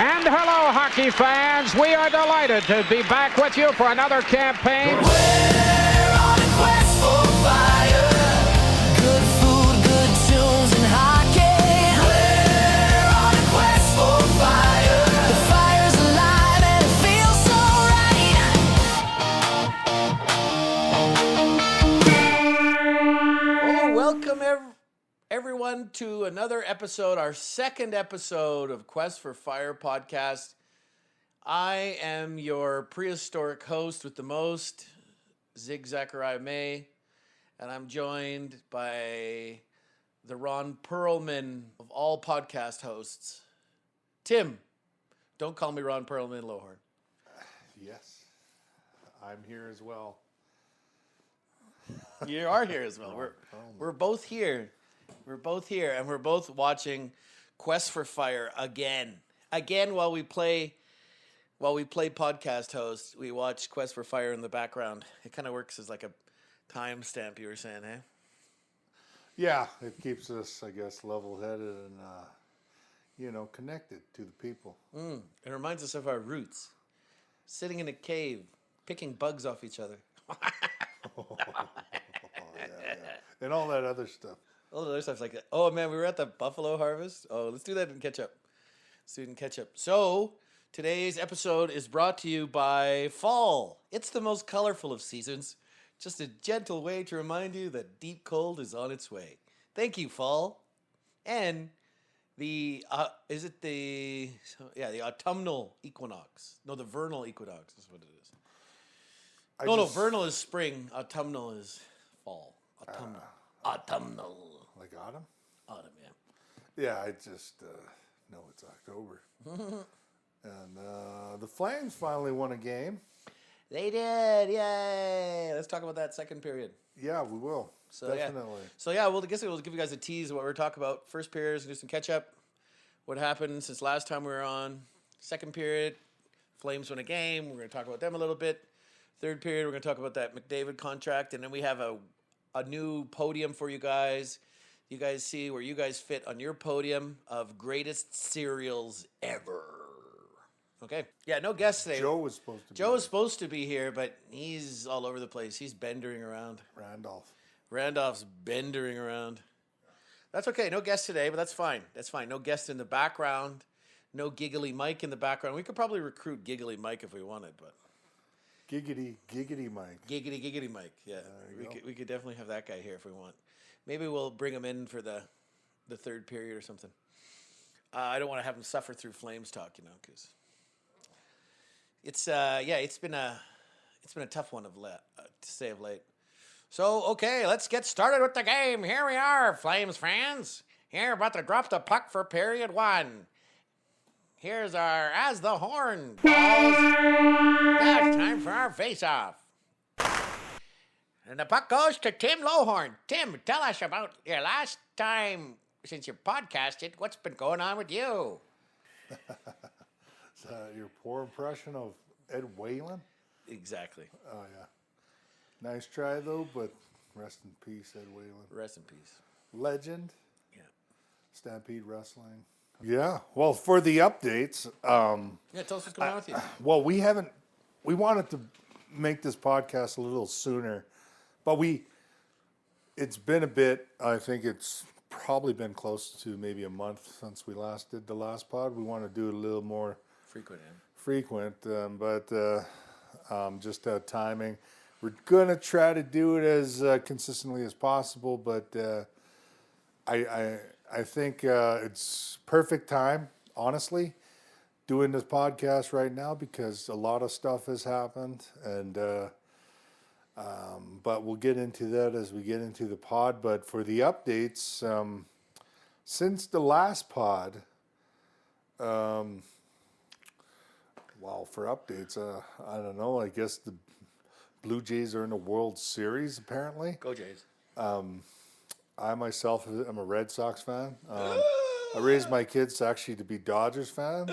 And hello, hockey fans. We are delighted to be back with you for another campaign. We're on a quest for fire. Good food, good tunes, and hockey. We're on a quest for fire. The fire's alive and it feels so right. Oh, welcome everyone to another episode, our second episode of Quest for Fire podcast. I am your prehistoric host with the most, Zig Zachariah May, and I'm joined by the Ron Perlman of all podcast hosts, Tim. Don't call me Ron Perlman Lohorn. Yes, I'm here as well. You are here as well. We're both here. We're both here, and we're both watching Quest for Fire again. Again, while we play podcast hosts, we watch Quest for Fire in the background. It kind of works as like a timestamp, you were saying, eh? Yeah, it keeps us, I guess, level-headed and, connected to the people. It reminds us of our roots. Sitting in a cave, picking bugs off each other. Yeah. And all that other stuff. All the other stuff's like, oh man, we were at the buffalo harvest. Oh, let's do that in ketchup. So, today's episode is brought to you by fall. It's the most colorful of seasons. Just a gentle way to remind you that deep cold is on its way. Thank you, fall. And the autumnal equinox. No, the vernal equinox is what it is. Vernal is spring. Autumnal is fall. Autumnal. Like autumn? Autumn, yeah. Yeah, I just know it's October. And the Flames finally won a game. They did, yay! Let's talk about that second period. Yeah, we will. Definitely. I guess we'll give you guys a tease of what we're talking about. First period is do some catch up. What happened since last time we were on. Second period, Flames won a game. We're going to talk about them a little bit. Third period, we're going to talk about that McDavid contract, and then we have a new podium for you guys. You guys see where you guys fit on your podium of greatest cereals ever. Okay. Yeah, no guests today. Joe was supposed to be Joe was supposed to be here, but he's all over the place. He's bendering around. Randolph's bendering around. That's okay. No guests today, but that's fine. No guests in the background. No Giggly Mike in the background. We could probably recruit Giggly Mike if we wanted, but... Giggity Mike. Giggity Mike, yeah. We could definitely have that guy here if we want. Maybe we'll bring him in for the third period or something. I don't want to have him suffer through Flames talk, because it's been a tough one to say of late. So okay, let's get started with the game. Here we are, Flames fans. Here, about to drop the puck for period 1. Here's our As the Horn balls. Now it's time for our face-off. And the puck goes to Tim Lohorn. Tim, tell us about your last time since you podcasted. What's been going on with you? Is that your poor impression of Ed Whalen? Exactly. Oh, yeah. Nice try, though, but rest in peace, Ed Whalen. Rest in peace. Legend. Yeah. Stampede Wrestling. Yeah. Well, for the updates. Tell us what's going on with you. Well, we wanted to make this podcast a little sooner, but it's been a bit. I think it's probably been close to maybe a month since we last did the last pod. We want to do it a little more frequent, but just timing. We're going to try to do it as consistently as possible, but I think it's perfect time, honestly, doing this podcast right now because a lot of stuff has happened, and but we'll get into that as we get into the pod. But for the updates, since the last pod, for updates, I don't know. I guess the Blue Jays are in the World Series, apparently. Go Jays. I myself am a Red Sox fan. I raised my kids actually to be Dodgers fans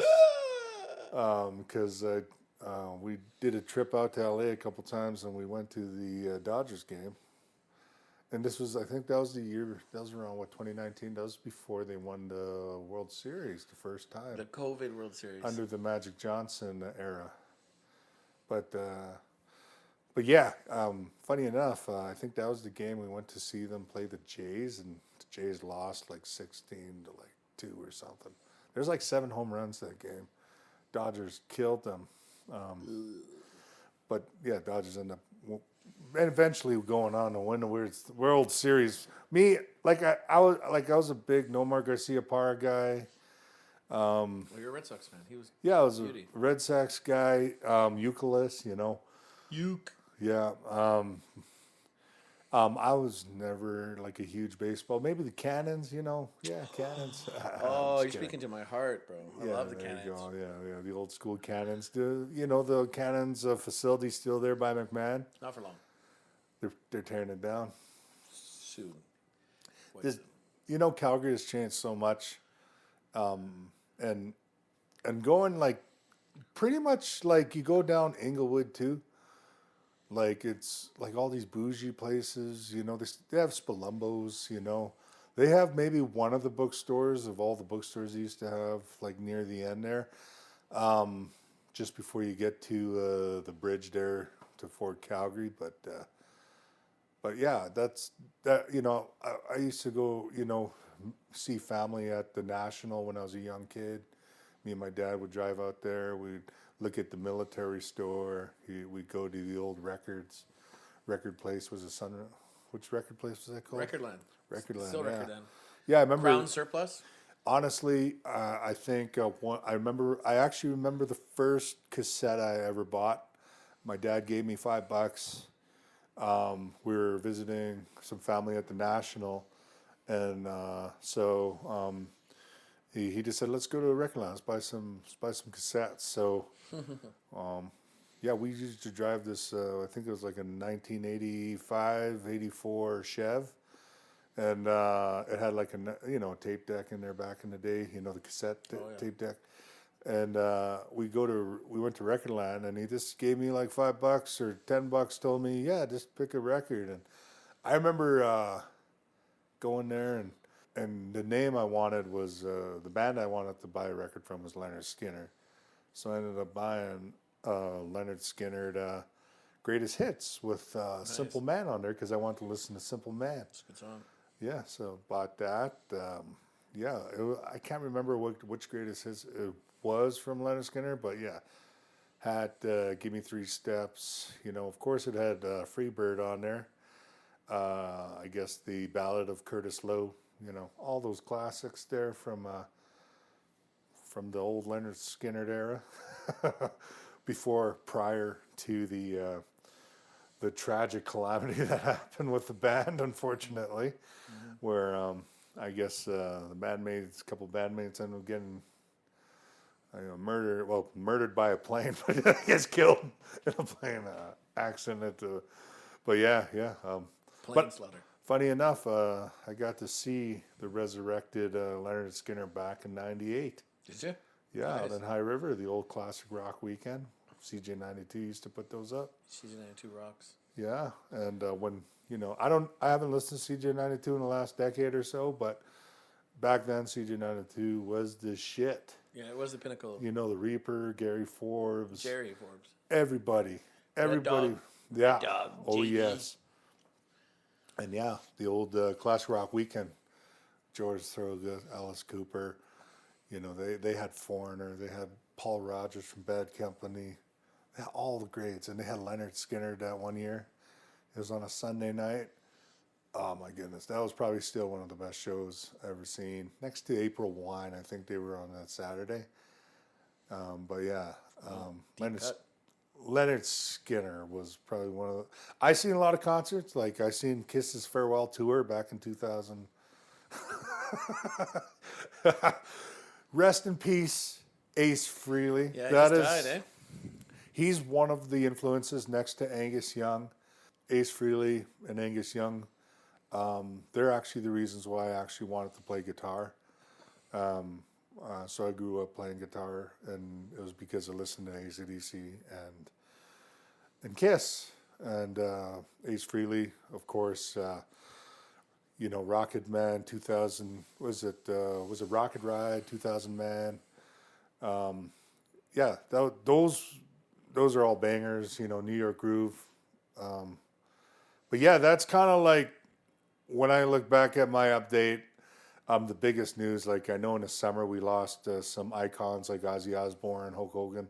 because we did a trip out to LA a couple times and we went to the Dodgers game. And this was, I think that was the year, that was around, 2019? That was before they won the World Series the first time. The COVID World Series. Under the Magic Johnson era. But yeah, funny enough, I think that was the game we went to see them play the Jays, and the Jays lost like 16-2 or something. There's like 7 home runs that game. Dodgers killed them. But yeah, Dodgers end up eventually going on to win the World Series. Me, I was a big Nomar Garcia Parra guy. Well, you're a Red Sox fan. He was. Yeah, I was beauty. a Red Sox guy. Euclid, Uke. Yeah. I was never like a huge baseball. Maybe the Cannons, Yeah, Cannons. Oh, you're speaking to my heart, bro. I love the there Cannons. you go. Yeah, the old school Cannons. The Cannons facility still there by McMahon. Not for long. They're tearing it down. Soon. Calgary has changed so much, and going like pretty much like you go down Inglewood too. Like it's like all these bougie places, they have Spalumbos, They have maybe one of the bookstores of all the bookstores they used to have, like near the end there, just before you get to the bridge there to Fort Calgary. But yeah, that's that. I used to go, see family at the National when I was a young kid. Me and my dad would drive out there. We'd look at the military store. We'd go to the old record place. Was a which record place was that called? Recordland. Recordland. Still yeah. Recordland. Yeah, I remember. Crown Surplus. Honestly, I think I actually remember the first cassette I ever bought. My dad gave me $5. We were visiting some family at the National, and so he just said, "Let's go to a record lounge, buy some cassettes." So, yeah, we used to drive this. I think it was like a 1985, 84 Chev, and it had like a tape deck in there back in the day. The cassette tape deck. And we went to Recordland, and he just gave me like $5 or $10. Told me, yeah, just pick a record. And I remember going there, and the name I wanted was the band I wanted to buy a record from was Leonard Skinner. So I ended up buying Leonard Skinner Greatest Hits with Nice. Simple Man on there because I wanted to listen to Simple Man. It's a good song. Yeah, so bought that. Yeah, I can't remember which Greatest Hits it was from Leonard Skinner, but yeah, had Give Me 3 Steps. Of course it had Freebird on there. I guess the Ballad of Curtis Lowe. All those classics there from the old Leonard Skinner era, prior to the tragic calamity that happened with the band, unfortunately, where I guess a couple bandmates ended up getting murdered by a plane, but I guess killed in a plane accident. But yeah. Plane slaughter. Funny enough, I got to see the resurrected Leonard Skinner back in '98. Did you? Yeah, Nice. out in High River, the old classic rock weekend. CJ92 used to put those up. CJ92 rocks. Yeah, and when I haven't listened to CJ92 in the last decade or so, but back then CJ92 was the shit. Yeah, it was the pinnacle. The Reaper, Gary Forbes, Jerry Forbes. everybody. Dog. Yeah. Red Dog, Oh JD. yes. And yeah, the old classic rock weekend. George Thorogood, Alice Cooper. They had Foreigner. They had Paul Rogers from Bad Company. They had all the greats, and they had Leonard Skinner that one year. It was on a Sunday night. Oh my goodness, that was probably still one of the best shows I've ever seen. Next to April Wine, I think they were on that Saturday. But yeah, Leonard Skinner was probably one of the. I seen a lot of concerts. Like I seen Kiss's farewell tour back in 2000. Rest in peace, Ace Frehley. Yeah, That he is, just died, eh? He's one of the influences next to Angus Young. Ace Frehley and Angus Young. They're actually the reasons why I actually wanted to play guitar. So I grew up playing guitar, and it was because I listened to AC/DC and Kiss. And Ace Frehley, of course, Rocket Man 2000, was it Rocket Ride 2000 Man? Yeah, those are all bangers, New York Groove. But yeah, that's kind of like when I look back at my update, the biggest news, like I know in the summer we lost some icons like Ozzy Osbourne, Hulk Hogan,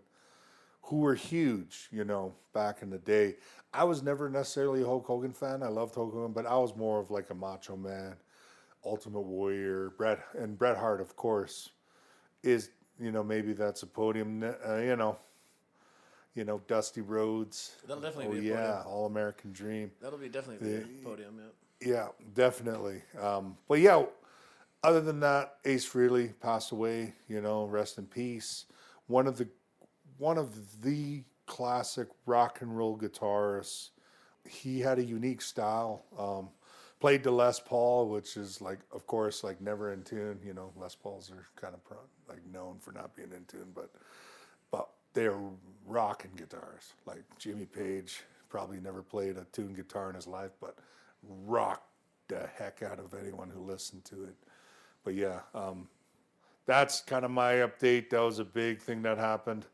who were huge, back in the day. I was never necessarily a Hulk Hogan fan. I loved Hulk Hogan, but I was more of like a Macho Man, Ultimate Warrior, Bret Hart, of course, is, maybe that's a podium, Dusty Rhodes. That'll definitely be a yeah, podium. All American Dream. That'll be definitely the podium, yeah. Yeah, definitely. But yeah, other than that, Ace Frehley passed away. Rest in peace. One of the classic rock and roll guitarists. He had a unique style. Played the Les Paul, which is like, of course, like never in tune. Les Pauls are kind of known for not being in tune, but they're rocking guitars. Like Jimmy Page probably never played a tuned guitar in his life, but rocked the heck out of anyone who listened to it. But yeah, that's kind of my update. That was a big thing that happened.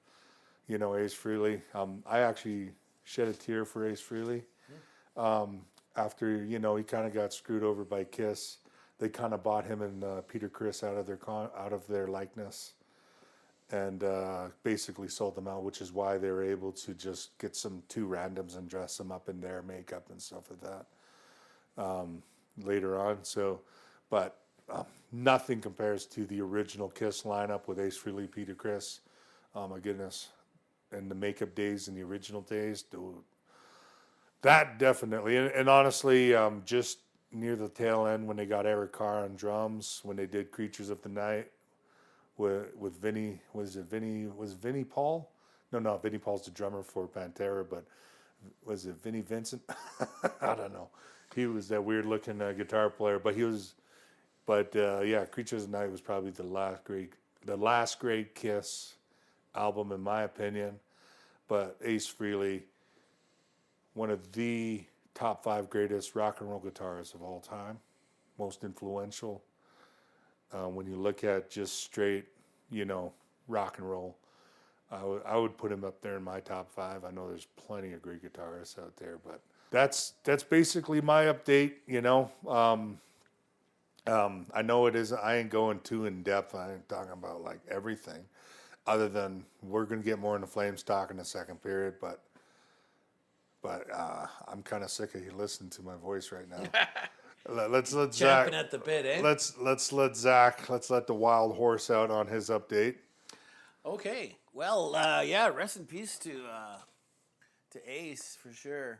Ace Frehley. I actually shed a tear for Ace Frehley. After, he kind of got screwed over by Kiss. They kind of bought him and Peter Criss out of their likeness, and basically sold them out, which is why they were able to just get two randoms and dress them up in their makeup and stuff like that later on. So, but nothing compares to the original Kiss lineup with Ace Frehley, Peter Criss. Oh my goodness. And the makeup days in the original days, dude. That definitely, and honestly, just near the tail end when they got Eric Carr on drums, when they did Creatures of the Night with Vinny, was Vinny Paul? No, Vinny Paul's the drummer for Pantera, but was it Vinny Vincent? I don't know. He was that weird looking guitar player, but yeah, Creatures of the Night was probably the last great Kiss album in my opinion. But Ace Frehley, one of the top 5 greatest rock and roll guitarists of all time, most influential. When you look at just straight, rock and roll, I would put him up there in my top 5. I know there's plenty of great guitarists out there, but that's basically my update. I know it is. I ain't going too in depth. I ain't talking about like everything, other than we're gonna get more into Flames talk in the second period, but I'm kind of sick of you listening to my voice right now. Let's let Zach. Champing at the bit, eh? Let's let Zach. Let's let the wild horse out on his update. Okay. Well, yeah. Rest in peace to Ace for sure.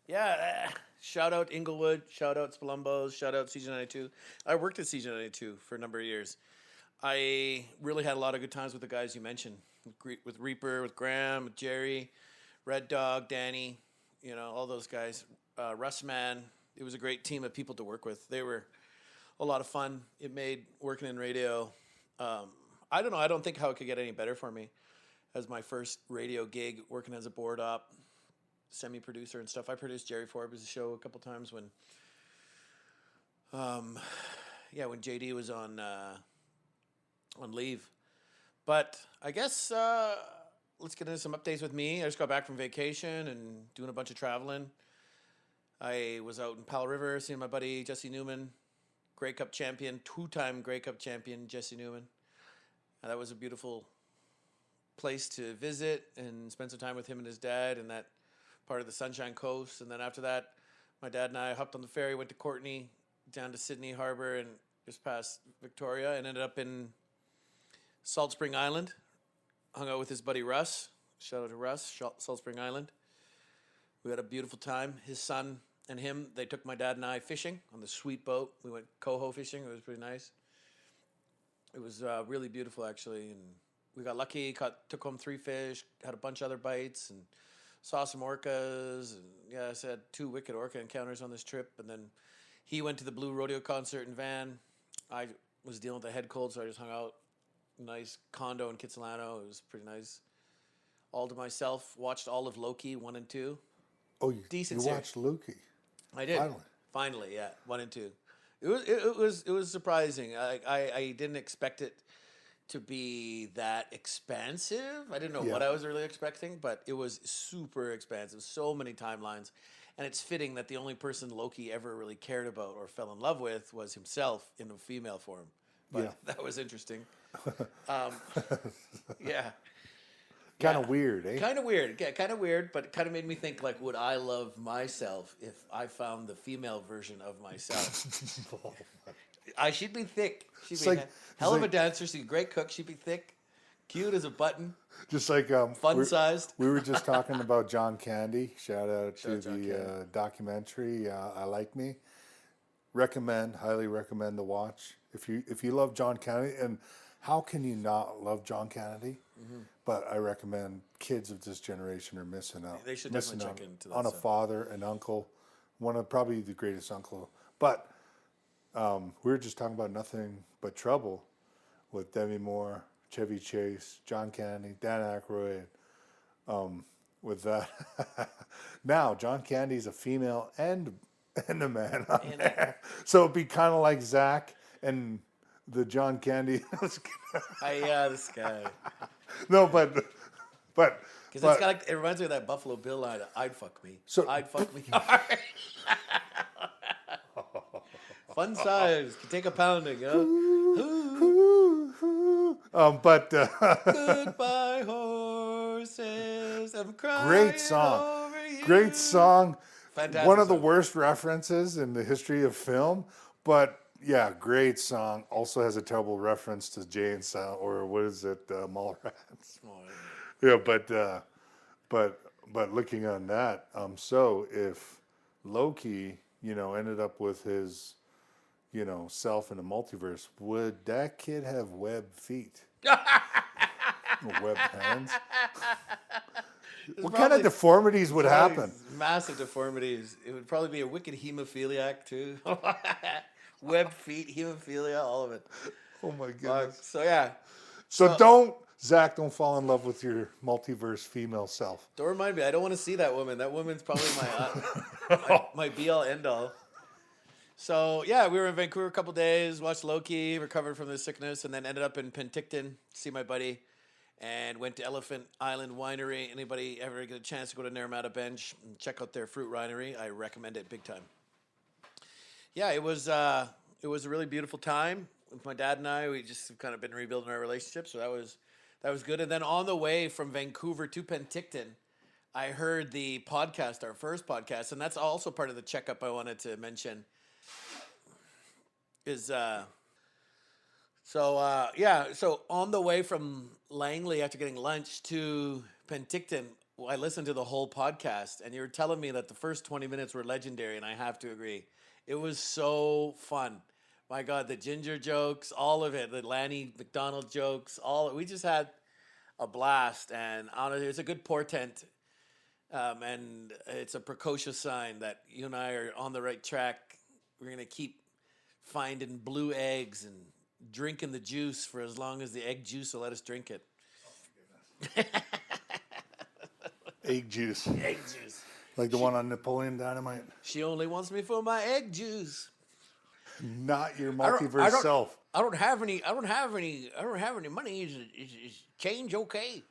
Yeah. Shout out Inglewood. Shout out Spalumbos. Shout out CJ92. I worked at CJ92 for a number of years. I really had a lot of good times with the guys you mentioned, with Reaper, with Graham, with Jerry, Red Dog, Danny, all those guys. Russ Man. It was a great team of people to work with. They were a lot of fun. It made working in radio. I don't know. I don't think how it could get any better for me. As my first radio gig, working as a board op, semi-producer and stuff. I produced Jerry Forbes' show a couple times when JD was on leave. But I guess let's get into some updates with me. I just got back from vacation and doing a bunch of traveling. I was out in Powell River seeing my buddy Jesse Newman, Grey Cup champion, 2-time Grey Cup champion Jesse Newman. And that was a beautiful place to visit and spend some time with him and his dad in that part of the Sunshine Coast. And then after that, my dad and I hopped on the ferry, went to Courtenay, down to Sydney Harbor, and just past Victoria, and ended up in Salt Spring Island. Hung out with his buddy Russ. Shout out to Russ, Salt Spring Island. We had a beautiful time. His son and him, they took my dad and I fishing on the sweet boat. We went coho fishing. It was pretty nice. It was really beautiful, actually. And we got lucky, took home 3 fish, had a bunch of other bites, and saw some orcas. And yeah, I had 2 wicked orca encounters on this trip. And then he went to the Blue Rodeo concert in Van. I was dealing with a head cold, so I just hung out. Nice condo in Kitsilano. It was pretty nice. All to myself. Watched all of Loki 1 and 2. Oh, you Decent watched Loki? I did. Finally, yeah, 1 and 2. It was surprising. I didn't expect it to be that expansive. I didn't know what I was really expecting, but it was super expansive. So many timelines. And it's fitting that the only person Loki ever really cared about or fell in love with was himself in a female form. But that was interesting. Yeah. Kind of weird, eh? Kind of weird. Yeah, kind of weird, but it kind of made me think, like, would I love myself if I found the female version of myself? She'd be thick. She'd be a hell of a dancer. She'd be a great cook. She'd be thick, cute as a button. Just like fun-sized. We were just talking about John Candy. Shout out to the documentary "I Like Me." Highly recommend to watch. If you love John Candy, and how can you not love John Kennedy? Mm-hmm. But I recommend kids of this generation are missing out. They should definitely check into that on a father and uncle, one of probably the greatest uncle. But we were just talking about Nothing But Trouble with Demi Moore, Chevy Chase, John Candy, Dan Aykroyd. With that, now John Candy's a female and a man on there. So it'd be kind of like Zach and the John Candy. This guy. No, but because it reminds me of that Buffalo Bill line. I'd fuck me. So I'd fuck me hard. Fun size. Can take a pounding, huh? Goodbye horses. I'm crying. Great song. Over you. Great song. Fantastic. One of the worst references in the history of film, but. Yeah, great song. Also has a terrible reference to Jay and Silent, or what is it, Mallrats? Yeah, but looking on that, so if Loki, ended up with his, self in a multiverse, would that kid have webbed feet? Webbed hands? What kind of deformities would happen? Massive deformities. It would probably be a wicked hemophiliac too. Web feet, hemophilia, all of it. Oh my goodness. So yeah. So Zach, don't fall in love with your multiverse female self. Don't remind me. I don't want to see that woman. That woman's probably my be all end all. So yeah, we were in Vancouver a couple days, watched Loki, recovered from the sickness, and then ended up in Penticton to see my buddy, and went to Elephant Island Winery. Anybody ever get a chance to go to Naramata Bench and check out their fruit winery? I recommend it big time. Yeah, it was a really beautiful time with my dad and I. We just kind of been rebuilding our relationship, so that was good. And then on the way from Vancouver to Penticton, I heard the podcast, our first podcast, and that's also part of the checkup I wanted to mention. So on the way from Langley after getting lunch to Penticton, I listened to the whole podcast, and you were telling me that the first 20 minutes were legendary, and I have to agree. It was so fun. My God, the ginger jokes, all of it, the Lanny McDonald jokes, we just had a blast. And honestly, it's a good portent. And it's a precocious sign that you and I are on the right track. We're going to keep finding blue eggs and drinking the juice for as long as the egg juice will let us drink it. Oh, egg juice. Egg juice. Like the one on Napoleon Dynamite. She only wants me for my egg juice. Not your multiverse self. I don't have any money. Is change okay?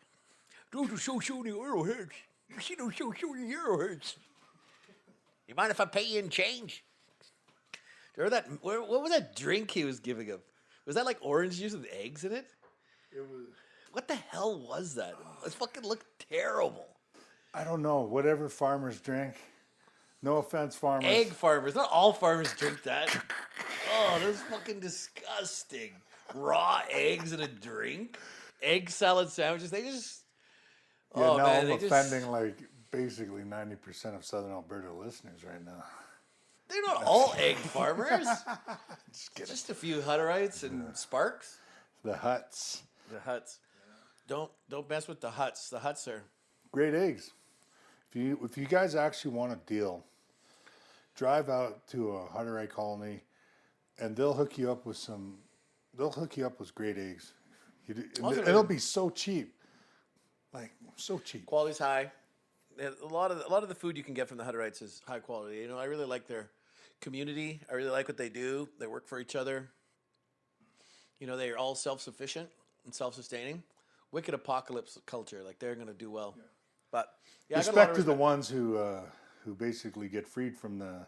Don't show the arrowheads. You see those show the arrowheads. You mind if I pay you in change? Remember that? What was that drink he was giving him? Was that like orange juice with eggs in it? It was. What the hell was that? It fucking looked terrible. I don't know. Whatever farmers drink. No offense, farmers. Egg farmers. Not all farmers drink that. Oh, that's fucking disgusting. Raw eggs in a drink? Egg salad sandwiches. They just... Yeah, now I'm offending like basically 90% of Southern Alberta listeners right now. They're not all egg farmers. Just a few Hutterites and Sparks. The Huts. The Huts. Don't mess with the Huts. The Huts are... Great eggs. If you guys actually want a deal, drive out to a Hutterite colony, and they'll hook you up with great eggs. It'll be so cheap, like so cheap. Quality's high. A lot of the food you can get from the Hutterites is high quality. You know, I really like their community. I really like what they do. They work for each other. You know, they are all self-sufficient and self-sustaining. Wicked apocalypse culture, like they're going to do well. Yeah. But yeah, Respect to the ones who basically get freed from the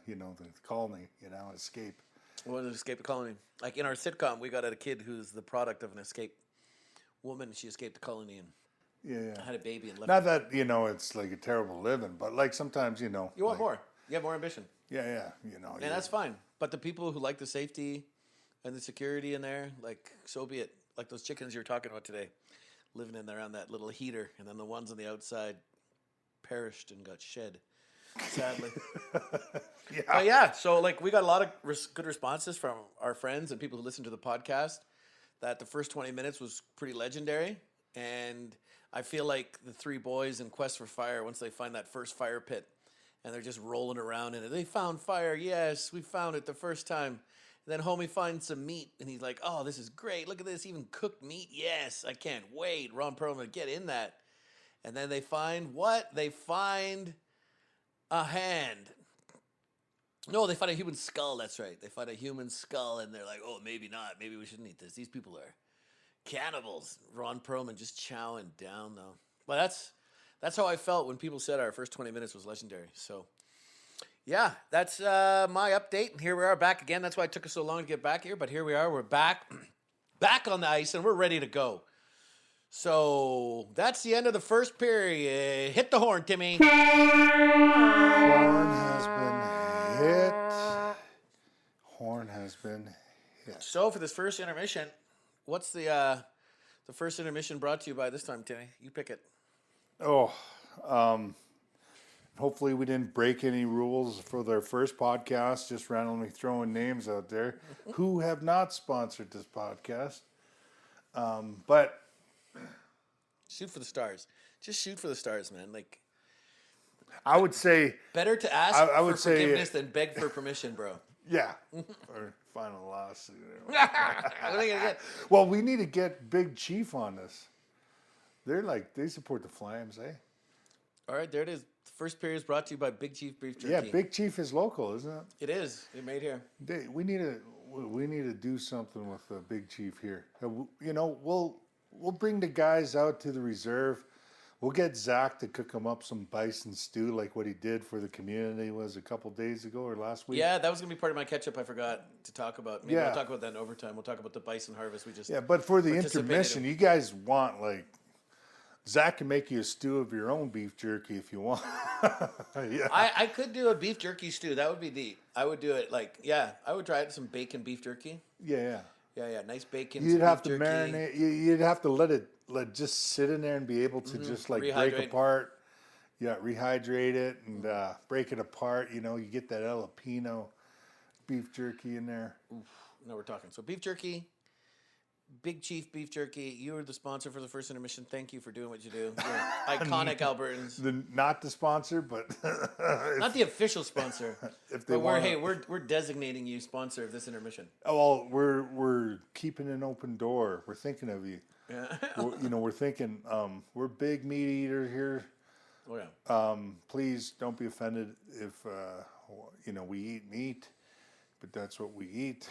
colony, escape. Well, escape the colony. Like in our sitcom, we got a kid who's the product of an escape woman. She escaped the colony and had a baby and left. Not that it's like a terrible living, but like sometimes you want more. You have more ambition. Yeah. And that's fine. But the people who like the safety and the security in there, like so be it. Like those chickens you were talking about today, living in there on that little heater, and then the ones on the outside perished and got shed. Sadly. So like we got a lot of good responses from our friends and people who listen to the podcast that the first 20 minutes was pretty legendary, and I feel like the three boys in Quest for Fire, once they find that first fire pit and they're just rolling around in it, they found fire. Yes, we found it the first time. And then homie finds some meat and he's like, oh, this is great, look at this, even cooked meat. Yes, I can't wait. Ron Perlman, get in that. And then they find what? They find a hand. No, they find a human skull. That's right. They find a human skull, and they're like, "Oh, maybe not. Maybe we shouldn't eat this. These people are cannibals." Ron Perlman just chowing down, though. Well, that's how I felt when people said our first 20 minutes was legendary. So, yeah, that's my update. And here we are back again. That's why it took us so long to get back here, but here we are. We're back on the ice, and we're ready to go. So that's the end of the first period. Hit the horn, Timmy. Horn has been hit. Horn has been hit. So for this first intermission, what's the first intermission brought to you by this time, Timmy? You pick it. Hopefully we didn't break any rules for their first podcast, just randomly throwing names out there who have not sponsored this podcast. But shoot for the stars. Just shoot for the stars, man. Like, I would say better to ask I would for forgiveness than beg for permission, bro. Yeah. Or final lawsuit. What are you gonna get? Well, we need to get Big Chief on this. They support the Flames, eh? All right, there it is. The first period is brought to you by Big Chief Beef Jerky. Yeah, Big Chief is local, isn't it? It is. It's made here. We need to do something with the Big Chief here. We'll bring the guys out to the reserve. We'll get Zach to cook them up some bison stew like what he did for the community a couple days ago or last week. Yeah, that was going to be part of my catch-up I forgot to talk about. Maybe we'll talk about that in overtime. We'll talk about the bison harvest. But for the intermission, you guys want, Zach can make you a stew of your own beef jerky if you want. Yeah. I could do a beef jerky stew. That would be neat. I would do it I would try it, some bacon beef jerky. Yeah. Yeah, nice bacon. You'd have to marinate. You'd have to let it just sit in there and be able to just break apart. Yeah, rehydrate it and break it apart. You get that jalapeno beef jerky in there. Oof. No, we're talking. So beef jerky, Big Chief Beef Jerky. You were the sponsor for the first intermission. Thank you for doing what you do. You're iconic Albertans. Not the sponsor, but not the official sponsor. If they want, we're designating you sponsor of this intermission. Oh, well, we're keeping an open door. We're thinking of you. Yeah. We're thinking we're big meat eaters here. Oh yeah. Please don't be offended if we eat meat. But that's what we eat.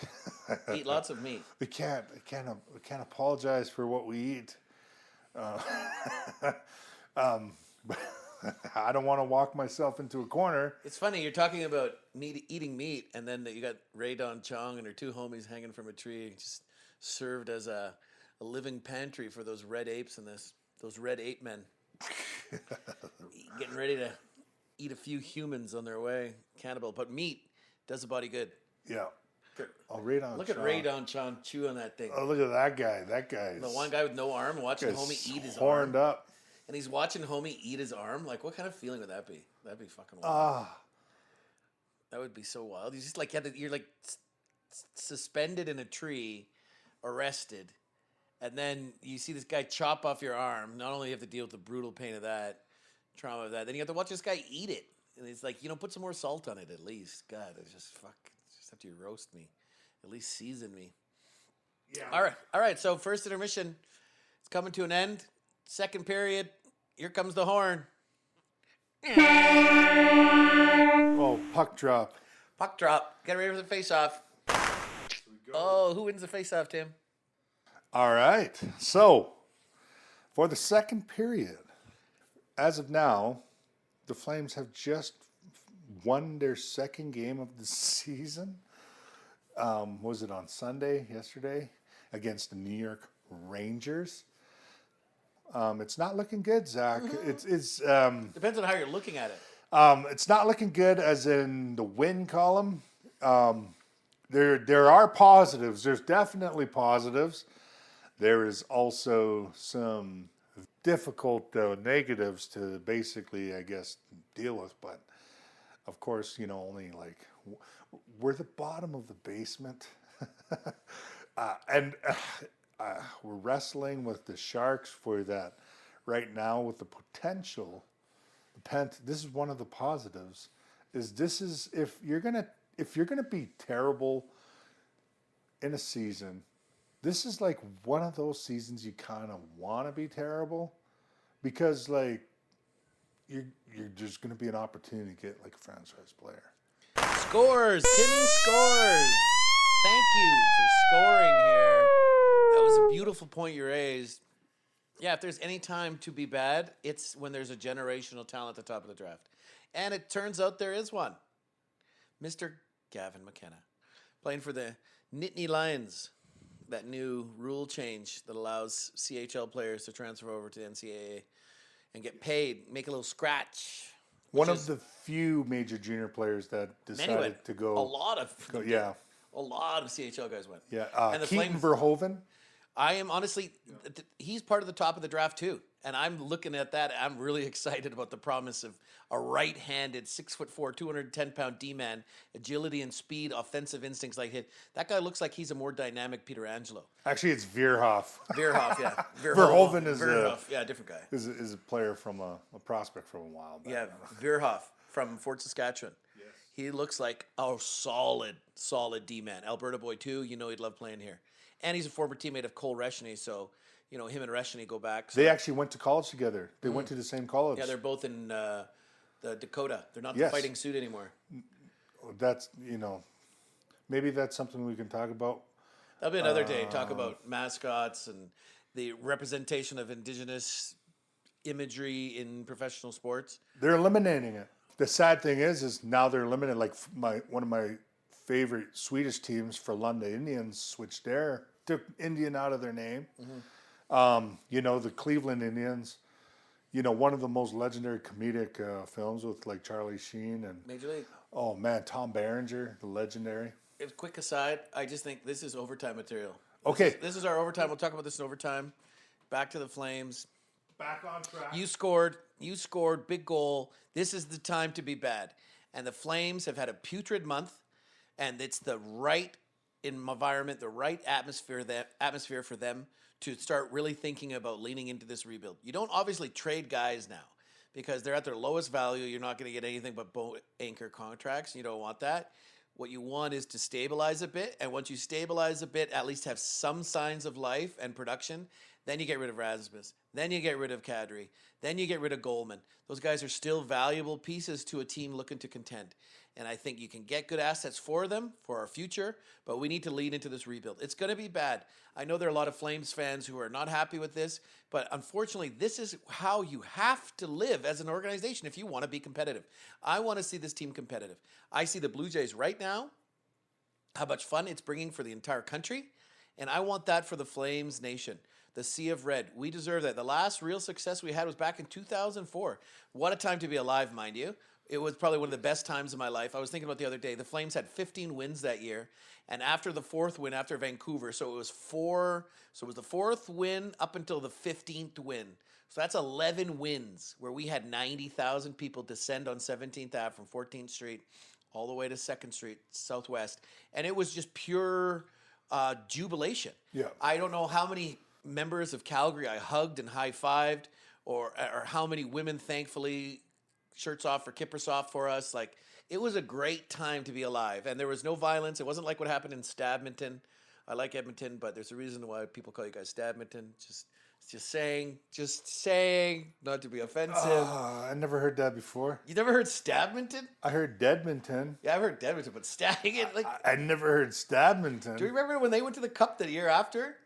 Eat lots of meat. We can't apologize for what we eat. But I don't want to walk myself into a corner. It's funny, you're talking about eating meat, and then you got Ray Don Chong and her two homies hanging from a tree, just served as a living pantry for those red apes and those red ape men. Getting ready to eat a few humans on their way. Cannibal. But meat does the body good. Yeah. Look at Ray Don Chong chew on that thing. Oh, look at that guy. That guy's... The one guy with no arm watching homie eat his arm. Horned up. And he's watching homie eat his arm. Like, what kind of feeling would that be? That'd be fucking wild. That would be so wild. He's just you're suspended in a tree, arrested, and then you see this guy chop off your arm. Not only do you have to deal with the brutal pain of that, trauma of that, then you have to watch this guy eat it. And it's like, put some more salt on it at least. God, it's just after you roast me, at least season me. Yeah. All right. So first intermission, it's coming to an end. Second period, here comes the horn. Oh, puck drop. Puck drop. Get ready for the face-off. Oh, who wins the face-off, Tim? All right. So, for the second period, as of now, the Flames have just won their second game of the season. Was it on Sunday, yesterday, against the New York Rangers? It's not looking good, Zach. It's Depends on how you're looking at it. it's not looking good as in the win column. There are positives. There's definitely positives. There is also some difficult negatives to basically, I guess, deal with. But of course, only like we're the bottom of the basement, and we're wrestling with the Sharks for that right now with the potential. This is one of the positives. This is if you're gonna be terrible in a season, this is like one of those seasons you kind of want to be terrible, because like you're just gonna be an opportunity to get like a franchise player. Scores! Timmy scores! Thank you for scoring here. That was a beautiful point you raised. Yeah, if there's any time to be bad, it's when there's a generational talent at the top of the draft. And it turns out there is one. Mr. Gavin McKenna, playing for the Nittany Lions. That new rule change that allows CHL players to transfer over to the NCAA and get paid, make a little scratch. One of the few major junior players that decided to go. A lot of CHL guys went. Yeah, and the Keaton Flames, Verhoeven. I am honestly, he's part of the top of the draft too. And I'm looking at that. I'm really excited about the promise of a right-handed, 6'4", 210-pound D-man, agility and speed, offensive instincts like hit. That guy looks like he's a more dynamic Peter Angelo. Actually, it's Veerhoff. Veerhoff, yeah. Verhoeven is a different guy. Is a player from a prospect from a while back. Yeah, Veerhoff from Fort Saskatchewan. Yes. He looks like a solid D-man. Alberta boy too. He'd love playing here. And he's a former teammate of Cole Resheny, so him and Resheny go back. So. They actually went to college together. They went to the same college. Yeah, they're both in the Dakota. They're not the Fighting Sioux anymore. That's maybe that's something we can talk about. That'll be another day. Talk about mascots and the representation of Indigenous imagery in professional sports. They're eliminating it. The sad thing is now they're eliminating. Like one of my favorite Swedish teams, for Lunda Indians, took Indian out of their name. Mm-hmm. The Cleveland Indians, one of the most legendary comedic films with like Charlie Sheen and Major League. Oh man, Tom Berenger, the legendary. It's quick aside. I just think this is overtime material. Okay. This is our overtime. We'll talk about this in overtime. Back to the Flames. Back on track. You scored, big goal. This is the time to be bad. And the Flames have had a putrid month, and it's the right environment, the right atmosphere for them to start really thinking about leaning into this rebuild. You don't obviously trade guys now because they're at their lowest value. You're not going to get anything but boat anchor contracts. You don't want that. What you want is to stabilize a bit, and once you stabilize a bit, at least have some signs of life and production. Then you get rid of Rasmus. Then you get rid of Kadri. Then you get rid of Goldman. Those guys are still valuable pieces to a team looking to contend. And I think you can get good assets for them, for our future, but we need to lead into this rebuild. It's going to be bad. I know there are a lot of Flames fans who are not happy with this, but unfortunately, this is how you have to live as an organization if you want to be competitive. I want to see this team competitive. I see the Blue Jays right now, how much fun it's bringing for the entire country, and I want that for the Flames nation. The Sea of Red. We deserve that. The last real success we had was back in 2004. What a time to be alive, mind you. It was probably one of the best times of my life. I was thinking about the other day. The Flames had 15 wins that year. And after the fourth win, after Vancouver, so it was the fourth win up until the 15th win. So that's 11 wins where we had 90,000 people descend on 17th Ave from 14th Street all the way to 2nd Street, Southwest. And it was just pure jubilation. Yeah. I don't know how many members of Calgary I hugged and high-fived, or how many women, thankfully, shirts off for Kippersoft for us. Like, it was a great time to be alive, and there was no violence. It wasn't like what happened in Stabminton. I like Edmonton, but there's a reason why people call you guys Stabminton. Just Just saying, not to be offensive. I never heard that before. You never heard Stabminton? I heard Deadmonton. Yeah, I've heard Dedmonton, but stabbing it like. I never heard Stabminton. Do you remember when they went to the Cup the year after,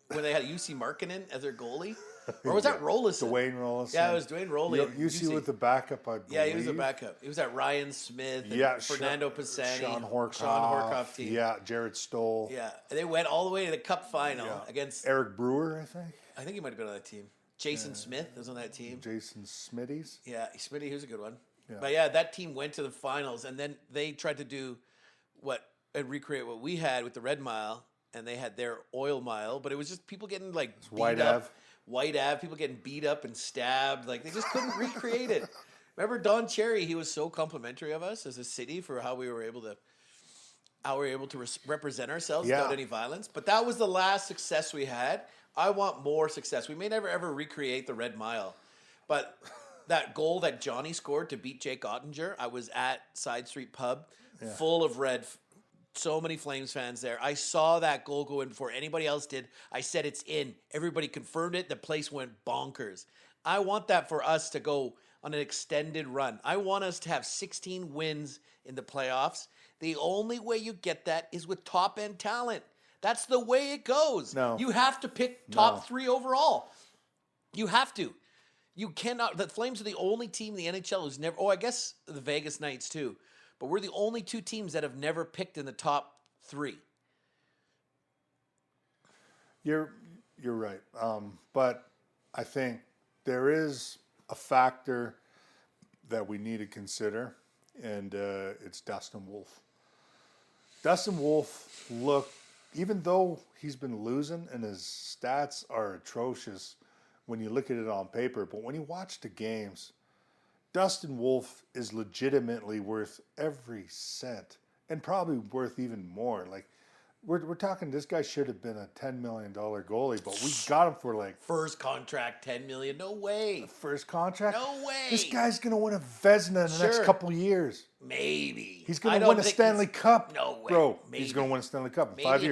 when they had UC Markkinen as their goalie, or was that Rollison? Dwayne Rollison. Yeah, it was Dwayne Rollison. UC with the backup, I believe. Yeah, he was a backup. He was at Ryan Smith and Yeah, Fernando Pisani, Sean Horkoff. Sean Horkoff team. Yeah, Jared Stoll. Yeah, and they went all the way to the Cup final against. Eric Brewer, I think. I think he might have been on that team. Jason Smith was on that team. Jason Smitties. Yeah, Smitty, he was a good one. Yeah. But yeah, that team went to the finals, and then they tried to do recreate what we had with the Red Mile, and they had their Oil Mile, but it was just people getting like beat White up. Ave. White Ave, people getting beat up and stabbed. Like they just couldn't recreate it. Remember Don Cherry? He was so complimentary of us as a city for how we were able to represent ourselves without any violence. But that was the last success we had. I want more success. We may never ever recreate the Red Mile, but that goal that Johnny scored to beat Jake Ottinger, I was at Side Street Pub, full of red. So many Flames fans there. I saw that goal go in before anybody else did. I said it's in. Everybody confirmed it. The place went bonkers. I want that for us to go on an extended run. I want us to have 16 wins in the playoffs. The only way you get that is with top-end talent. That's the way it goes. No. You have to pick top 3 overall. You have to. You cannot. The Flames are the only team in the NHL who's never. Oh, I guess the Vegas Knights too. But we're the only 2 teams that have never picked in the top 3. You're right. But I think there is a factor that we need to consider, and it's Dustin Wolf. Dustin Wolf even though he's been losing and his stats are atrocious when you look at it on paper, but when you watch the games, Dustin Wolf is legitimately worth every cent and probably worth even more. Like we're talking, this guy should have been a $10 million goalie, but we got him for like First contract, $10 million. No way. first contract. No way. This guy's gonna win a Vezina in the next couple of years. Maybe. He's gonna win a Stanley Cup. No way. Bro. Maybe. He's gonna win a Stanley Cup in Maybe 5 in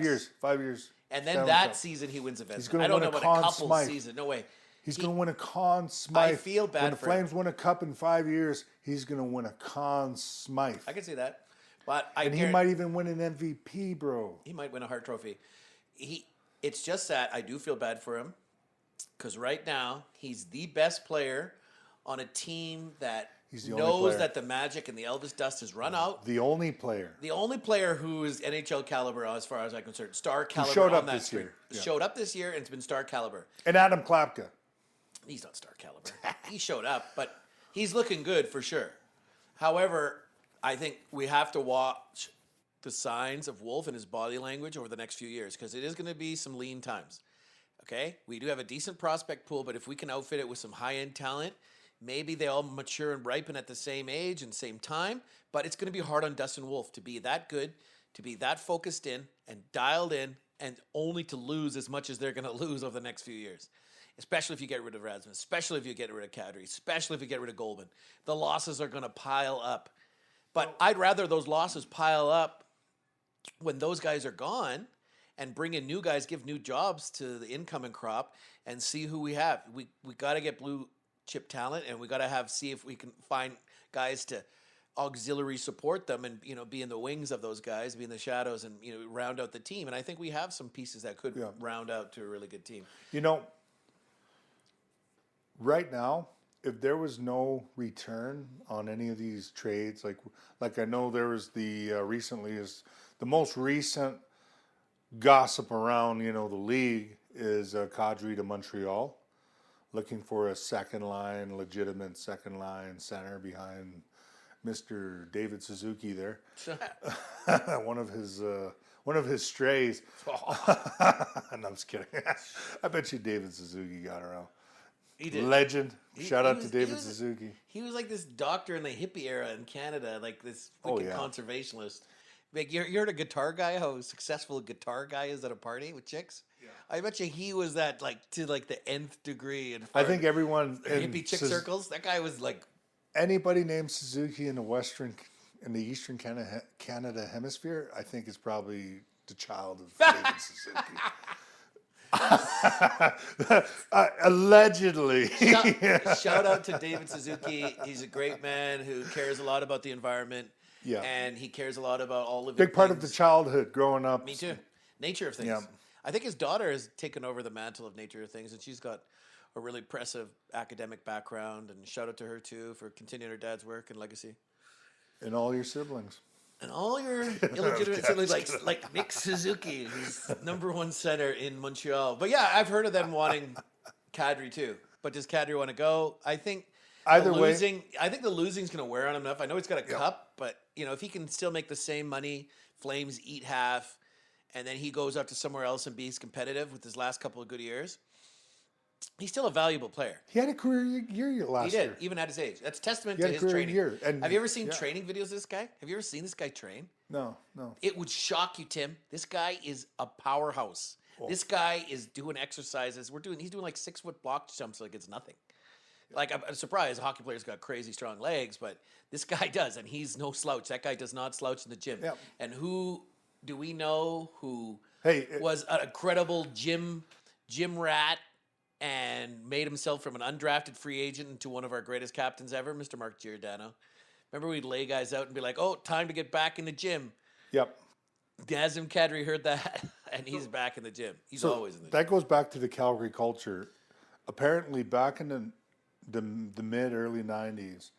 years. 5 years. And then Stanley that Cup. season he wins a Vezina. He's gonna I don't win know a about a Conn couple Smythe. seasons. No way. He's going to win a Conn Smythe. I feel bad when the for Flames win a cup in 5 years, he's going to win a Conn Smythe. I can see that. But he might even win an MVP, bro. He might win a Hart Trophy. It's just that I do feel bad for him because right now he's the best player on a team that He's the only knows player. that the magic and the Elvis dust has run out. The only player. The only player who is NHL caliber, as far as I'm concerned, star caliber showed on up that this street. year. Yeah. Showed up this year and it's been star caliber. And Adam Klapka. He's not star caliber. He showed up, but he's looking good for sure. However, I think we have to watch the signs of Wolf and his body language over the next few years because it is going to be some lean times. Okay? We do have a decent prospect pool, but if we can outfit it with some high-end talent, maybe they all mature and ripen at the same age and same time, but it's going to be hard on Dustin Wolf to be that good, to be that focused in and dialed in, and only to lose as much as they're going to lose over the next few years. Especially if you get rid of Rasmus, especially if you get rid of Kadri, especially if you get rid of Goldman. The losses are going to pile up. But I'd rather those losses pile up when those guys are gone and bring in new guys, give new jobs to the incoming crop and see who we have. We got to get blue chip talent and we got to see if we can find guys to auxiliary support them and, be in the wings of those guys, be in the shadows and, round out the team. And I think we have some pieces that could round out to a really good team. Right now, if there was no return on any of these trades, like I know there was the most recent gossip around, the league is Kadri to Montreal, looking for a legitimate second line center behind Mr. David Suzuki there. one of his strays. No, I'm just kidding. I bet you David Suzuki got around. He did. Legend. Shout out to David Suzuki. He was like this doctor in the hippie era in Canada, like this freaking conservationist. Like you heard a guitar guy, how successful a guitar guy is at a party with chicks? Yeah. I bet you he was that to the nth degree. I think everyone in hippie chick circles, that guy was like. Anybody named Suzuki in the Eastern Canada hemisphere, I think is probably the child of David Suzuki. Allegedly. Shout out to David Suzuki. He's a great man who cares a lot about the environment. Yeah. And he cares a lot about all living Big part of the things. childhood growing up. Me too. Nature of things. Yeah. I think his daughter has taken over the mantle of nature of things, and she's got a really impressive academic background. And shout out to her too for continuing her dad's work and legacy. And all your siblings. And all your illegitimate siblings, like Nick Suzuki, who's #1 center in Montreal. But yeah, I've heard of them wanting Kadri too. But does Kadri want to go? I think Either way. I think the losing's going to wear on him enough. I know he's got a cup, but if he can still make the same money, Flames eat half, and then he goes up to somewhere else and be competitive with his last couple of good years, he's still a valuable player. He had a career year last year. He did, even at his age. That's testament He to had a his career training. year, and- Have you ever seen yeah. training videos of this guy? Have you ever seen this guy train? No. It would shock you, Tim. This guy is a powerhouse. This guy is doing exercises. He's doing like 6-foot block jumps like it's nothing. Like, I'm surprised hockey players got crazy strong legs, but this guy does, and he's no slouch. That guy does not slouch in the gym. Yep. And who do we know who Hey, was a credible gym rat and made himself from an undrafted free agent into one of our greatest captains ever, Mr. Mark Giordano? Remember we'd lay guys out and be like, oh, time to get back in the gym. Yep. Nazem Kadri heard that, and he's back in the gym. He's always in the gym. That goes back to the Calgary culture. Apparently, back in the mid early 90s,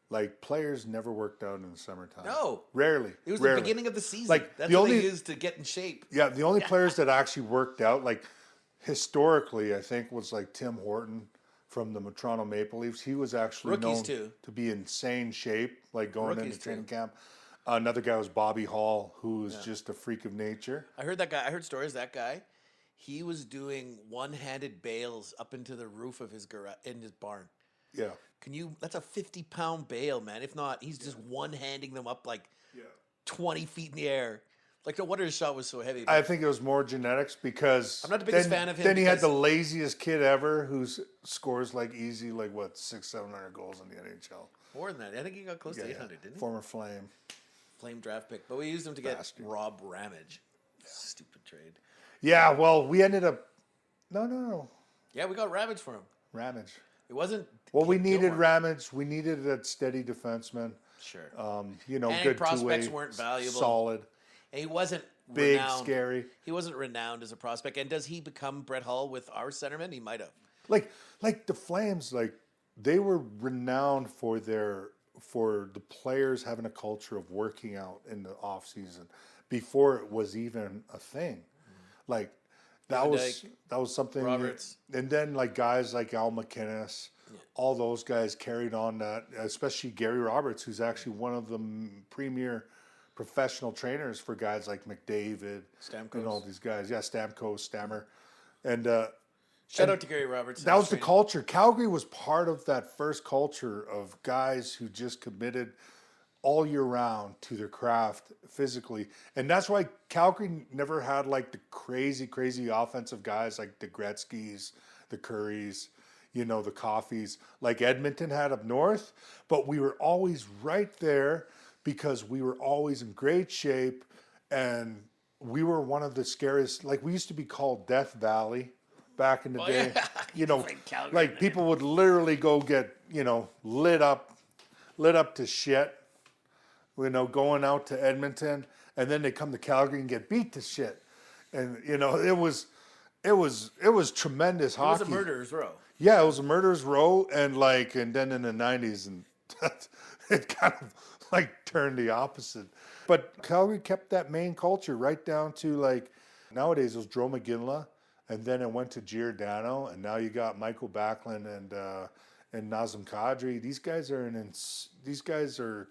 like players never worked out in the summertime. No. Rarely. It was Rarely. the beginning of the season. Like, That's the what only- they used to get in shape. Yeah, the only players that actually worked out, like historically, I think was like Tim Horton from the Toronto Maple Leafs. He was actually Rookies, known too. to be insane shape, like going Rookies, into training too. camp. Another guy was Bobby Hall, who was just a freak of nature. I heard stories that guy, he was doing one-handed bales up into the roof of his garage in his barn. Yeah. That's a 50-pound bale, man. If not, he's just one-handing them up like 20 feet in the air. Like, no wonder his shot was so heavy. I think it was more genetics because I'm not the biggest fan of him Then he had because- the laziest kid ever who scores like easy, like what, 600-700 goals in the NHL. More than that. I think he got close to 800, didn't he? Former Flame. Flame draft pick. But we used him to get Bastard. Rob Ramage. Stupid trade. Yeah, well, we ended up. No. Yeah, we got Ramage for him. Ramage. It wasn't. Well, we needed Gilmore. Ramage. We needed a steady defenseman. Sure. And prospects good two-way, weren't valuable. solid, And he wasn't big, renowned. scary. He wasn't renowned as a prospect. And does he become Brett Hull with our centerman? He might have. Like the Flames, like they were renowned for the players having a culture of working out in the off season before it was even a thing. Like that was something. Roberts. And then like guys like Al McInnes, all those guys carried on that. Especially Gary Roberts, who's actually one of the premier professional trainers for guys like McDavid Stamkos. and all these guys. Yeah, Stamkos, Stammer, and. Shout out to Gary Roberts. That was the culture. Calgary was part of that first culture of guys who just committed all year round to their craft physically. And that's why Calgary never had like the crazy, crazy offensive guys like the Gretzkys, the Currys, the Coffees, like Edmonton had up north. But we were always right there because we were always in great shape. And we were one of the scariest, like we used to be called Death Valley. Back in the day, Calgary, like people would literally go get, lit up to shit, going out to Edmonton, and then they come to Calgary and get beat to shit, and it was tremendous hockey. It was a murderer's row. Yeah, it was a murderer's row, and then in the 90s, and it kind of like turned the opposite. But Calgary kept that main culture right down to like nowadays it was Joe McGinley. And then it went to Giordano, and now you got Michael Backlund and Nazem Kadri. These guys are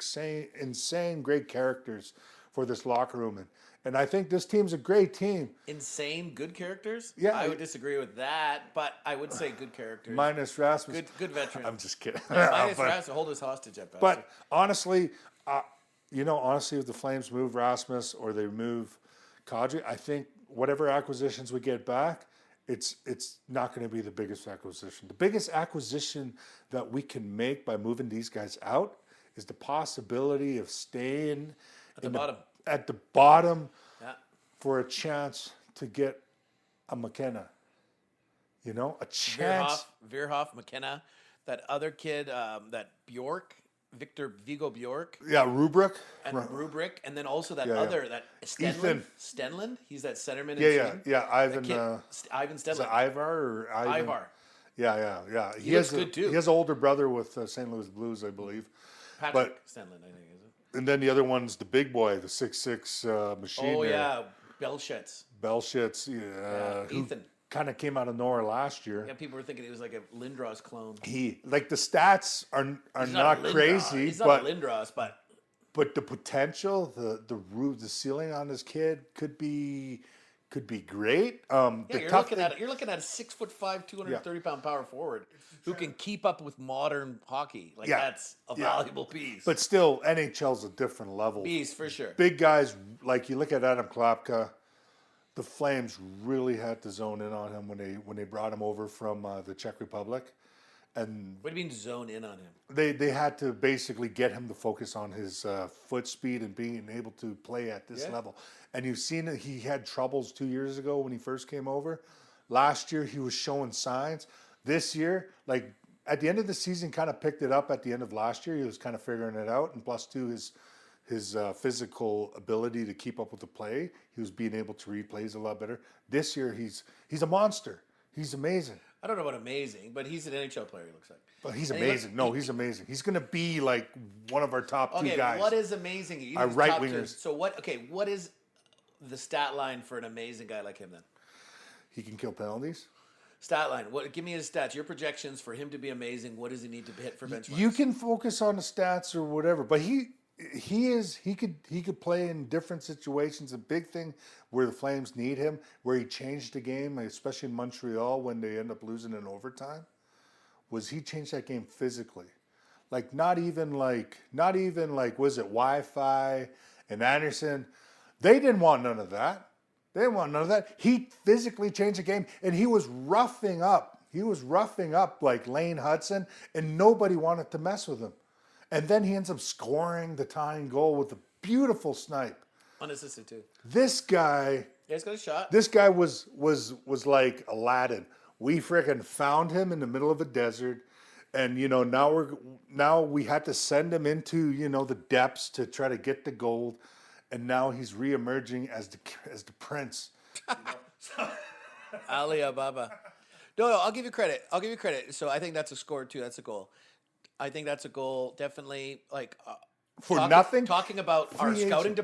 insane great characters for this locker room, and I think this team's a great team. Insane good characters? Yeah. I would disagree with that, but I would say good characters. Minus Rasmus. Good veteran. I'm just kidding. Minus Rasmus, hold us hostage at best. But honestly, if the Flames move Rasmus or they move Kadri, I think whatever acquisitions we get back, it's not going to be the biggest acquisition. The biggest acquisition that we can make by moving these guys out is the possibility of staying at the bottom. At the bottom Yeah. for a chance to get a McKenna. You know, a chance. Veerhoff, McKenna, that other kid, that Bjork, Vigo Bjork, Yeah, Rubrick. and Rubrick, and then also that Yeah, yeah. other that Ethan. Stenlund. He's that centerman. Yeah, in yeah, Sweden. Ivan. Ivan Is it Stenlund. Ivar or Ivan? Ivar. Yeah. He looks good, too. He has an older brother with St. Louis Blues, I believe. Patrick Stenlund, I think, is it? And then the other one's the big boy, the 6'6" machine. Oh there. yeah, Belshitz. Belshitz. Yeah, who Ethan. kind of came out of nowhere last year. Yeah, people were thinking he was like a Lindros clone. He like the stats are He's not a Lindros. crazy, He's but not a Lindros, but the potential, the roof, the ceiling on this kid could be great. yeah, The you're tough looking thing- you're looking at a 6'5", 230-pound power forward who can keep up with modern hockey. Like Yeah. that's a Yeah. valuable piece. but still, NHL's a different level. piece for sure. Big guys, like you look at Adam Klapka, the Flames really had to zone in on him when they brought him over from the Czech Republic, and What do you mean zone in on him? they had to basically get him to focus on his foot speed and being able to play at this Yeah. level. And you've seen that he had troubles 2 years ago when he first came over. Last year he was showing signs. This year, like at the end of the season, kind of picked it up. At the end of last year, he was kind of figuring it out, and plus two, his physical ability to keep up with the play, he was being able to read plays a lot better. This year, he's a monster. He's amazing. I don't know about amazing, but he's an NHL player. He looks like. But he's And he amazing. looks- He's amazing. He's going to be like one of our top two Okay, guys. what is amazing? You Our use right top two. wingers. So what? Okay, what is the stat line for an amazing guy like him then? He can kill penalties. Stat line. What? Give me his stats. Your projections for him to be amazing. What does he need to hit for benchmarks? You can focus on the stats or whatever, but he could play in different situations. A big thing where the Flames need him, where he changed the game, especially in Montreal when they end up losing in overtime, was he changed that game physically. Like not even like was it Wi-Fi and Anderson? They didn't want none of that. They didn't want none of that. He physically changed the game, and he was roughing up. He was roughing up like Lane Hudson, and nobody wanted to mess with him. And then he ends up scoring the tying goal with a beautiful snipe. Unassisted too. This guy, Yeah, he's got a shot. this guy was like Aladdin. We frickin' found him in the middle of a desert, and now we had to send him into the depths to try to get the gold, and now he's reemerging as the prince. Ali Ababa. No, I'll give you credit. So I think that's a score too. That's a goal. I think that's a goal. Definitely, like For nothing? Talking about our Free scouting agent.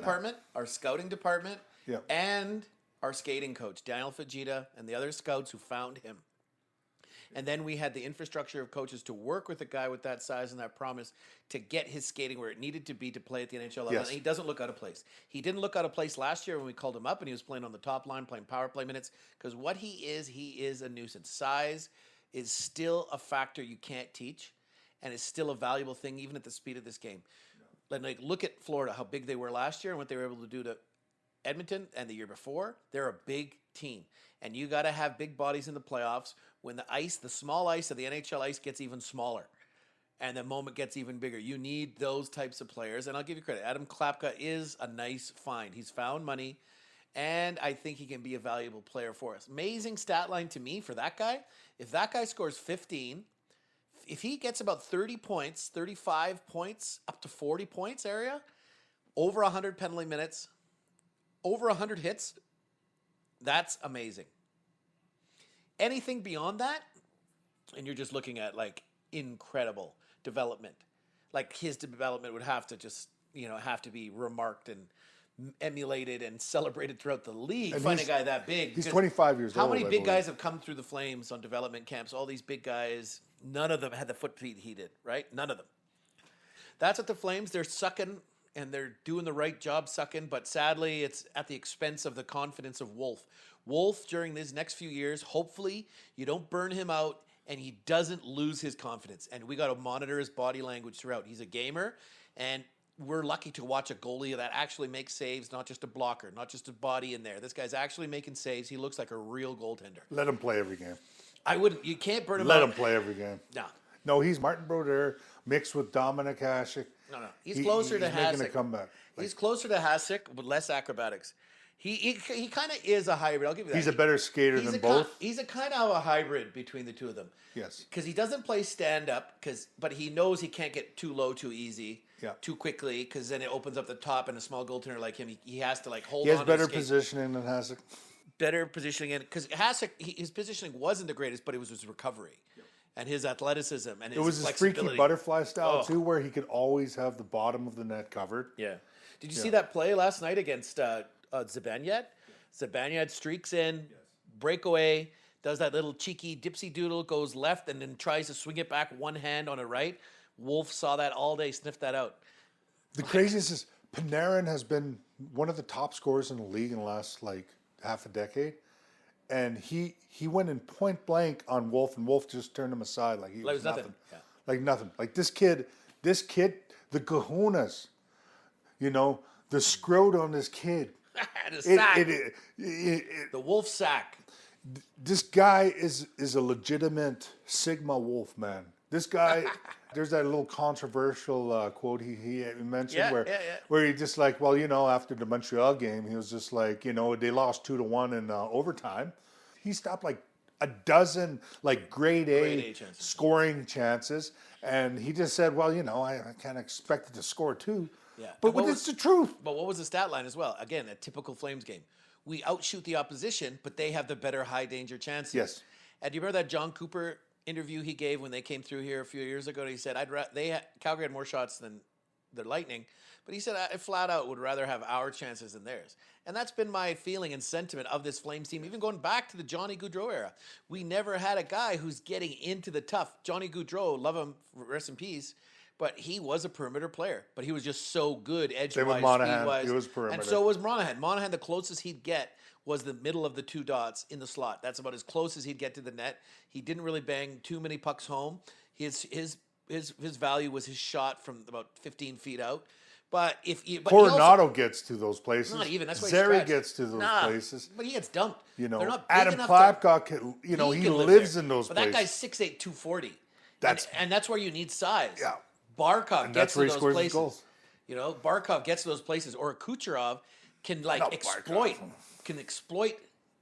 department, Yeah. and our skating coach Daniel Fajita and the other scouts who found him. And then we had the infrastructure of coaches to work with a guy with that size and that promise to get his skating where it needed to be to play at the NHL level. Yes. And he doesn't look out of place. He didn't look out of place last year when we called him up and he was playing on the top line, playing power play minutes. Because what he is a nuisance. Size is still a factor you can't teach, and is still a valuable thing even at the speed of this game. Like look at Florida, how big they were last year and what they were able to do to Edmonton and the year before. They're a big team, and you got to have big bodies in the playoffs when the small ice of the NHL ice gets even smaller and the moment gets even bigger. You need those types of players, and I'll give you credit. Adam Klapka is a nice find. He's found money, and I think he can be a valuable player for us. Amazing stat line to me for that guy. If that guy scores 15, if he gets about 30 points, 35 points, up to 40 points area, over 100 penalty minutes, over 100 hits, that's amazing. Anything beyond that, and you're just looking at like incredible development. Like his development would have to just, have to be remarked and emulated and celebrated throughout the league. And Find a guy that big. He's because 25 years How old. many I big believe. guys have come through the Flames on development camps? All these big guys, none of them had the foot speed he did, right? None of them. That's what the Flames, they're sucking, and they're doing the right job sucking, but sadly, it's at the expense of the confidence of Wolf. Wolf, during these next few years, hopefully you don't burn him out and he doesn't lose his confidence. And we got to monitor his body language throughout. He's a gamer, and we're lucky to watch a goalie that actually makes saves, not just a blocker, not just a body in there. This guy's actually making saves. He looks like a real goaltender. Let him play every game. You can't burn him Let out. him play every game. No. No, he's Martin Brodeur mixed with Dominic Hasek. No. He's closer to He's making a Hasek. comeback. He's closer to Hasek with less acrobatics. He kind of is a hybrid. I'll give you that. He's a better skater than both. He's a kind of a hybrid between the two of them. Yes. Because he doesn't play stand up, but he knows he can't get too low too easy. Yeah. Too quickly, because then it opens up the top, and a small goaltender like him, he has to like hold. He has on better to his positioning than Hasek. better positioning in because his positioning wasn't the greatest, but it was his recovery and his athleticism and his It was his flexibility. freaky butterfly style Oh. too, where he could always have the bottom of the net covered. Yeah. Did you see that play last night against Zibanejad? Zibanejad streaks in, breakaway, does that little cheeky dipsy doodle, goes left, and then tries to swing it back one hand on a right. Wolf saw that all day, sniffed that out. The craziest is Panarin has been one of the top scorers in the league in the last like half a decade. And he went in point blank on Wolf, and Wolf just turned him aside like he was nothing. Yeah. Like nothing. Like this kid, the kahunas, the scrot on this kid. The sack. The Wolf sack. This guy is a legitimate Sigma Wolf, man. This guy, there's that little controversial quote he mentioned where he just like, after the Montreal game, he was just like, they lost 2-1 in overtime. He stopped like a dozen like grade A chances. scoring chances, and he just said, I can't expect it to score too. Yeah. But it's the truth. But what was the stat line as well? Again, a typical Flames game. We outshoot the opposition, but they have the better high danger chances. Yes. And do you remember that John Cooper interview he gave when they came through here a few years ago? He said, Calgary had more shots than the Lightning, but he said I flat out would rather have our chances than theirs. And that's been my feeling and sentiment of this Flames team, even going back to the Johnny Gaudreau era. We never had a guy who's getting into the tough. Johnny Gaudreau, love him, rest in peace. But he was a perimeter player. But he was just so good edge-wise, speed-wise. He was perimeter. And so was Monahan. Monahan, the closest he'd get was the middle of the two dots in the slot. That's about as close as he'd get to the net. He didn't really bang too many pucks home. His value was his shot from about 15 feet out. But Coronado gets to those places. Not even. That's why Zeri gets to those places. But he gets dumped. They're not big Adam enough Plapkot, he can live lives there. in those but places. That guy's 6'8", 240. That's and that's where you need size. Yeah. Barkov And gets that's where to he those scores his places. goals. Barkov gets to those places, or Kucherov can exploit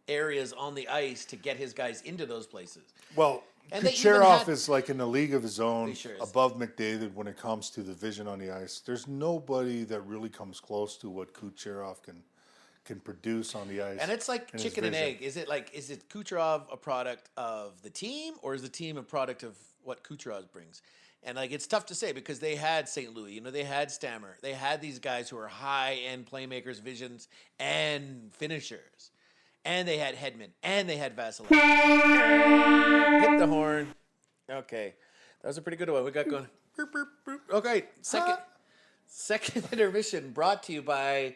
areas on the ice to get his guys into those places. Well, And they even Kucherov had- is like in a league of his own, He sure is. above McDavid when it comes to the vision on the ice. There's nobody that really comes close to what Kucherov can produce on the ice. And it's like his chicken and vision. egg. Is it Kucherov a product of the team, or is the team a product of what Kucherov brings? And it's tough to say because they had St. Louis, they had Stammer, they had these guys who are high-end playmakers, visions, and finishers. And they had Hedman, and they had Vasilevsky. Hit the horn. Okay. That was a pretty good one. We got going. Boop, boop, boop. Okay. Second intermission brought to you by...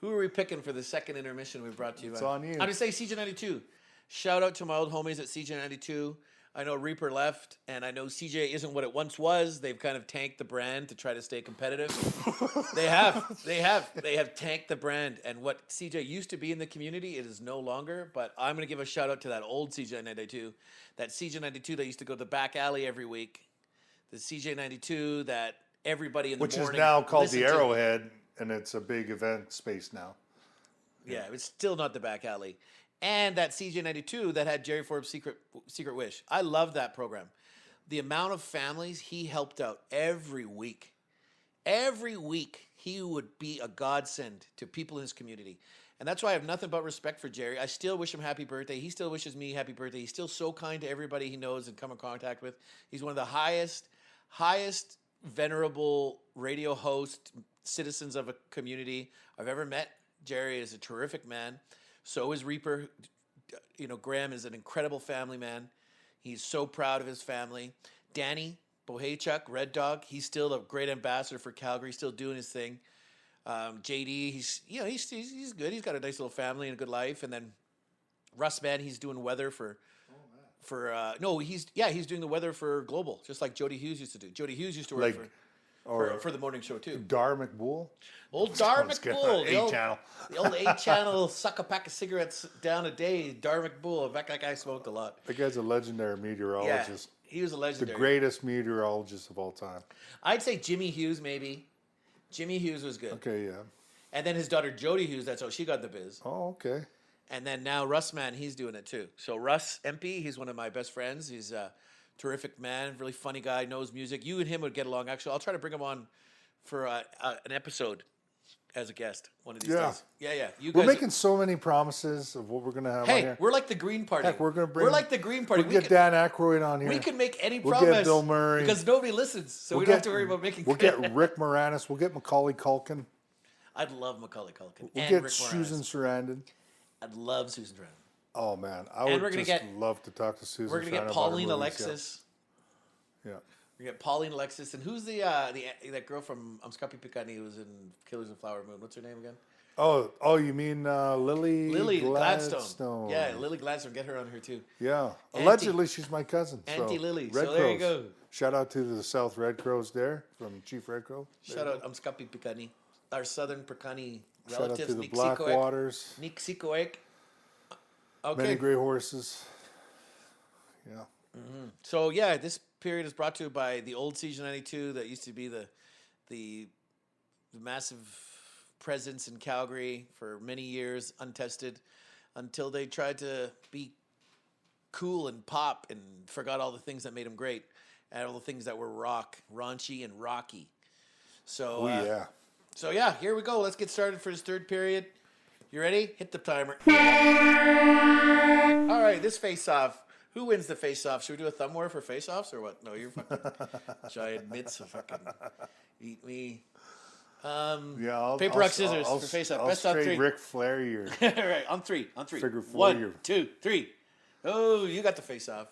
Who are we picking for the second intermission we brought to you by? It's on you. I'm going to say CJ92. Shout out to my old homies at CJ92. I know Reaper left, and I know CJ isn't what it once was. They've kind of tanked the brand to try to stay competitive. They have tanked the brand, and what CJ used to be in the community, it is no longer. But I'm going to give a shout out to that old CJ92, that CJ92 that used to go to the back alley every week, the CJ92 that everybody in the Which morning is now called listened the to. Arrowhead, and it's a big event space now. Yeah, it's still not the back alley. And that CJ92 that had Jerry Forbes' Secret Wish. I love that program. The amount of families he helped out every week. Every week, he would be a godsend to people in his community. And that's why I have nothing but respect for Jerry. I still wish him happy birthday. He still wishes me happy birthday. He's still so kind to everybody he knows and come in contact with. He's one of the highest venerable radio host citizens of a community I've ever met. Jerry is a terrific man. So is Reaper. Graham is an incredible family man. He's so proud of his family. Danny Bohaychuk, Red Dog, he's still a great ambassador for Calgary, still doing his thing. JD, he's good. He's got a nice little family and a good life. And then Russ, man, he's doing weather he's doing the weather for Global, just like Jody Hughes used to do. Jody Hughes used to work for the morning show too. Dar McBool? Old Dar McBool. A-channel. The old A-channel, suck a pack of cigarettes down a day. Dar McBool. In fact, that guy smoked a lot. That guy's a legendary meteorologist. Yeah, he was a The legendary. greatest meteorologist of all time. I'd say Jimmy Hughes, maybe. Jimmy Hughes was good. Okay, yeah. And then his daughter Jody Hughes, that's how she got the biz. Oh, okay. And then now Russ Man, he's doing it too. So Russ MP, he's one of my best friends. He's a terrific man, really funny guy, knows music. You and him would get along. Actually, I'll try to bring him on for an episode as a guest one of these days. Yeah. You We're guys, making so many promises of what we're going to have on hey, here. we're like the Green Party. Heck, we're like the Green Party. We'll get Dan Aykroyd on here. We can make any We'll promise. get Bill Murray. Because nobody listens, so we don't have to worry about making. We'll get Rick Moranis. We'll get Macaulay Culkin. I'd love Macaulay Culkin. We'll and get Rick Susan Moranis. Sarandon. I'd love Susan Sarandon. Oh, man. I And would we're gonna just get- love to talk to Susan We're gonna Sarandon get about her Pauline movies, Alexis. Yeah. We got Pauline Alexis, and who's that girl from Scapi Picani who was in Killers of Flower Moon? What's her name again? Oh, you mean Lily Gladstone. Yeah, Lily Gladstone. Get her on here too. Yeah. Auntie- Allegedly, she's my cousin. Auntie Lily. Red So there you Crows. go. Shout out to the South Red Crows there from Chief Red Crow. Shout out Scapi Picani, our southern Picani Shout out relatives. to the Blackwaters. Nixicoec. Okay. Many gray horses. Yeah. So yeah, this period is brought to you by the old Siege 92 that used to be the massive presence in Calgary for many years, untested, until they tried to be cool and pop and forgot all the things that made them great and all the things that were raunchy and rocky. So Oh, yeah. So yeah, here we go. Let's get started for this third period. You ready? Hit the timer. All right, this face-off. Who wins the face-off? Should we do a thumb war for face-offs or what? No, you're fucking giant mitts of fucking eat me. Yeah, Paper, rock, scissors for face-off. I'll Best on straight three. Ric Flair your All right, on three. Figure four, 1, you're- 2, 3. Oh, you got the face-off.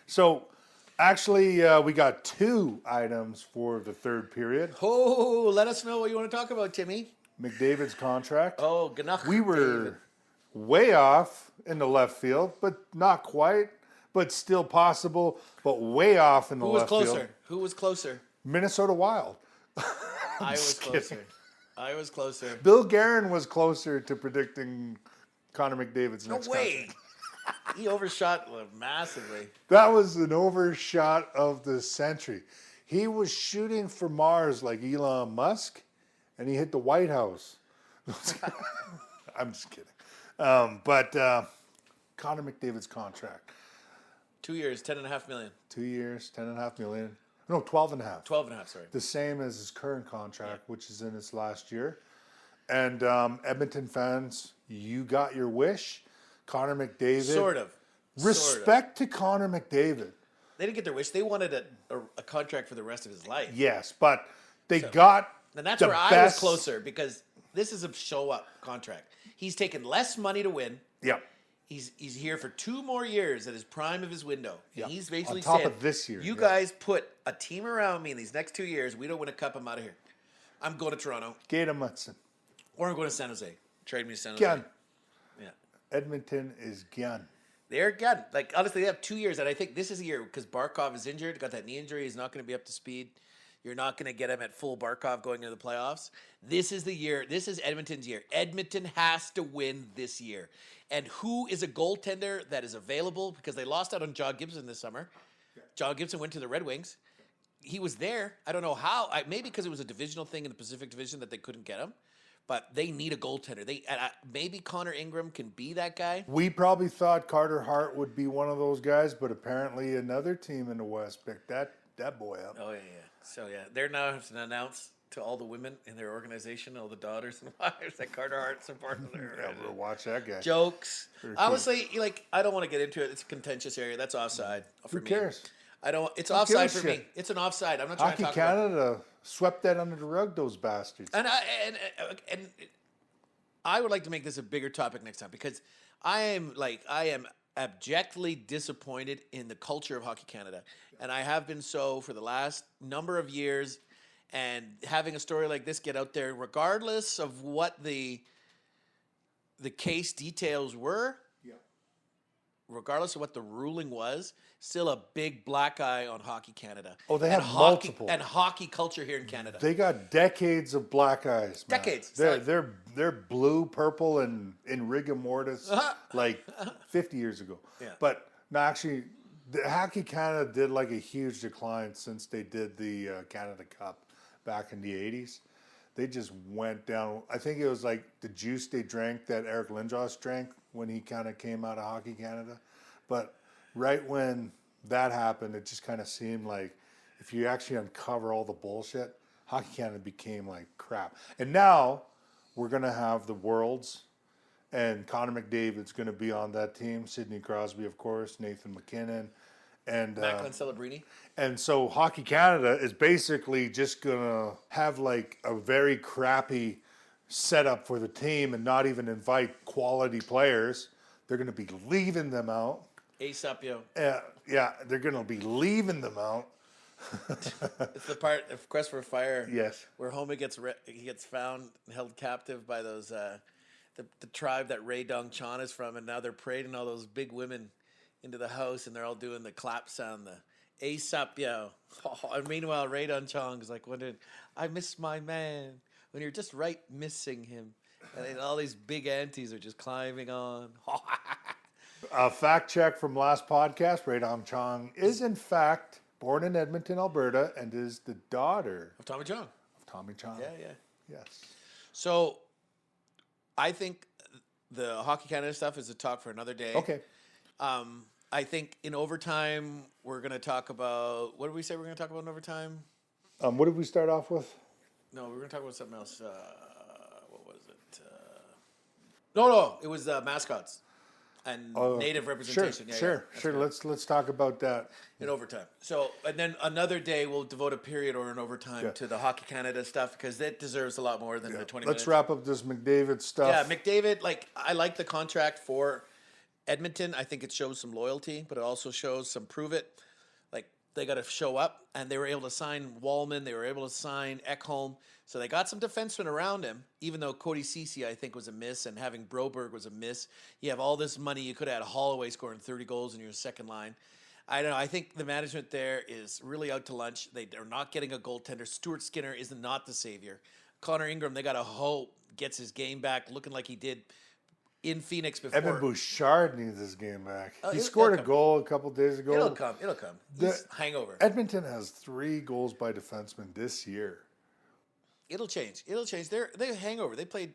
So, actually, we got 2 items for the third period. Oh, let us know what you want to talk about, Timmy. McDavid's contract. Oh, Ganach. We were David. way off in the left field, but not quite, but still possible, but way off in the Who was left closer? field. Who was closer? Minnesota Wild. I was just closer. kidding. I was closer. Bill Guerin was closer to predicting Connor McDavid's No next way. contract. He overshot massively. That was an overshot of the century. He was shooting for Mars like Elon Musk, and he hit the White House. I'm just kidding. But Connor McDavid's contract, 2 years, $10.5 million. 2 years, $10.5 million. No, 12.5. 12.5, sorry. The same as his current contract, which is in its last year. And Edmonton fans, you got your wish. Connor McDavid. Sort of. Respect to Connor McDavid. They didn't get their wish. They wanted a contract for the rest of his life. Yes, but they got And that's the where I was best- closer because this is a show-up contract. He's taken less money to win. Yep. He's here for 2 more years at his prime of his window. And Yep. he's basically On top saying, of this year, you yeah. guys put a team around me in these next 2 years. We don't win a cup. I'm out of here. I'm going to Toronto. Gator Mutson. Or I'm going to San Jose. Trade me to San Jose. Gun. Yeah. Edmonton is gun. They're good. Like, honestly, they have 2 years. And I think this is a year because Barkov is injured, got that knee injury. He's not going to be up to speed. You're not going to get him at full Barkov going into the playoffs. This is the year. This is Edmonton's year. Edmonton has to win this year. And who is a goaltender that is available? Because they lost out on John Gibson this summer. John Gibson went to the Red Wings. He was there. I don't know how. Maybe because it was a divisional thing in the Pacific Division that they couldn't get him. But they need a goaltender. Maybe Connor Ingram can be that guy. We probably thought Carter Hart would be one of those guys, but apparently another team in the West picked that boy up. Oh, yeah. So, yeah, they're now have to announce to all the women in their organization, all the daughters and wives, that Carter Hart's a part of their Yeah, we'll watch that guy. jokes. Very cool. Honestly, I don't want to get into it. It's a contentious area. That's offside for Who me. cares? I don't. It's Who offside gives for a me. shit? It's an offside. I'm not trying Hockey to talk about. Canada swept that under the rug, those bastards. And I would like to make this a bigger topic next time because I am abjectly disappointed in the culture of Hockey Canada, and I have been so for the last number of years. And having a story like this get out there, regardless of what the case details were, regardless of what the ruling was, still a big black eye on Hockey Canada. Oh, they And have hockey, multiple. and hockey culture here in Canada. They got decades of black eyes. Man. Decades. They're blue, purple, and in rigor mortis like 50 years ago. Yeah. But no, actually, the Hockey Canada did like a huge decline since they did the Canada Cup back in the 80s. they just went down. I think it was like the juice they drank that Eric Lindros drank when he kind of came out of Hockey Canada. But right when that happened, it just kind of seemed like if you actually uncover all the bullshit, Hockey Canada became like crap. And now we're going to have the Worlds, and Connor McDavid's going to be on that team. Sidney Crosby, of course, Nathan McKinnon. And Macklin Celebrini. and so Hockey Canada is basically just going to have like a very crappy setup for the team and not even invite quality players. They're going to be leaving them out. Ace up, yo. Yeah, they're going to be leaving them out. It's the part of Quest for Fire. Yes. Where Homer gets found and held captive by those the tribe that Ray Dong Chan is from, and now they're parading all those big women into the house, and they're all doing the clap sound, the Ace up, yo. And meanwhile, Ray Dong Chong is like wondering, I miss my man. When you're just right missing him, and then all these big aunties are just climbing on. A fact check from last podcast: Ray Dong Chong is in fact born in Edmonton, Alberta, and is the daughter Of Tommy Chong. of Tommy Chong. Yeah. Yes. So, I think the Hockey Canada stuff is a talk for another day. Okay. I think in overtime, we're going to talk about... What did we say we're going to talk about in overtime? What did we start off with? No, we were going to talk about something else. What was it? No. It was mascots and native representation. Sure. Let's talk about that. In overtime. So, and then another day we'll devote a period or an overtime to the Hockey Canada stuff because that deserves a lot more than the 20 minutes. Let's wrap up this McDavid stuff. Yeah, McDavid, I like the contract for Edmonton. I think it shows some loyalty, but it also shows some prove it. They got to show up, and they were able to sign Wallman. They were able to sign Ekholm. So they got some defensemen around him, even though Cody Ceci, I think, was a miss, and having Broberg was a miss. You have all this money. You could have had Holloway scoring 30 goals in your second line. I don't know. I think the management there is really out to lunch. They are not getting a goaltender. Stuart Skinner is not the savior. Connor Ingram, they got to hope, gets his game back looking like he did in Phoenix before. Evan Bouchard needs his game back. Oh, He it'll scored a come. goal a couple days ago. It'll come. He's hangover. Edmonton has 3 goals by defensemen this year. It'll change. They're hangover. They played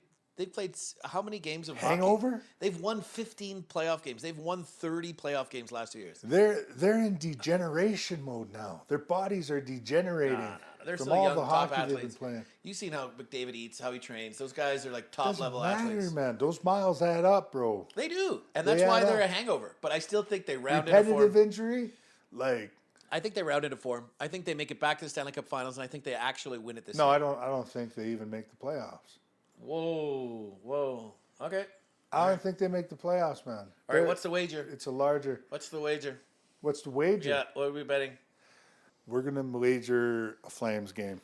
how many games of Hangover? hockey? They've won 15 playoff games. They've won 30 playoff games last 2 years. They're in degeneration mode now. Their bodies are degenerating They're from still all young, the top hockey they've been athletes. playing. You've seen how McDavid eats, how he trains. Those guys are like top Doesn't level matter, athletes. man. Those miles add up, bro. They do, and that's They why add they're up. a hangover. But I still think they round into Repetitive form. injury, like I think they round into form. I think they make it back to the Stanley Cup Finals, and I think they actually win it this no, year. I don't think they even make the playoffs. Whoa. Okay. I don't think they make the playoffs, man. All right. What's the wager? It's a larger. What's the wager? What's the wager? Yeah. What are we betting? We're gonna wager a Flames game.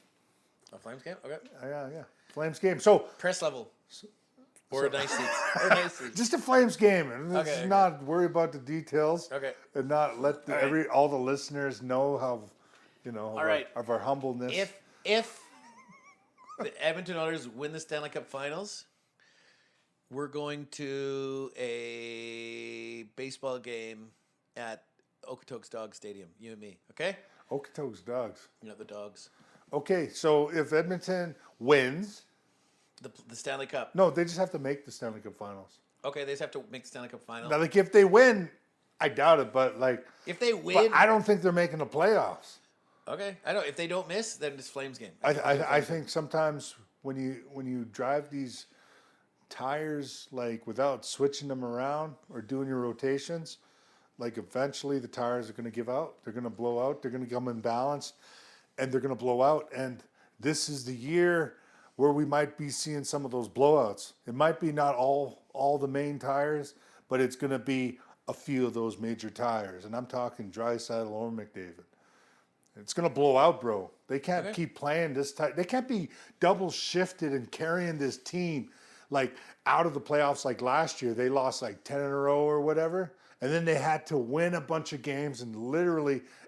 A Flames game. Okay. Yeah. Flames game. So Press level. Or nice seats. just a Flames game, and let's Okay. not worry about the details. Okay. And not let all the listeners know how, All right. of our humbleness. If the Edmonton Oilers win the Stanley Cup Finals, we're going to a baseball game at Okotoks Dog Stadium. You and me, okay? Okotoks Dogs. The Dogs. Okay, so if Edmonton wins, The Stanley Cup. no, they just have to make the Stanley Cup Finals. Okay, they just have to make the Stanley Cup Final. Now, like if they win, I doubt it, but If they win, but I don't think they're making the playoffs. okay. I know if they don't miss, then it's Flames game. I think sometimes when you drive these tires without switching them around or doing your rotations, eventually the tires are going to give out. They're going to blow out. They're going to become imbalanced, and they're going to blow out. And this is the year where we might be seeing some of those blowouts. It might be not all the main tires, but it's going to be a few of those major tires. And I'm talking Draisaitl or McDavid. It's going to blow out, bro. They can't keep playing this tight. They can't be double shifted and carrying this team out of the playoffs like last year. They lost 10 in a row or whatever. And then they had to win a bunch of games and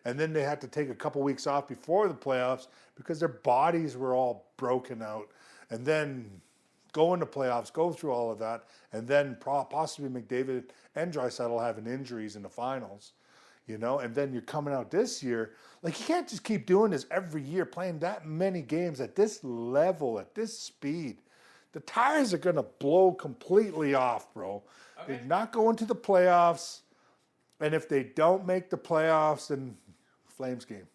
then they had to take a couple weeks off before the playoffs because their bodies were all broken out. And then go into playoffs, go through all of that, and then possibly McDavid and Draisaitl having injuries in the finals. you know, and then you're coming out this year. Like, you can't just keep doing this every year, playing that many games at this level, at this speed. The tires are going to blow completely off, bro. Okay. They're not going to the playoffs. And if they don't make the playoffs, then Flames game.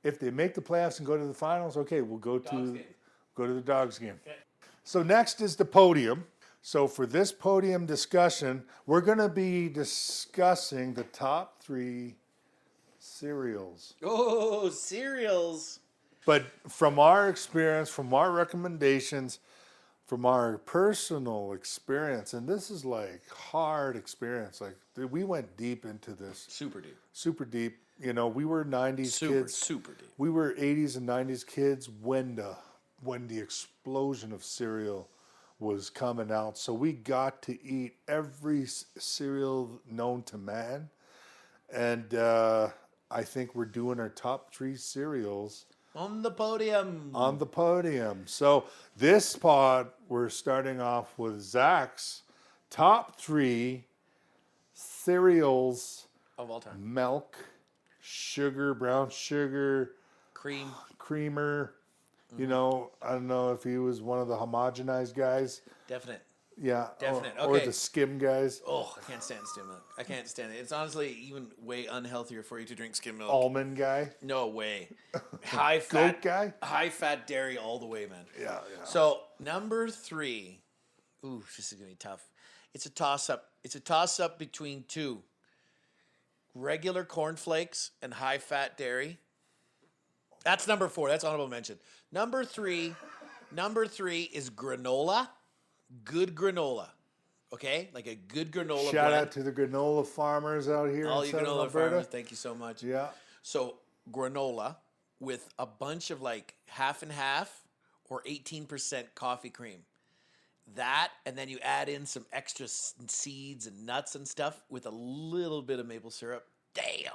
If they make the playoffs and go to the finals, okay, we'll go to the Dogs game. Okay. So next is the podium. So for this podium discussion, we're going to be discussing the top 3 cereals. Oh, cereals. But from our experience, from our recommendations, from our personal experience, and this is like hard experience. Like, we went deep into this. Super deep. Super deep. You know, we were 90s kids. Super deep. We were 80s and 90s kids when the explosion of cereal was coming out. So we got to eat every cereal known to man. And I think we're doing our top 3 cereals On the podium. on the podium. So this pod, we're starting off with Zach's top 3 cereals: Of all time. milk, sugar, brown sugar, Cream. creamer. You know, I don't know if he was one of the homogenized guys. Definite. Yeah. Definite. Or Okay. the skim guys. Oh, I can't stand skim milk. I can't stand it. It's honestly even way unhealthier for you to drink skim milk. Almond guy. No way. High fat Goat guy? High fat dairy all the way, man. Yeah. So number 3. Ooh, this is gonna be tough. It's a toss up. It's a toss up between 2. Regular cornflakes and high fat dairy. That's number 4. That's honorable mention. Number 3 is granola. Good granola. Okay? Like a good granola Shout blend. out to the granola farmers out here All in you Southern granola Alberta. farmers, thank you so much. Yeah. So granola with a bunch of like half and half or 18% coffee cream. That, and then you add in some extra seeds and nuts and stuff with a little bit of maple syrup. Damn.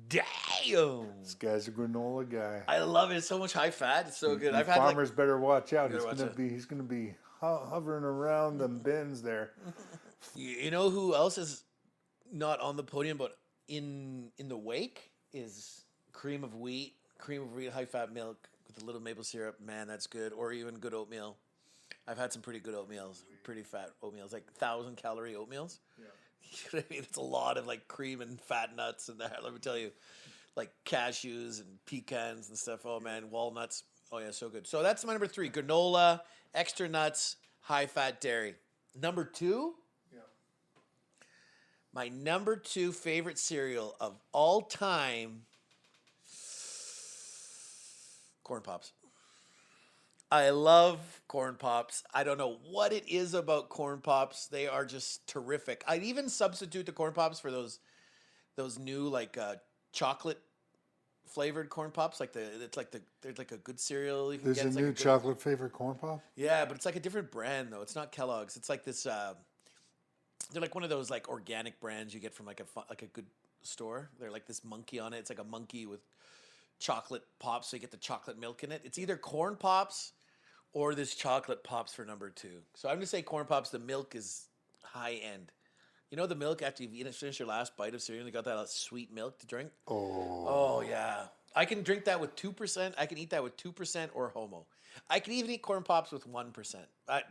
This guy's a granola guy. I love it. It's so much high fat. It's so good. I've had Farmers better watch out. Better watch out. He's gonna be hovering around them bins there. you know who else is not on the podium but in the wake is cream of wheat, high fat milk with a little maple syrup. Man, that's good. Or even good oatmeal. I've had some pretty good oatmeals, pretty fat oatmeals, like 1,000-calorie oatmeals. Yeah. You know what I mean? It's a lot of like cream and fat nuts in there. Let me tell you, like cashews and pecans and stuff. Oh man, walnuts. Oh yeah, so good. So that's my number 3: granola, extra nuts, high fat dairy. Number 2. Yeah. My number 2 favorite cereal of all time: Corn Pops. I love Corn Pops. I don't know what it is about Corn Pops. They are just terrific. I'd even substitute the Corn Pops for those new like chocolate flavored Corn Pops. There's like a good cereal you can There's get. a It's like new good- chocolate flavored corn pop. Yeah, but it's like a different brand though. It's not Kellogg's. It's like this. They're like one of those like organic brands you get from like a good store. They're like this monkey on it. It's like a monkey with chocolate pops, so you get the chocolate milk in it. It's either Corn Pops or this chocolate pops for number 2. So I'm gonna say Corn Pops. The milk is high end. You know the milk after you've finished your last bite of cereal, you got that sweet milk to drink. Oh yeah, I can drink that with 2%. I can eat that with 2% or homo. I can even eat Corn Pops with 1%.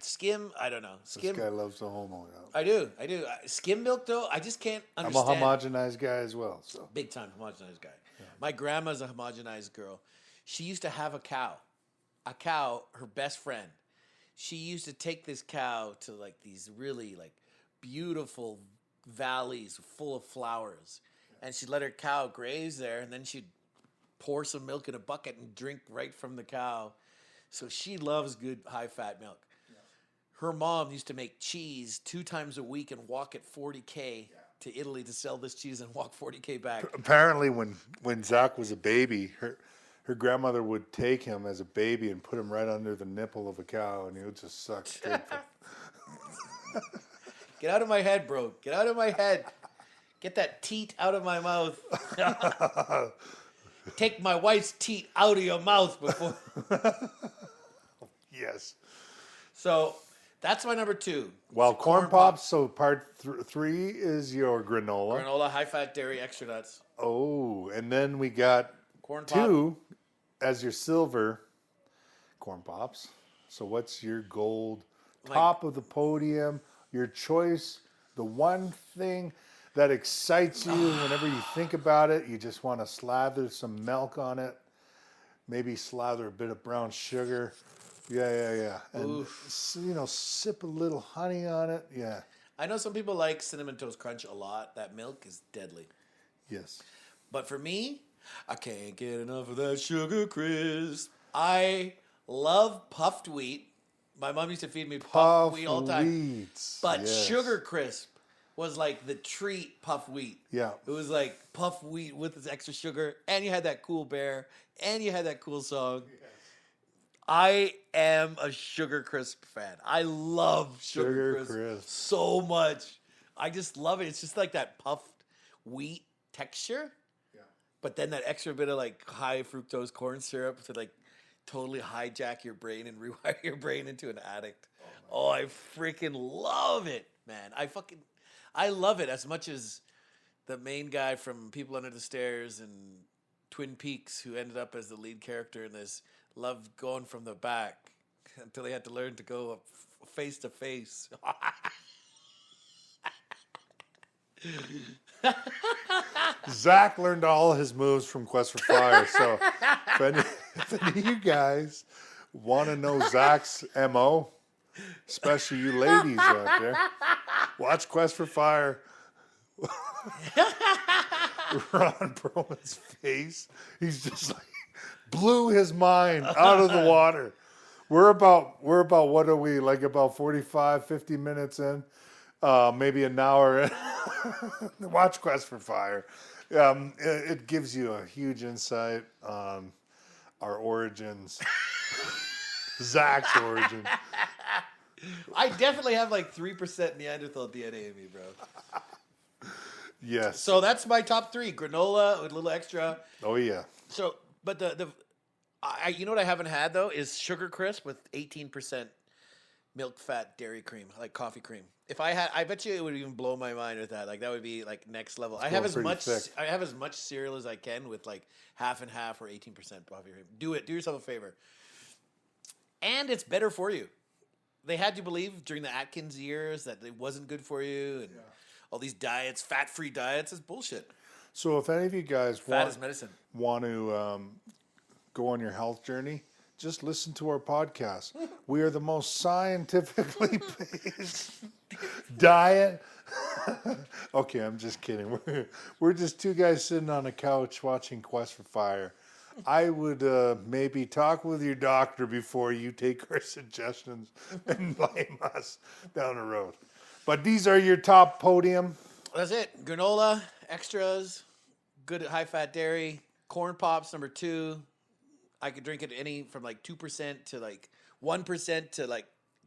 Skim, I don't know. Skim, This guy loves the homo. Yeah. I do. Skim milk though, I just can't I'm a understand. homogenized guy as well. So Big time homogenized guy. Yeah. My grandma's a homogenized girl. She used to have a cow. Her best friend. She used to take this cow to like these really like beautiful valleys full of flowers. And she'd let her cow graze there, and then she'd pour some milk in a bucket and drink right from the cow. So she loves good high fat milk. Yeah. Her mom used to make cheese 2 times a week and walk at 40K to Italy to sell this cheese and walk 40K back. apparently, when Zach was a baby, her grandmother would take him as a baby and put him right under the nipple of a cow, and he would just suck straight. Get out of my head, bro. Get out of my head. Get that teat out of my mouth. Take my wife's teat out of your mouth before. Yes. So That's my number 2. Well, It's corn pops. So part 3 is your granola. Granola, high-fat dairy, extra nuts. Oh, and then we got Corn pop. 2 as your silver corn pops. So what's your gold? Top of the podium, your choice, the one thing that excites you whenever you think about it, you just want to slather some milk on it, maybe slather a bit of brown sugar. Yeah. And, sip a little honey on it. Yeah. I know some people like Cinnamon Toast Crunch a lot. That milk is deadly. Yes. But for me, I can't get enough of that Sugar Crisp. I love puffed wheat. My mom used to feed me puffed wheat all the time. Wheats. But Yes. Sugar Crisp was like the treat puffed wheat. Yeah. It was like puffed wheat with this extra sugar, and you had that cool bear, and you had that cool song. Yes. I am a Sugar Crisp fan. I love Sugar Crisp so much. I just love it. It's just like that puffed wheat texture. Yeah. But then that extra bit of like high fructose corn syrup to like totally hijack your brain and rewire your brain into an addict. Oh, I freaking love it, man. I love it as much as the main guy from People Under the Stairs and Twin Peaks, who ended up as the lead character in this, loved going from the back until he had to learn to go face to face. Zach learned all his moves from Quest for Fire. So if any of you guys want to know Zach's MO, especially you ladies out there, watch Quest for Fire. Ron Perlman's face, he's just like blew his mind out of the water. We're about what are we, like about 45, 50 minutes in, maybe an hour in. Watch Quest for Fire. It gives you a huge insight on our origins. Zach's origin. I definitely have like 3% Neanderthal DNA in me, bro. Yes. So that's my top 3. Granola with a little extra. Oh yeah. So, but you know what I haven't had though is Sugar Crisp with 18% milk fat dairy cream, like coffee cream. If I had, I bet you it would even blow my mind with that. Like that would be like next level. I have as much cereal as I can with like half and half or 18% coffee cream. Do it. Do yourself a favor. And it's better for you. They had you believe during the Atkins years that it wasn't good for you, and all these diets, fat-free diets, is bullshit. So if any of you guys Fat is medicine. want to go on your health journey, just listen to our podcast. We are the most scientifically based diet. Okay, I'm just kidding. We're just two guys sitting on a couch watching Quest for Fire. I would maybe talk with your doctor before you take our suggestions and blame us down the road. But these are your top podium. That's it. Granola, extras, good high-fat dairy, corn pops, number 2. I could drink it any from like 2% to like 1% to like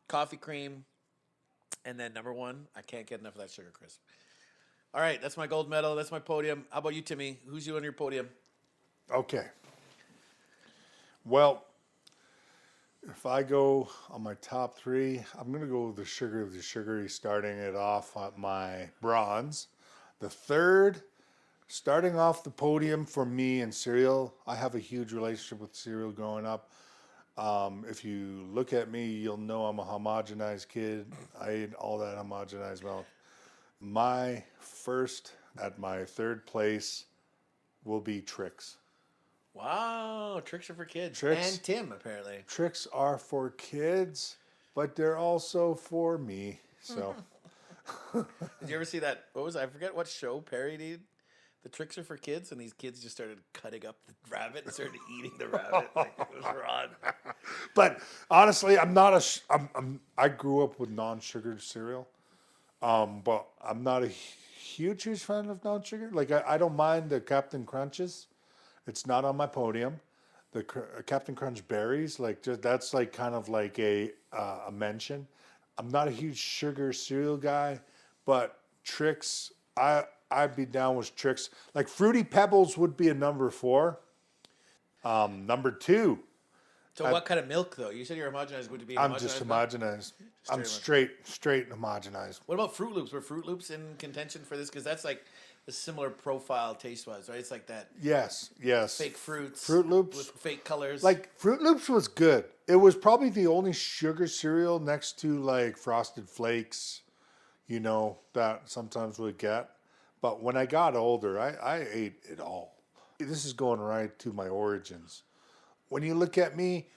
coffee cream. And then number 1, I can't get enough of that Sugar Crisp. All right, that's my gold medal. That's my podium. How about you, Timmy? Who's you on your podium? Okay. Well, if I go on my top 3, I'm going to go with the sugary, starting it off on my bronze. The third, starting off the podium for me in cereal, I have a huge relationship with cereal growing up. If you look at me, you'll know I'm a homogenized kid. I ate all that homogenized milk. My first, at my third place, will be Trix. Wow, Trix are for kids. Trix. And Tim, apparently. Trix are for kids, but they're also for me. So, Did you ever see that? What was I forget what show parodied? The Tricks are for kids, and these kids just started cutting up the rabbit and started eating the rabbit. Like it was raw. but honestly, I'm not I grew up with non-sugared cereal, but I'm not a huge fan of non-sugar. Like I don't mind the Captain Crunches. It's not on my podium. The Captain Crunch berries, like that's like kind of like a mention. I'm not a huge sugar cereal guy, but Trix, I'd be down with Trix. Like Fruity Pebbles would be a number 4. Number 2, So what kind of milk though? You said you're homogenized. Would it be homogenized? I'm just homogenized. I'm straight homogenized. What about Fruit Loops? Were Fruit Loops in contention for this? Because that's like a similar profile taste-wise, right? It's like that Yes. fake fruits, Fruit Loops with fake colors. Like Fruit Loops was good. It was probably the only sugar cereal next to like Frosted Flakes, that sometimes we get. But when I got older, I ate it all. This is going right to my origins. When you look at me,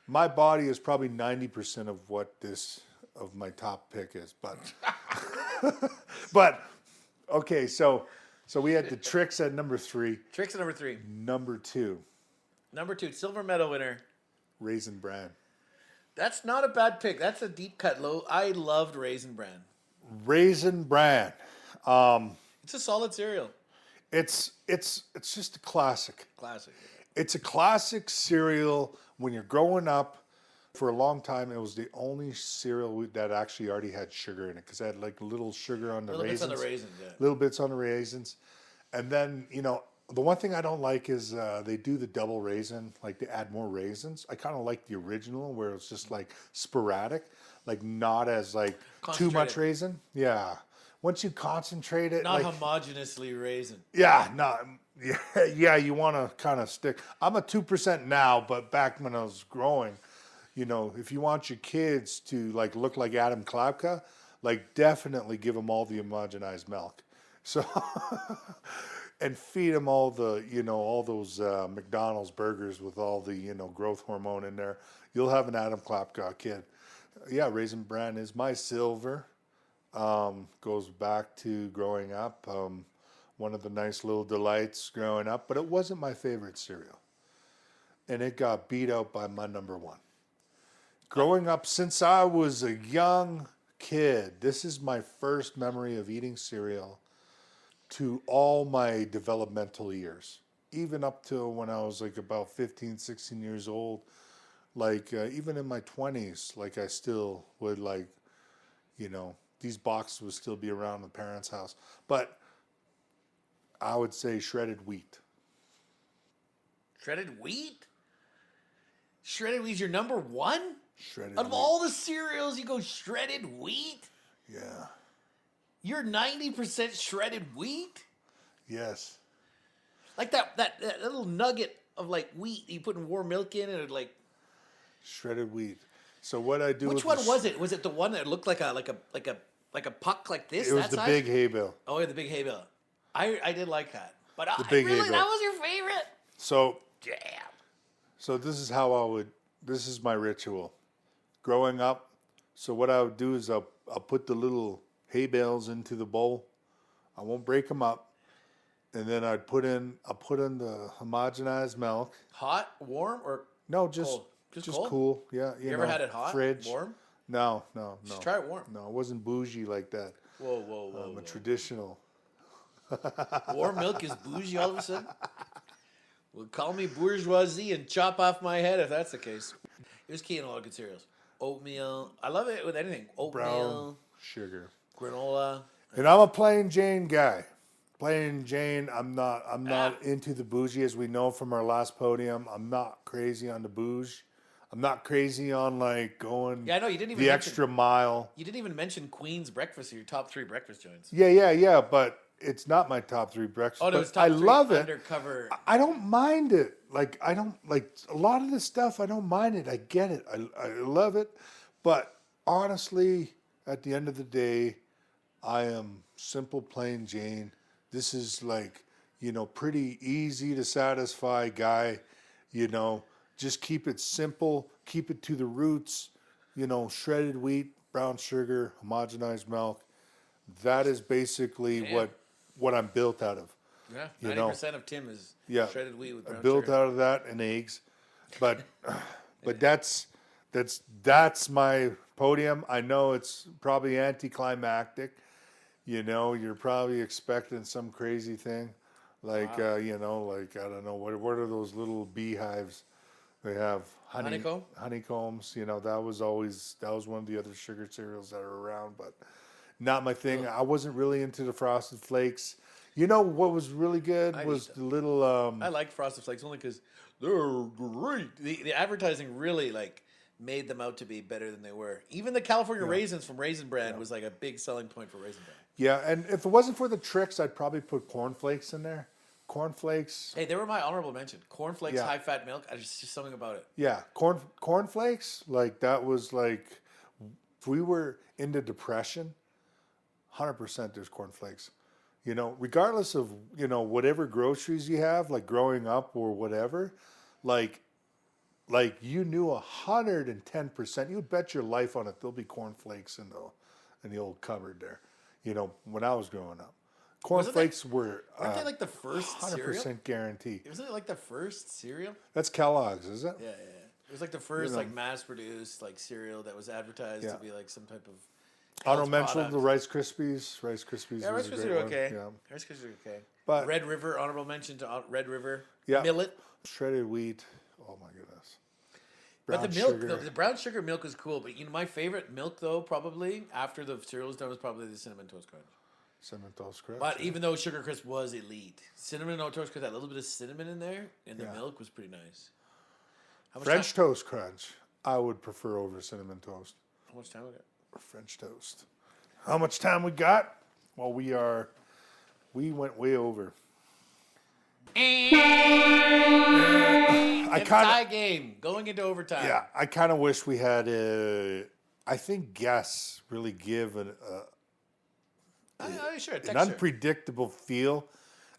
my body is probably 90% of my top pick is. But okay, so we had the Trix at number 3. Trix at number 3. Number 2. Number 2, silver medal winner. Raisin Bran. That's not a bad pick. That's a deep cut low. I loved Raisin Bran. Raisin Bran. It's a solid cereal. It's just a classic. Classic. It's a classic cereal. When you're growing up, for a long time, it was the only cereal that actually already had sugar in it because it had like little sugar on the raisins. Little bits on the raisins, yeah. Little bits on the raisins. And then, the one thing I don't like is they do the double raisin, like they add more raisins. I kind of like the original where it's just like sporadic, like not as like too much raisin. Yeah. Once you concentrate it. Not like, homogeneously raisin. Yeah, no. Yeah, you want to kind of stick. I'm a 2% now, but back when I was growing, if you want your kids to like look like Adam Klapka, like definitely give them all the homogenized milk. So, and feed them all the, all those McDonald's burgers with all the, growth hormone in there. You'll have an Adam Klapka kid. Yeah, Raisin Bran is my silver. Goes back to growing up. One of the nice little delights growing up, but it wasn't my favorite cereal. And it got beat out by my number 1. Growing up, since I was a young kid, this is my first memory of eating cereal to all my developmental years. Even up to when I was like about 15, 16 years old. Like even in my 20s, like I still would like, these boxes would still be around the parents' house. But I would say shredded wheat. Shredded wheat? Shredded wheat's your number 1? Shredded Out of wheat. all the cereals, you go shredded wheat? Yeah. You're 90% shredded wheat? Yes. Like that little nugget of like wheat you put in warm milk in and it like Shredded wheat. So what I do Which one was it? Was it the one that looked like a puck like this? It was that the size? big hay bale. Oh yeah, the big hay bale. I did like that. But big hay really, bale. that was your favorite? So Damn. So this is how this is my ritual. Growing up, so what I would do is I'll put the little hay bales into the bowl. I won't break them up. And then I'll put in the homogenized milk. Hot, warm, or No, just cold? just cold? cool. Yeah. You ever had it hot? Fridge. Warm? No. Just try it warm. No, it wasn't bougie like that. Whoa. I'm a traditional. Warm milk is bougie all of a sudden? Well, call me bourgeoisie and chop off my head if that's the case. Here's key in a lot of good cereals. Oatmeal. I love it with anything. Oatmeal, Brown sugar. granola. And I'm a plain Jane guy. Plain Jane. I'm not into the bougie, as we know from our last podium. I'm not crazy on the bougie. I'm not crazy on like going Yeah, I know you didn't even the mention, extra mile. You didn't even mention Queen's breakfast or your top 3 breakfast joints. Yeah. But it's not my top 3 breakfast. Oh no, but it's top I 3 love it. undercover. I don't mind it. Like I don't like a lot of this stuff. I don't mind it. I get it. I love it. But honestly, at the end of the day, I am simple, plain Jane. This is like, pretty easy to satisfy guy. Just keep it simple. Keep it to the roots. Shredded wheat, brown sugar, homogenized milk. That is basically Damn. what I'm built out of. Yeah, You 90% of Tim is shredded wheat with brown built sugar. out of that and eggs, but that's my podium. I know it's probably anticlimactic. You're probably expecting some crazy thing, like like I don't know what are those little beehives they have Honeycomb? honeycombs. That was one of the other sugar cereals that are around, but not my thing. I wasn't really into the Frosted Flakes. You know what was really good I'd was eat the little. I liked Frosted Flakes only because they're great. The advertising really like made them out to be better than they were. Even the California raisins from Raisin Bran was like a big selling point for Raisin Bran. Yeah, and if it wasn't for the tricks, I'd probably put cornflakes in there. Cornflakes. Hey, they were my honorable mention. Cornflakes, Yeah. high fat milk. Just something about it. Yeah, cornflakes. Like that was like, if we were into depression, 100% there's cornflakes. You know, regardless of whatever groceries you have, like growing up or whatever, like you knew 110%. You'd bet your life on it. There'll be cornflakes in the old cupboard there. You know, when I was growing up, cornflakes were Weren't they like the first 100% cereal? guarantee. Wasn't it like the first cereal? That's Kellogg's, is it? Yeah. It was like the first like mass-produced like cereal that was advertised to be like some type of Honorable health mention product. the Rice Krispies. Rice Krispies Yeah, was Rice a Krispies great are one. okay. Yeah. Rice Krispies are okay. But- Red River, honorable mention to Red River. Yeah. Millet. Shredded wheat. Oh my goodness. But the Brown milk, sugar. the brown sugar milk is cool. But my favorite milk though, probably after the cereal was done, was probably the Cinnamon Toast Crunch. Cinnamon Toast Crunch. But even though Sugar Crisp was elite, Cinnamon Toast Crunch had that little bit of cinnamon in there, and the milk was pretty nice. How much French time? Toast Crunch, I would prefer over Cinnamon Toast. How much time we got? Or French Toast. How much time we got? Well, we went way over. It's a tie game going into overtime. Yeah, I kind of wish we had I think guests really give an Sure. Texture. unpredictable feel.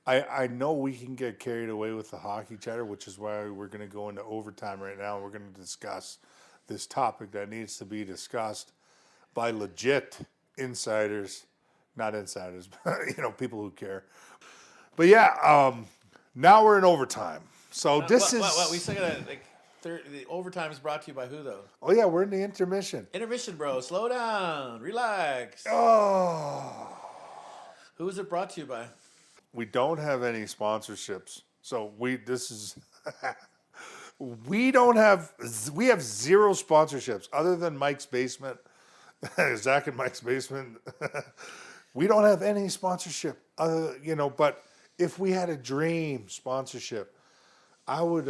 I know we can get carried away with the hockey chatter, which is why we're going to go into overtime right now. We're going to discuss this topic that needs to be discussed by legit insiders, not insiders, but people who care. But yeah, now we're in overtime. So this is. What? We still got the overtime is brought to you by who though? Oh yeah, we're in the intermission. Intermission, bro. Slow down. Relax. Oh. Who is it brought to you by? We don't have any sponsorships. So we have zero sponsorships other than Mike's Basement, Zach and Mike's Basement. We don't have any sponsorship but if we had a dream sponsorship, I would,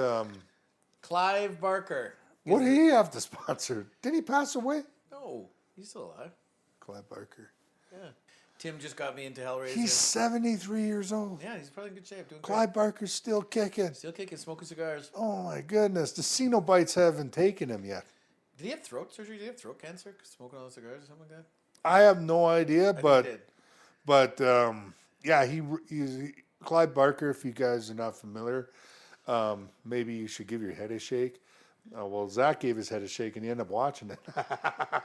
Clive Barker. what did he have to sponsor? Did he pass away? No, he's still alive. Clive Barker. Yeah. Tim just got me into Hellraiser. He's 73 years old. Yeah, he's probably in good shape. Doing Clive Barker's still kicking. great. Still kicking, smoking cigars. Oh my goodness. The Cenobites haven't taken him yet. Did he have throat surgery? Did he have throat cancer? Smoking all the cigars or something like that? I have no idea, I think but he did. yeah, he's Clive Barker. If you guys are not familiar, maybe you should give your head a shake. Well, Zach gave his head a shake, and he ended up watching it. I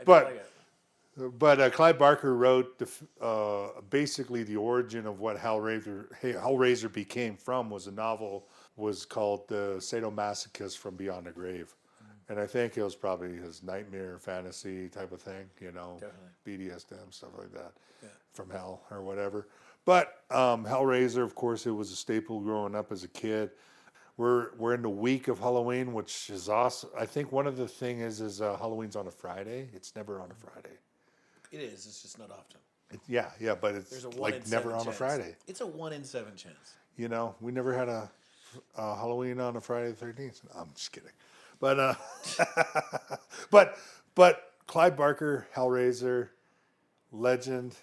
but like it. but Clive Barker wrote basically the origin of what Hellraiser became from was a novel was called The Sadomasochist from Beyond the Grave. And I think it was probably his nightmare fantasy type of thing, Definitely. BDSM, stuff like that, from hell or whatever. But Hellraiser, of course, it was a staple growing up as a kid. We're in the week of Halloween, which is awesome. I think one of the thing is Halloween's on a Friday. It's never on a Friday. It is. It's just not often. Yeah, but it's There's a 1 in like 7 never on a chance. Friday. It's a 1 in 7 chance. We never had a Halloween on a Friday the 13th. I'm just kidding. But but Clive Barker, Hellraiser, legend.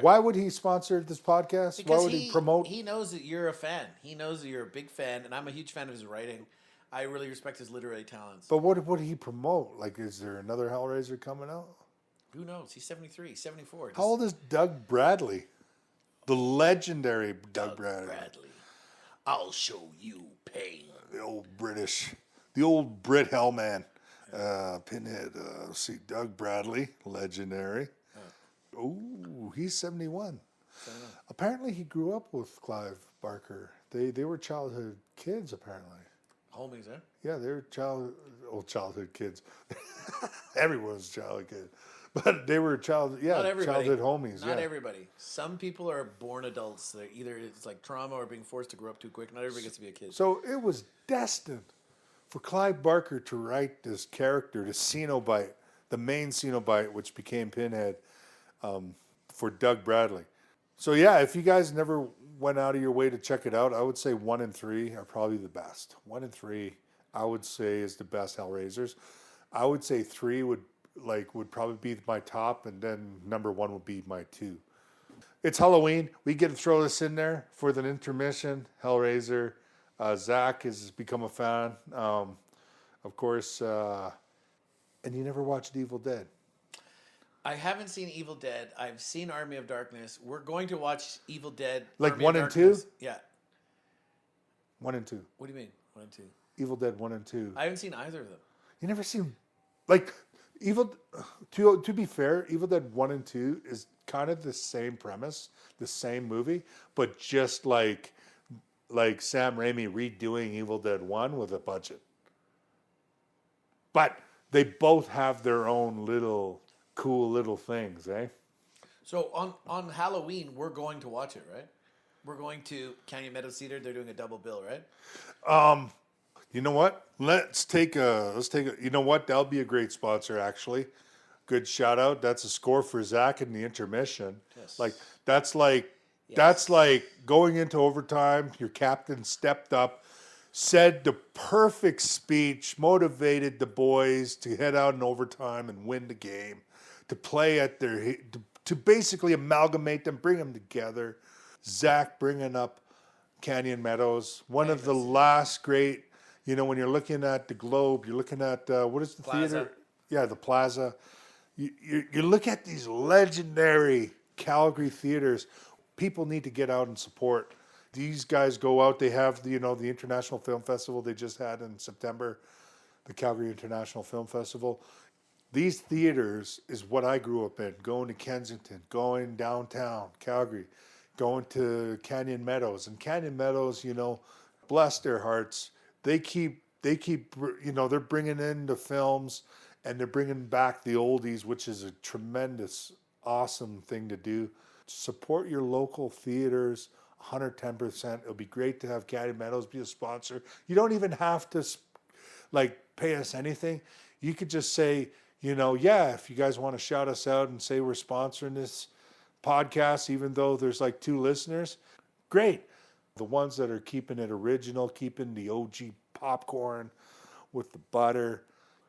Why would he sponsor this podcast? Why would he promote? He knows that you're a fan. He knows that you're a big fan, and I'm a huge fan of his writing. I really respect his literary talents. But what would he promote? Like, is there another Hellraiser coming out? Who knows? He's 73, 74. How old is Doug Bradley? The legendary Doug Bradley. I'll show you pain. The old Brit Hellman. Pinhead. Let's see, Doug Bradley, legendary. Oh, he's 71. Apparently he grew up with Clive Barker. They were childhood kids, apparently. Homies, eh? Yeah, they were childhood kids. Everyone's a childhood kid. But they were childhood homies. Not everybody. Some people are born adults. They're either it's like trauma or being forced to grow up too quick. Not everybody gets to be a kid. So it was destined for Clive Barker to write this character, the Cenobite, the main Cenobite, which became Pinhead, for Doug Bradley. So yeah, if you guys never went out of your way to check it out, I would say 1 and 3 are probably the best. 1 and 3, I would say, is the best Hellraisers. I would say 3 would probably be my top, and then number 1 would be my 2. It's Halloween. We get to throw this in there for the intermission. Hellraiser. Zach has become a fan, of course. And you never watched Evil Dead. I haven't seen Evil Dead. I've seen Army of Darkness. We're going to watch Evil Dead. Like Army 1 of and Darkness. 2? Yeah. 1 and 2. What do you mean, 1 and 2? Evil Dead 1 and 2. I haven't seen either of them. You never seen, like, to be fair, Evil Dead 1 and 2 is kind of the same premise, the same movie, but just like Sam Raimi redoing Evil Dead 1 with a budget. But they both have their own little cool little things, eh? So on Halloween, we're going to watch it, right? We're going to Canyon Meadows Theater. They're doing a double bill, right? You know what? Let's take a. You know what? That'll be a great sponsor, actually. Good shout out. That's a score for Zach in the intermission. Yes. That's like going into overtime. Your captain stepped up, said the perfect speech, motivated the boys to head out in overtime and win the game, to play at to basically amalgamate them, bring them together. Zach bringing up Canyon Meadows, one of the last great. You know, when you're looking at the Globe, you're looking at what is the Plaza. theater? Yeah, the Plaza. You look at these legendary Calgary theaters. People need to get out and support. These guys go out. They have the International Film Festival they just had in September, the Calgary International Film Festival. These theaters is what I grew up in. Going to Kensington, going downtown Calgary, going to Canyon Meadows, and Canyon Meadows. Bless their hearts. They keep. They're bringing in the films and they're bringing back the oldies, which is a tremendous, awesome thing to do. Support your local theaters 110%. It'll be great to have Canyon Meadows be a sponsor. You don't even have to pay us anything. You could just say, if you guys want to shout us out and say we're sponsoring this podcast, even though there's 2 listeners, great. The ones that are keeping it original, keeping the OG popcorn with the butter,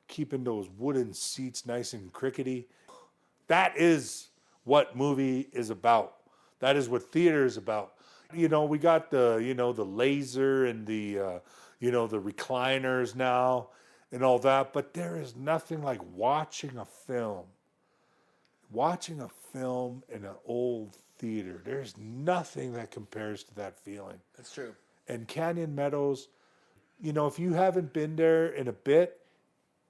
keeping those wooden seats nice and crickety. That is what movie is about. That is what theater is about. We got the laser and the recliners now and all that, but there is nothing like watching a film in an old theater. There's nothing that compares to that feeling. That's true. And Canyon Meadows, if you haven't been there in a bit,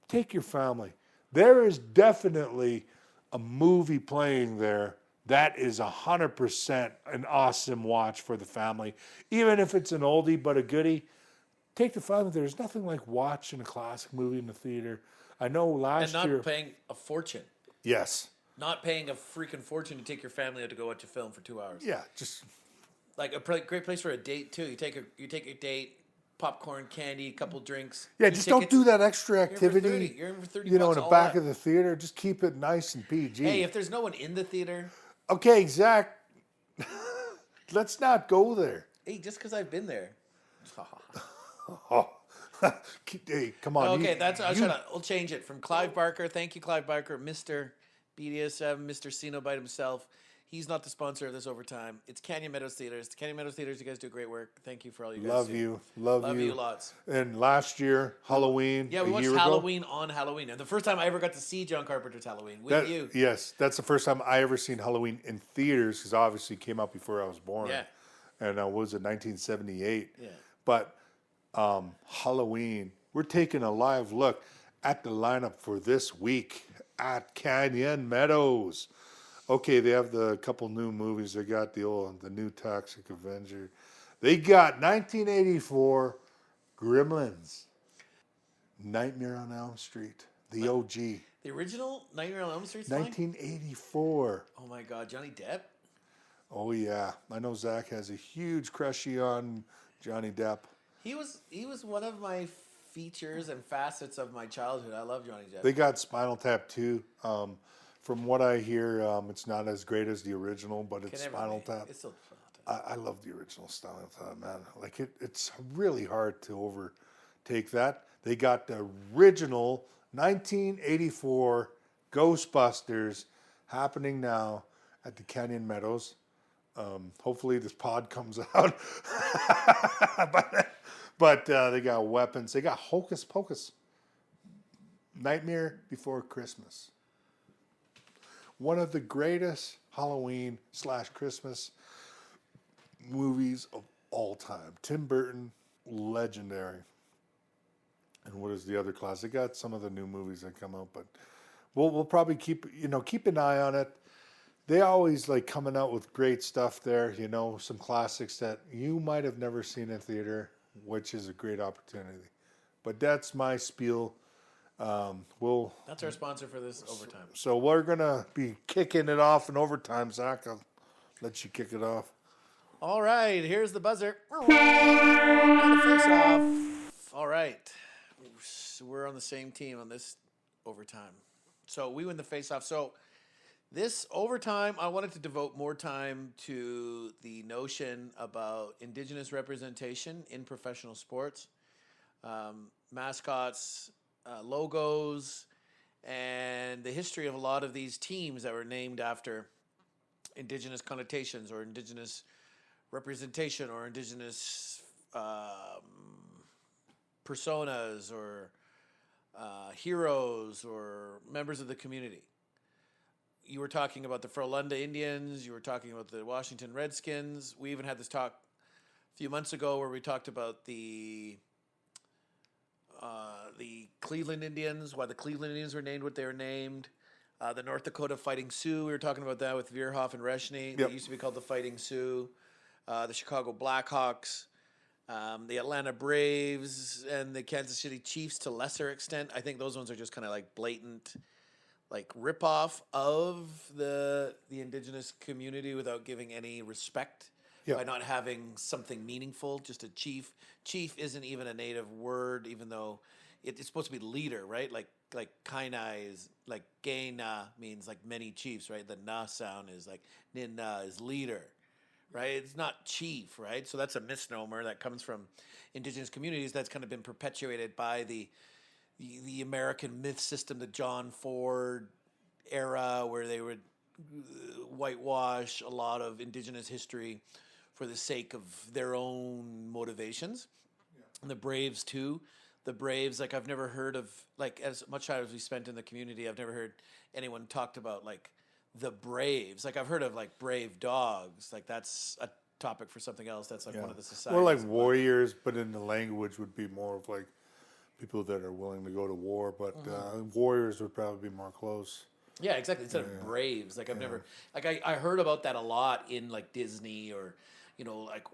take your family. There is definitely a movie playing there that is 100% an awesome watch for the family. Even if it's an oldie but a goodie, take the family. There's nothing like watching a classic movie in the theater. I know last year... And not paying a fortune. Yes. Not paying a freaking fortune to take your family out to go watch a film for 2 hours. Yeah, just... Like a great place for a date, too. You take your date, popcorn, candy, a couple drinks. Yeah, just don't do that extra activity. You're in for 30 in bucks, the all back that. of the theater. Just keep it nice and PG. Hey, if there's no one in the theater... Okay, Zach, let's not go there. Hey, just because I've been there. Oh. Hey, come on. Okay, we'll change it from Clive Barker. Thank you, Clive Barker. Mr. BDSM, Mr. Cenobite himself. He's not the sponsor of this overtime. It's Canyon Meadows Theaters. Canyon Meadows Theaters, you guys do great work. Thank you for all you guys do. Love you lots. And last year, Halloween. Yeah, we watched Halloween on Halloween. And the first time I ever got to see John Carpenter's Halloween with you. Yes, that's the first time I ever seen Halloween in theaters, because obviously it came out before I was born. Yeah. And was it 1978? Yeah. But Halloween, we're taking a live look at the lineup for this week at Canyon Meadows. Okay, they have the couple new movies. They got the new Toxic Avenger. They got 1984 Gremlins, Nightmare on Elm Street, the OG. The original Nightmare on Elm Street? 1984. Oh my God, Johnny Depp? Oh yeah, I know Zach has a huge crushie on Johnny Depp. He was one of my features and facets of my childhood. I love Johnny Depp. They got Spinal Tap 2. from what I hear, it's not as great as the original, but it's Can never Spinal be. Tap. It's still Spinal Tap. I love the original Spinal Tap, man. Like it's really hard to overtake that. They got the original 1984 Ghostbusters happening now at the Canyon Meadows. Hopefully this pod comes out. but they got weapons. They got Hocus Pocus. Nightmare Before Christmas. One of the greatest Halloween / Christmas movies of all time. Tim Burton, legendary. And what is the other class? They got some of the new movies that come out, but we'll probably keep an eye on it. They always like coming out with great stuff there, some classics that you might have never seen in theater, which is a great opportunity. But that's my spiel. That's our sponsor for this overtime. So we're gonna be kicking it off in overtime, Zach. I'll let you kick it off. All right, here's the buzzer. And the face-off. All right, so we're on the same team on this overtime. So we win the face-off. So this overtime, I wanted to devote more time to the notion about Indigenous representation in professional sports, mascots, logos, and the history of a lot of these teams that were named after Indigenous connotations or Indigenous representation or Indigenous personas or heroes or members of the community. You were talking about the Frolunda Indians. You were talking about the Washington Redskins. We even had this talk a few months ago where we talked about the Cleveland Indians, why the Cleveland Indians were named what they were named. The North Dakota Fighting Sioux, we were talking about that with Veerhoff and Reshny. Yep. They used to be called the Fighting Sioux. The Chicago Blackhawks, the Atlanta Braves, and the Kansas City Chiefs to lesser extent. I think those ones are just kind of like blatant, like ripoff of the Indigenous community without giving any respect. Yeah. By not having something meaningful, just a chief. Chief isn't even a native word, even though it's supposed to be leader, right? Like kainai is like gaina means like many chiefs, right? The na sound is like ninna is leader, right? It's not chief, right? So that's a misnomer that comes from Indigenous communities that's kind of been perpetuated by the American myth system, the John Ford era, where they would whitewash a lot of Indigenous history for the sake of their own motivations. Yeah. And the Braves too. The Braves, like I've never heard of, like as much time as we spent in the community, I've never heard anyone talked about like the Braves. Like I've heard of like brave dogs. Like that's a topic for something else. That's like one of the societies. Or like warriors, but in the language would be more of like people that are willing to go to war. But warriors would probably be more close. Yeah, exactly. Instead of Braves, like I've never, like I heard about that a lot in like Disney or, like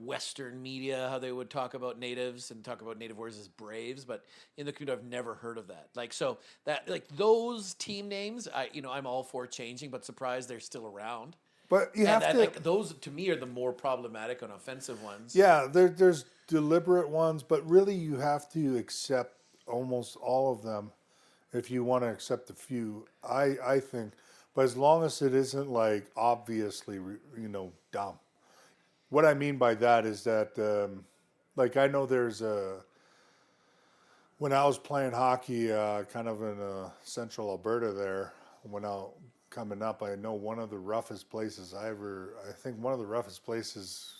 Western media, how they would talk about natives and talk about native warriors as Braves, but in the community, I've never heard of that. Like, so that, like those team names, I'm all for changing, but surprised they're still around. But you have to, like those to me are the more problematic and offensive ones. Yeah, there's deliberate ones, but really you have to accept almost all of them if you want to accept a few. I think, but as long as it isn't like obviously, dumb. What I mean by that is that, like I know there's when I was playing hockey, kind of in central Alberta there, when I coming up, I know one of the roughest places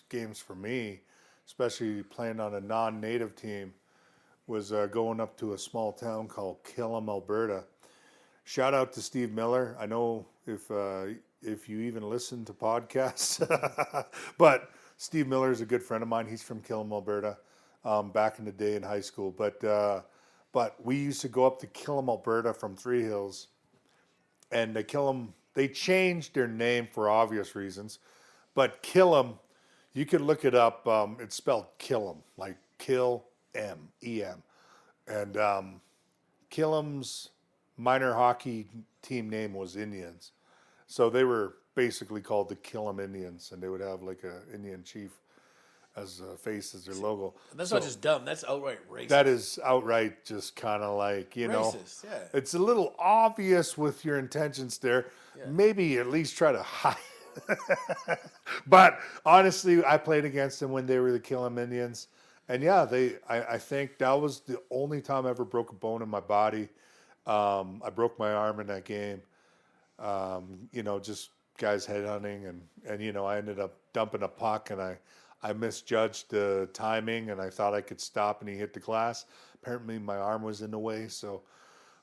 games for me, especially playing on a non-native team, was going up to a small town called Killam, Alberta. Shout out to Steve Miller. I know if you even listen to podcasts, but Steve Miller is a good friend of mine. He's from Killam, Alberta, back in the day in high school. But we used to go up to Killam, Alberta from Three Hills, and they changed their name for obvious reasons. But Killam, you could look it up. It's spelled Killam, like kill M-E-M. And Killam's minor hockey team name was Indians. So they were basically called the Killam Indians, and they would have like an Indian chief. as a face as their logo. And that's not just dumb. That's outright racist. That is outright just kind of like, racist. Yeah. It's a little obvious with your intentions there. Yeah. Maybe at least try to hide. But honestly, I played against them when they were the Killam Indians. And yeah, I think that was the only time I ever broke a bone in my body. I broke my arm in that game. Just guys headhunting and I ended up dumping a puck and I misjudged the timing and I thought I could stop and he hit the glass. Apparently my arm was in the way. So,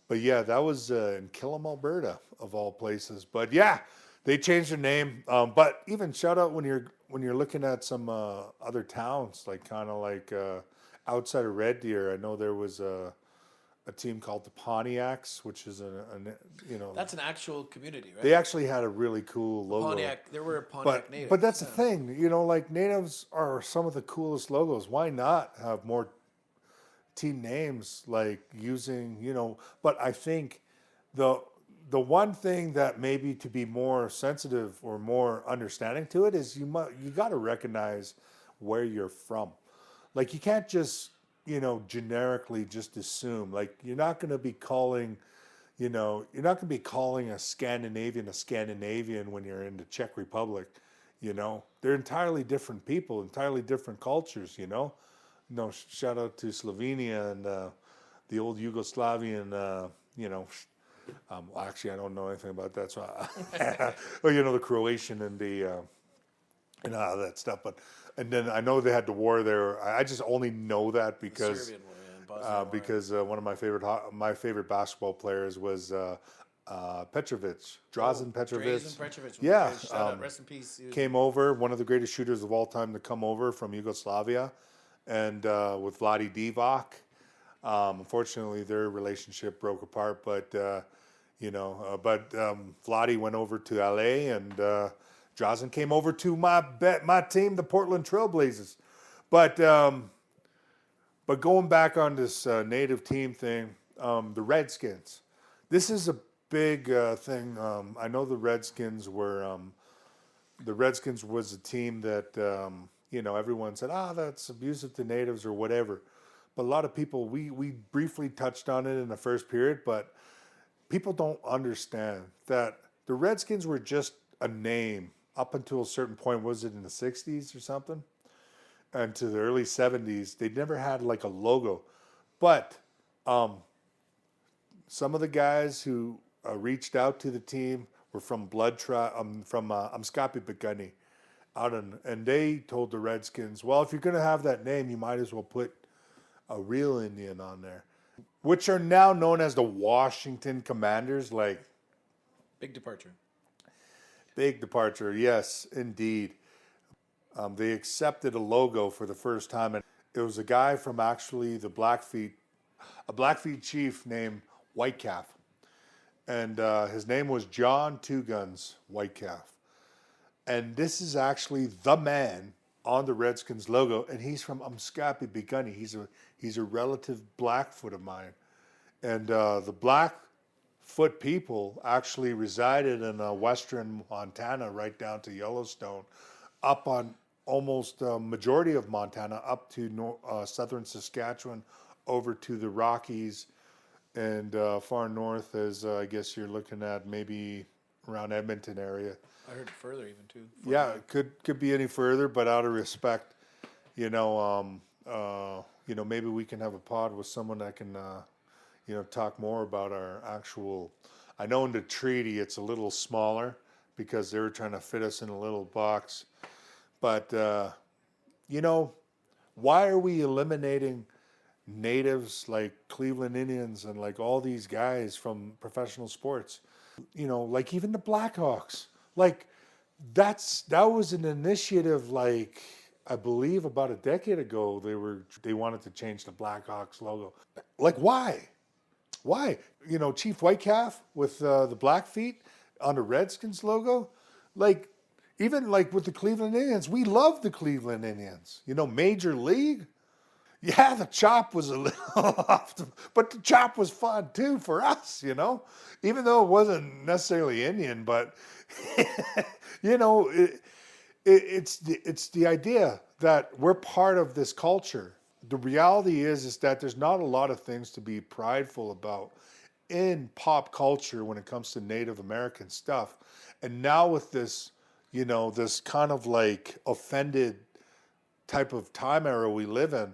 but yeah, that was in Killam, Alberta of all places. But yeah, they changed their name. But even shout out when you're looking at some other towns, like kind of like outside of Red Deer. I know there was a team called the Pontiacs, which is That's an actual community, right? they actually had a really cool logo. Pontiac. There were Pontiac natives. But that's the thing, like natives are some of the coolest logos. Why not have more team names like using, but I think the one thing that maybe to be more sensitive or more understanding to it is you got to recognize where you're from. Like you can't just generically just assume. Like you're not going to be calling a Scandinavian when you're in the Czech Republic. They're entirely different people, entirely different cultures. Shout out to Slovenia and the old Yugoslavian. Actually, I don't know anything about that. So, the Croatian and and all that stuff. And then I know they had the war there. I just only know that because Serbian war, yeah, Bosnian war. because one of my favorite basketball players was Petrovic, Drazen Petrovic. Drazen Petrovic. Yeah, Shout out, rest in peace. came over, one of the greatest shooters of all time to come over from Yugoslavia, and with Vlade Divac. Unfortunately, their relationship broke apart, but Vlade went over to LA and Drazen came over to my team, the Portland Trailblazers. But going back on this native team thing, the Redskins. This is a big thing. I know the Redskins was a team that everyone said, that's abusive to natives or whatever. But a lot of people, we briefly touched on it in the first period, but people don't understand that the Redskins were just a name up until a certain point. Was it in the 60s or something? And to the early 70s, they never had like a logo. But some of the guys who reached out to the team were from Amskapi Begani, and they told the Redskins, well, if you're going to have that name, you might as well put a real Indian on there, which are now known as the Washington Commanders. Like, Big departure. Yes, indeed. They accepted a logo for the first time, and it was a guy from actually a Blackfeet chief named Whitecalf, and his name was John Two Guns Whitecalf, and this is actually the man on the Redskins logo, and he's from Amskapi Begani. He's a relative Blackfoot of mine, and the Blackfoot people actually resided in western Montana, right down to Yellowstone, up on almost a majority of Montana, up to southern Saskatchewan, over to the Rockies, and far north as I guess you're looking at maybe around Edmonton area. I heard further even too. Yeah, it could be any further, but out of respect, maybe we can have a pod with someone that can, talk more about our actual. I know in the treaty it's a little smaller because they were trying to fit us in a little box, but why are we eliminating natives like Cleveland Indians and like all these guys from professional sports? Like even the Blackhawks. Like that was an initiative, like I believe about a decade ago they wanted to change the Blackhawks logo. Like why? Chief Whitecalf with the Blackfeet on the Redskins logo? Like even like with the Cleveland Indians, we love the Cleveland Indians. Major League. Yeah, the chop was a little off, but the chop was fun too for us, even though it wasn't necessarily Indian, but it's the idea that we're part of this culture. The reality is that there's not a lot of things to be prideful about in pop culture when it comes to Native American stuff. And now with this, this kind of like offended type of time era we live in,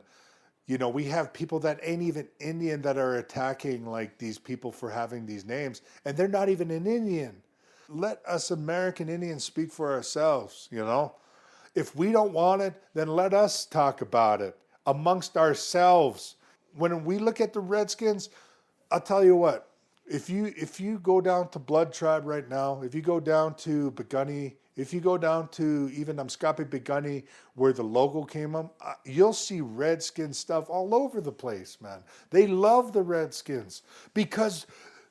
we have people that ain't even Indian that are attacking like these people for having these names, and they're not even an Indian. Let us American Indians speak for ourselves, If we don't want it, then let us talk about it amongst ourselves. When we look at the Redskins, I'll tell you what, if you go down to Blood Tribe right now, if you go down to Begunny, if you go down to even Amskapi Begunny, where the logo came up, you'll see Redskin stuff all over the place, man. They love the Redskins because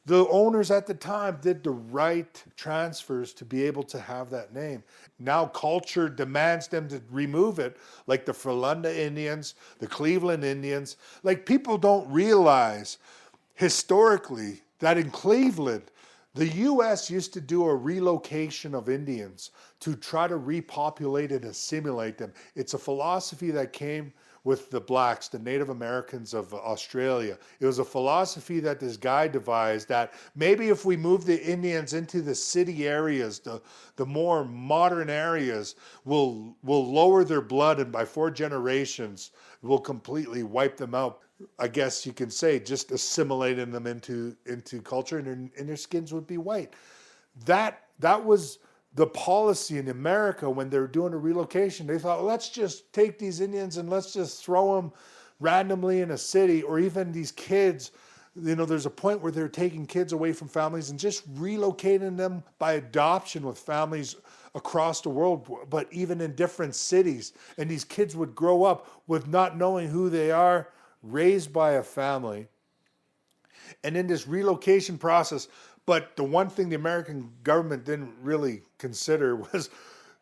the owners at the time did the right transfers to be able to have that name. Now culture demands them to remove it, like the Frelunda Indians, the Cleveland Indians. Like, people don't realize historically that in Cleveland, the U.S. used to do a relocation of Indians to try to repopulate and assimilate them. It's a philosophy that came with the blacks, the Native Americans of Australia. It was a philosophy that this guy devised, that maybe if we move the Indians into the city areas, the more modern areas, will lower their blood, and by 4 generations will completely wipe them out. I guess you can say, just assimilating them into culture, and their skins would be white. That was the policy in America when they were doing a relocation. They thought, let's just take these Indians and let's just throw them randomly in a city, or even these kids. There's a point where they're taking kids away from families and just relocating them by adoption with families across the world, but even in different cities. And these kids would grow up with not knowing who they are, raised by a family. And in this relocation process, but the one thing the American government didn't really consider was,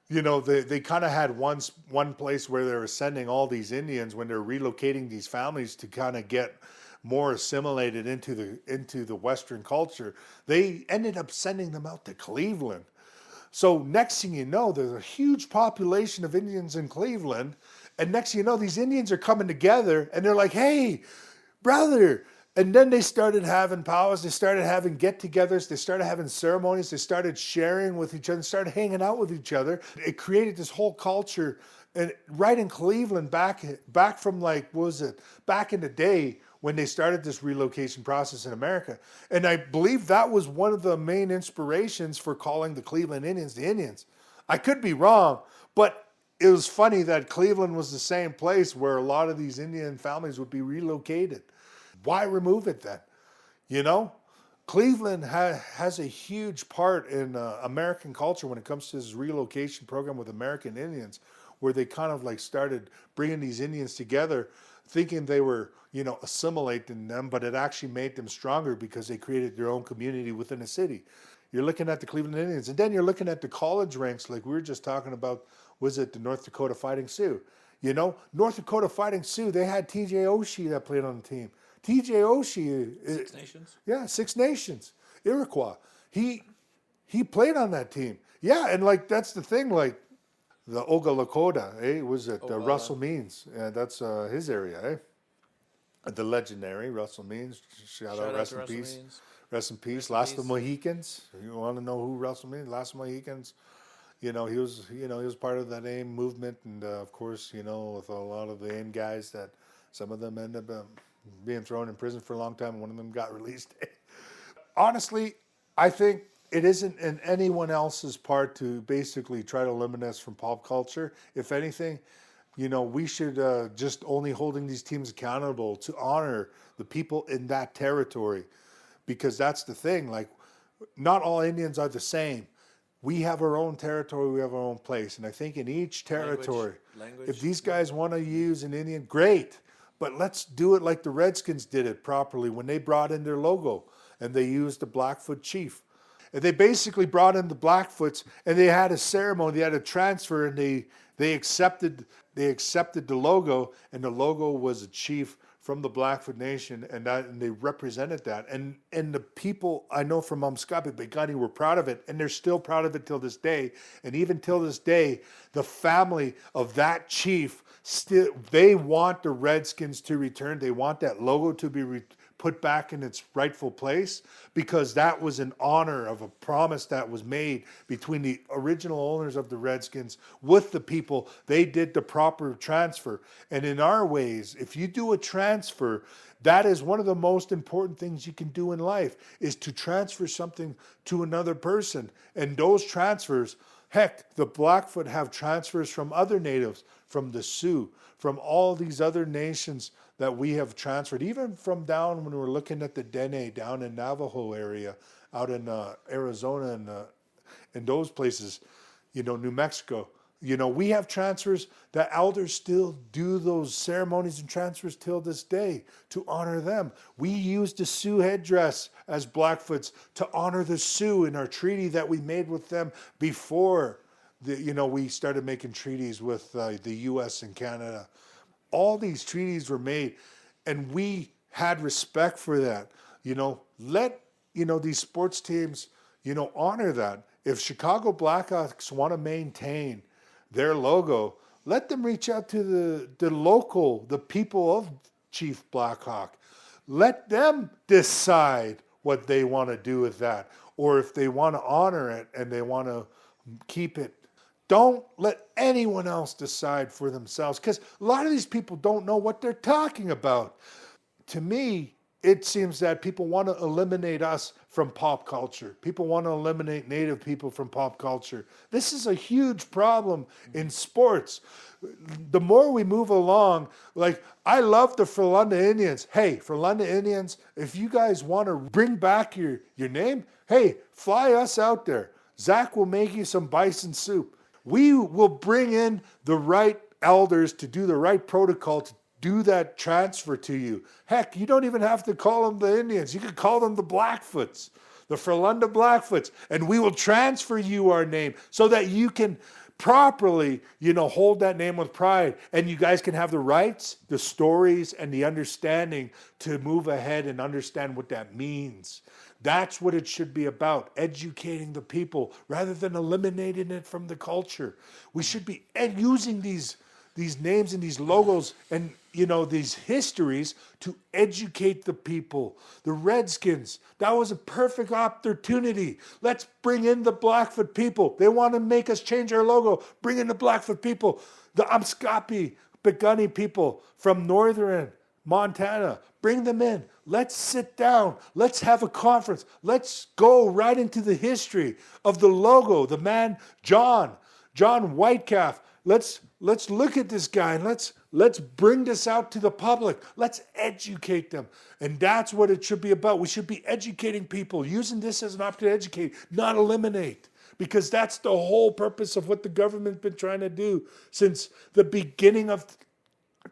they kind of had one place where they were sending all these Indians when they're relocating these families to kind of get more assimilated into the Western culture. They ended up sending them out to Cleveland. So next thing you know, there's a huge population of Indians in Cleveland. And next thing you know, these Indians are coming together and they're like, hey, brother. And then they started having powwows. They started having get-togethers. They started having ceremonies. They started sharing with each other, started hanging out with each other. It created this whole culture. And right in Cleveland, back from back in the day when they started this relocation process in America. And I believe that was one of the main inspirations for calling the Cleveland Indians the Indians. I could be wrong, but it was funny that Cleveland was the same place where a lot of these Indian families would be relocated. Why remove it then? Cleveland has a huge part in American culture when it comes to this relocation program with American Indians, where they kind of like started bringing these Indians together, thinking they were, assimilating them, but it actually made them stronger because they created their own community within a city. You're looking at the Cleveland Indians, and then you're looking at the college ranks, like we were just talking about, was it the North Dakota Fighting Sioux? North Dakota Fighting Sioux, they had TJ Oshie that played on the team. TJ Oshie, Six Nations? Yeah, Six Nations, Iroquois. He played on that team. Yeah, and like that's the thing, like the Oga Lakota, was it Russell Means? That's his area, The legendary Russell Means. Shout out, rest in peace. Means. Rest in peace. Last of the Mohicans. You want to know who Russell Means? Last of the Mohicans. He was part of that AIM movement, and of course, with a lot of the AIM guys, that some of them ended up being thrown in prison for a long time, and one of them got released. Honestly, I think it isn't in anyone else's part to basically try to eliminate us from pop culture. If anything, we should just only holding these teams accountable to honor the people in that territory, because that's the thing. Like, not all Indians are the same. We have our own territory, we have our own place. And I think in each territory, if these guys want to use an Indian, great. But let's do it like the Redskins did it properly when they brought in their logo and they used the Blackfoot chief. And they basically brought in the Blackfoots, and they had a ceremony, they had a transfer, and they accepted the logo, and the logo was a chief from the Blackfoot Nation, and they represented that. And the people I know from Umskapi, Begani were proud of it, and they're still proud of it till this day. And even till this day, the family of that chief still, they want the Redskins to return. They want that logo to be put back in its rightful place, because that was an honor of a promise that was made between the original owners of the Redskins with the people. They did the proper transfer. And in our ways, if you do a transfer, that is one of the most important things you can do in life, is to transfer something to another person. And those transfers, heck, the Blackfoot have transfers from other natives, from the Sioux, from all these other nations that we have transferred, even from down when we're looking at the Dene down in Navajo area, out in Arizona and in those places, New Mexico. We have transfers that elders still do those ceremonies and transfers till this day to honor them. We use the Sioux headdress as Blackfoots to honor the Sioux in our treaty that we made with them before we started making treaties with the U.S. and Canada. All these treaties were made, and we had respect for that. Let these sports teams honor that. If Chicago Blackhawks want to maintain their logo, let them reach out to the people of Chief Blackhawk. Let them decide what they want to do with that, or if they want to honor it and they want to keep it. Don't let anyone else decide for themselves, because a lot of these people don't know what they're talking about. To me, it seems that people want to eliminate us from pop culture. People want to eliminate Native people from pop culture. This is a huge problem in sports. The more we move along, I love the Frelunda Indians. Hey, Frelunda Indians, if you guys want to bring back your name, hey, fly us out there. Zach will make you some bison soup. We will bring in the right elders to do the right protocol to do that transfer to you. Heck, you don't even have to call them the Indians. You could call them the Blackfoots, the Frelunda Blackfoots, and we will transfer you our name so that you can properly, hold that name with pride, and you guys can have the rights, the stories, and the understanding to move ahead and understand what that means. That's what it should be about, educating the people rather than eliminating it from the culture. We should be using these names and these logos and these histories to educate the people. The Redskins, that was a perfect opportunity. Let's bring in the Blackfoot people. They want to make us change our logo. Bring in the Blackfoot people, the Umskapi, Begani people from northern Montana. Bring them in. Let's sit down. Let's have a conference. Let's go right into the history of the logo, the man, John Whitecalf. Let's look at this guy and let's bring this out to the public. Let's educate them. And that's what it should be about. We should be educating people, using this as an opportunity to educate, not eliminate. Because that's the whole purpose of what the government's been trying to do since the beginning of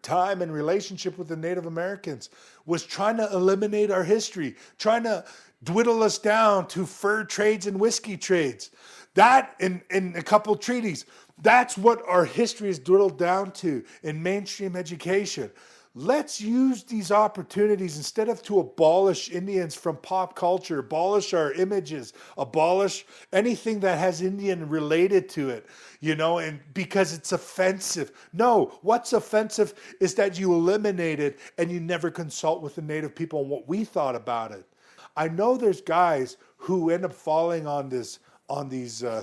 time and relationship with the Native Americans, was trying to eliminate our history, trying to dwindle us down to fur trades and whiskey trades. That in a couple treaties, that's what our history is dwindled down to in mainstream education. Let's use these opportunities instead of to abolish Indians from pop culture, abolish our images, abolish anything that has Indian related to it, and because it's offensive. No, what's offensive is that you eliminate it and you never consult with the Native people on what we thought about it. I know there's guys who end up falling on these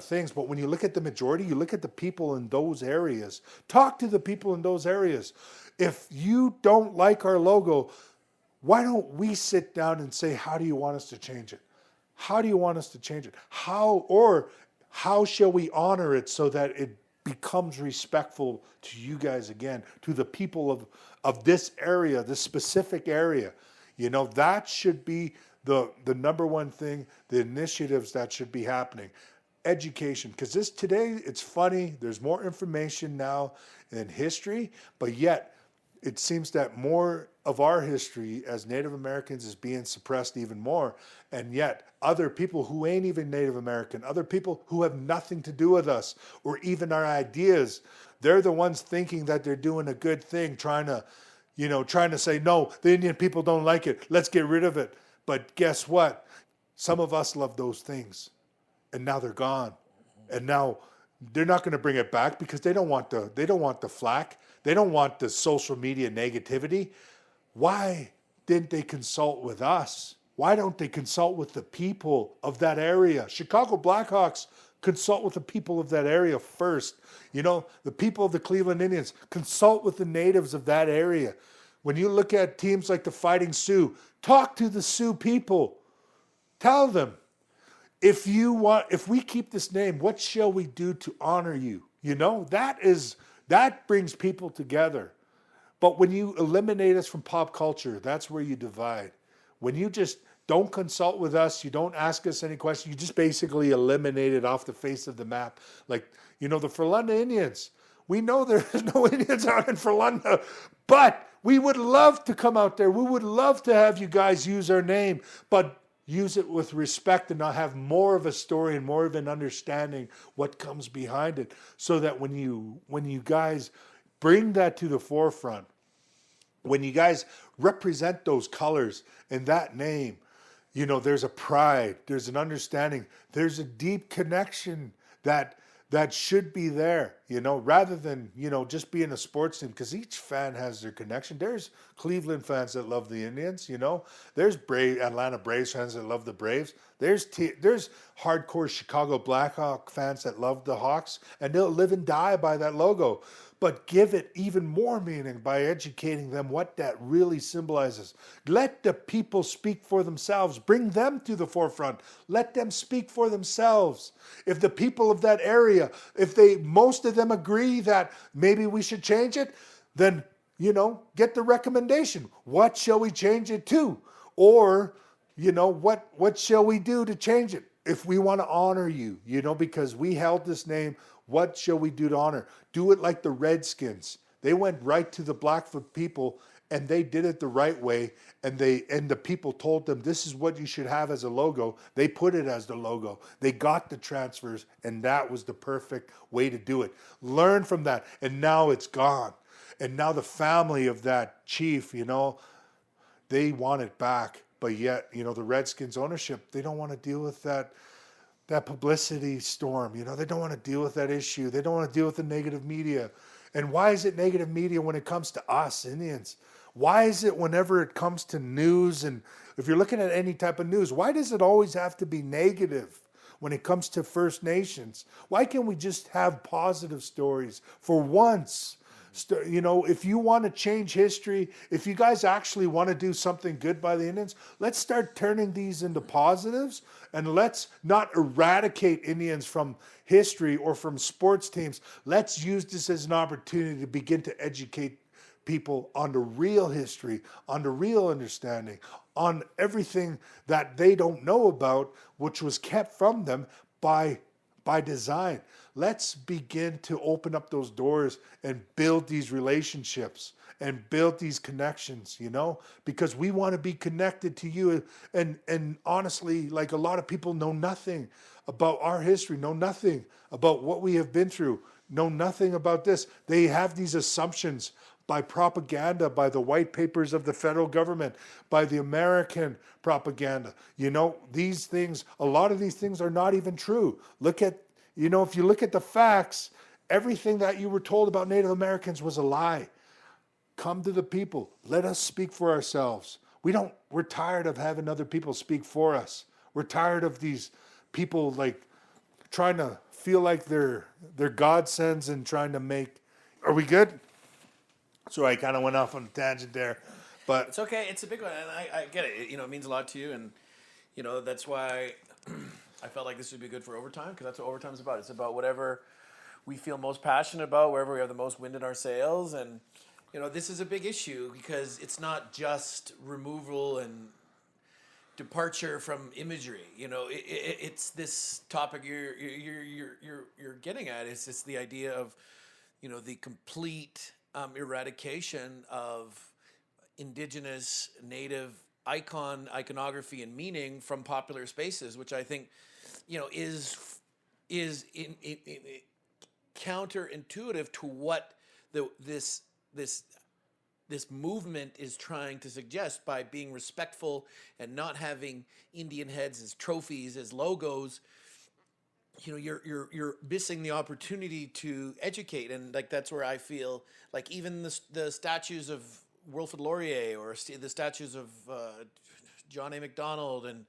things, but when you look at the majority, you look at the people in those areas. Talk to the people in those areas. If you don't like our logo, why don't we sit down and say, how do you want us to change it? How do you want us to change it? How shall we honor it so that it becomes respectful to you guys again, to the people of this area, this specific area? That should be the number one thing, the initiatives that should be happening. Education, because today it's funny, there's more information now in history, but yet it seems that more of our history as Native Americans is being suppressed even more, and yet other people who ain't even Native American, other people who have nothing to do with us or even our ideas, they're the ones thinking that they're doing a good thing, trying to trying to say, no, the Indian people don't like it. Let's get rid of it. But guess what? Some of us love those things, and now they're gone. And now they're not going to bring it back because they don't want the flack. They don't want the social media negativity. Why didn't they consult with us? Why don't they consult with the people of that area? Chicago Blackhawks consult with the people of that area first. The people of the Cleveland Indians consult with the natives of that area. When you look at teams like the Fighting Sioux, talk to the Sioux people. Tell them, if we keep this name, what shall we do to honor you? That brings people together. But when you eliminate us from pop culture, that's where you divide. When you just don't consult with us, you don't ask us any questions, you just basically eliminate it off the face of the map. Like, the Frölunda Indians. We know there's no Indians out in Frölunda, but we would love to come out there. We would love to have you guys use our name, but use it with respect and not have more of a story and more of an understanding what comes behind it, so that when you guys bring that to the forefront, when you guys represent those colors and that name, there's a pride, there's an understanding, there's a deep connection that should be there, rather than, just being a sports team, because each fan has their connection. There's Cleveland fans that love the Indians, there's Atlanta Braves fans that love the Braves. There's hardcore Chicago Blackhawk fans that love the Hawks, and they'll live and die by that logo. But give it even more meaning by educating them what that really symbolizes. Let the people speak for themselves. Bring them to the forefront. Let them speak for themselves. If the people of that area, most of them agree that maybe we should change it, then, get the recommendation. What shall we change it to? Or, what shall we do to change it? If we want to honor you, because we held this name, what shall we do to honor? Do it like the Redskins. They went right to the Blackfoot people, and they did it the right way. And the people told them, this is what you should have as a logo. They put it as the logo. They got the transfers, and that was the perfect way to do it. Learn from that, and now it's gone. And now the family of that chief, they want it back. But yet, the Redskins ownership, they don't want to deal with that publicity storm. They don't want to deal with that issue. They don't want to deal with the negative media. And why is it negative media when it comes to us Indians? Why is it whenever it comes to news, and if you're looking at any type of news, why does it always have to be negative when it comes to First Nations? Why can't we just have positive stories for once? If you want to change history, if you guys actually want to do something good by the Indians, let's start turning these into positives, and let's not eradicate Indians from history or from sports teams. Let's use this as an opportunity to begin to educate people on the real history, on the real understanding, on everything that they don't know about, which was kept from them by design. Let's begin to open up those doors and build these relationships and build these connections, because we want to be connected to you. And honestly, like, a lot of people know nothing about our history, know nothing about what we have been through, know nothing about this. They have these assumptions by propaganda, by the white papers of the federal government, by the American propaganda. These things, a lot of these things are not even true. If you look at the facts, everything that you were told about Native Americans was a lie. Come to the people. Let us speak for ourselves. We're tired of having other people speak for us. We're tired of these people trying to feel like they're godsends and trying to make. Are we good? So I kind of went off on a tangent there, but It's okay. It's a big one, and I get it. It means a lot to you, and that's why I felt like this would be good for overtime, because that's what overtime's about. It's about whatever we feel most passionate about, wherever we have the most wind in our sails, and this is a big issue because it's not just removal and departure from imagery. It's this topic you're getting at. It's just the idea of the complete eradication of Indigenous, Native iconography and meaning from popular spaces, which I think is in counterintuitive to what this this movement is trying to suggest by being respectful and not having Indian heads as trophies, as logos. You know, you're missing the opportunity to educate, and like that's where I feel like even the statues of Wilfrid Laurier or the statues of John A. Macdonald and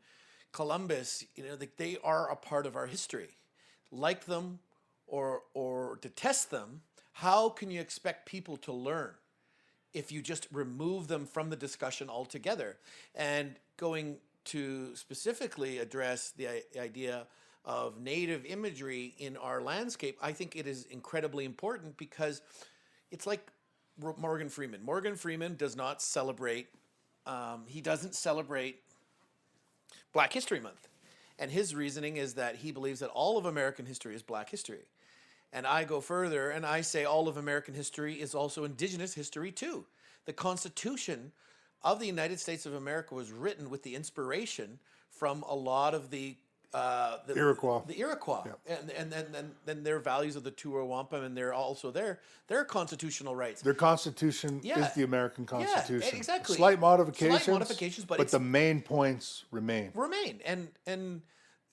Columbus, you know, they are a part of our history. Like them or detest them, how can you expect people to learn if you just remove them from the discussion altogether? And going to specifically address the idea of native imagery in our landscape, I think it is incredibly important because it's like Morgan Freeman. Morgan Freeman does not celebrate, he doesn't celebrate Black History Month. And his reasoning is that he believes that all of American history is Black history. And I go further and I say all of American history is also Indigenous history too. The Constitution of the United States of America was written with the inspiration from a lot of the Iroquois. The Iroquois, Yeah. and then their values of the Tuawa Wampum, and they're also their constitutional rights. Their constitution Yeah. is the American Constitution. Yeah, exactly. Slight modifications, but but the main points remain. And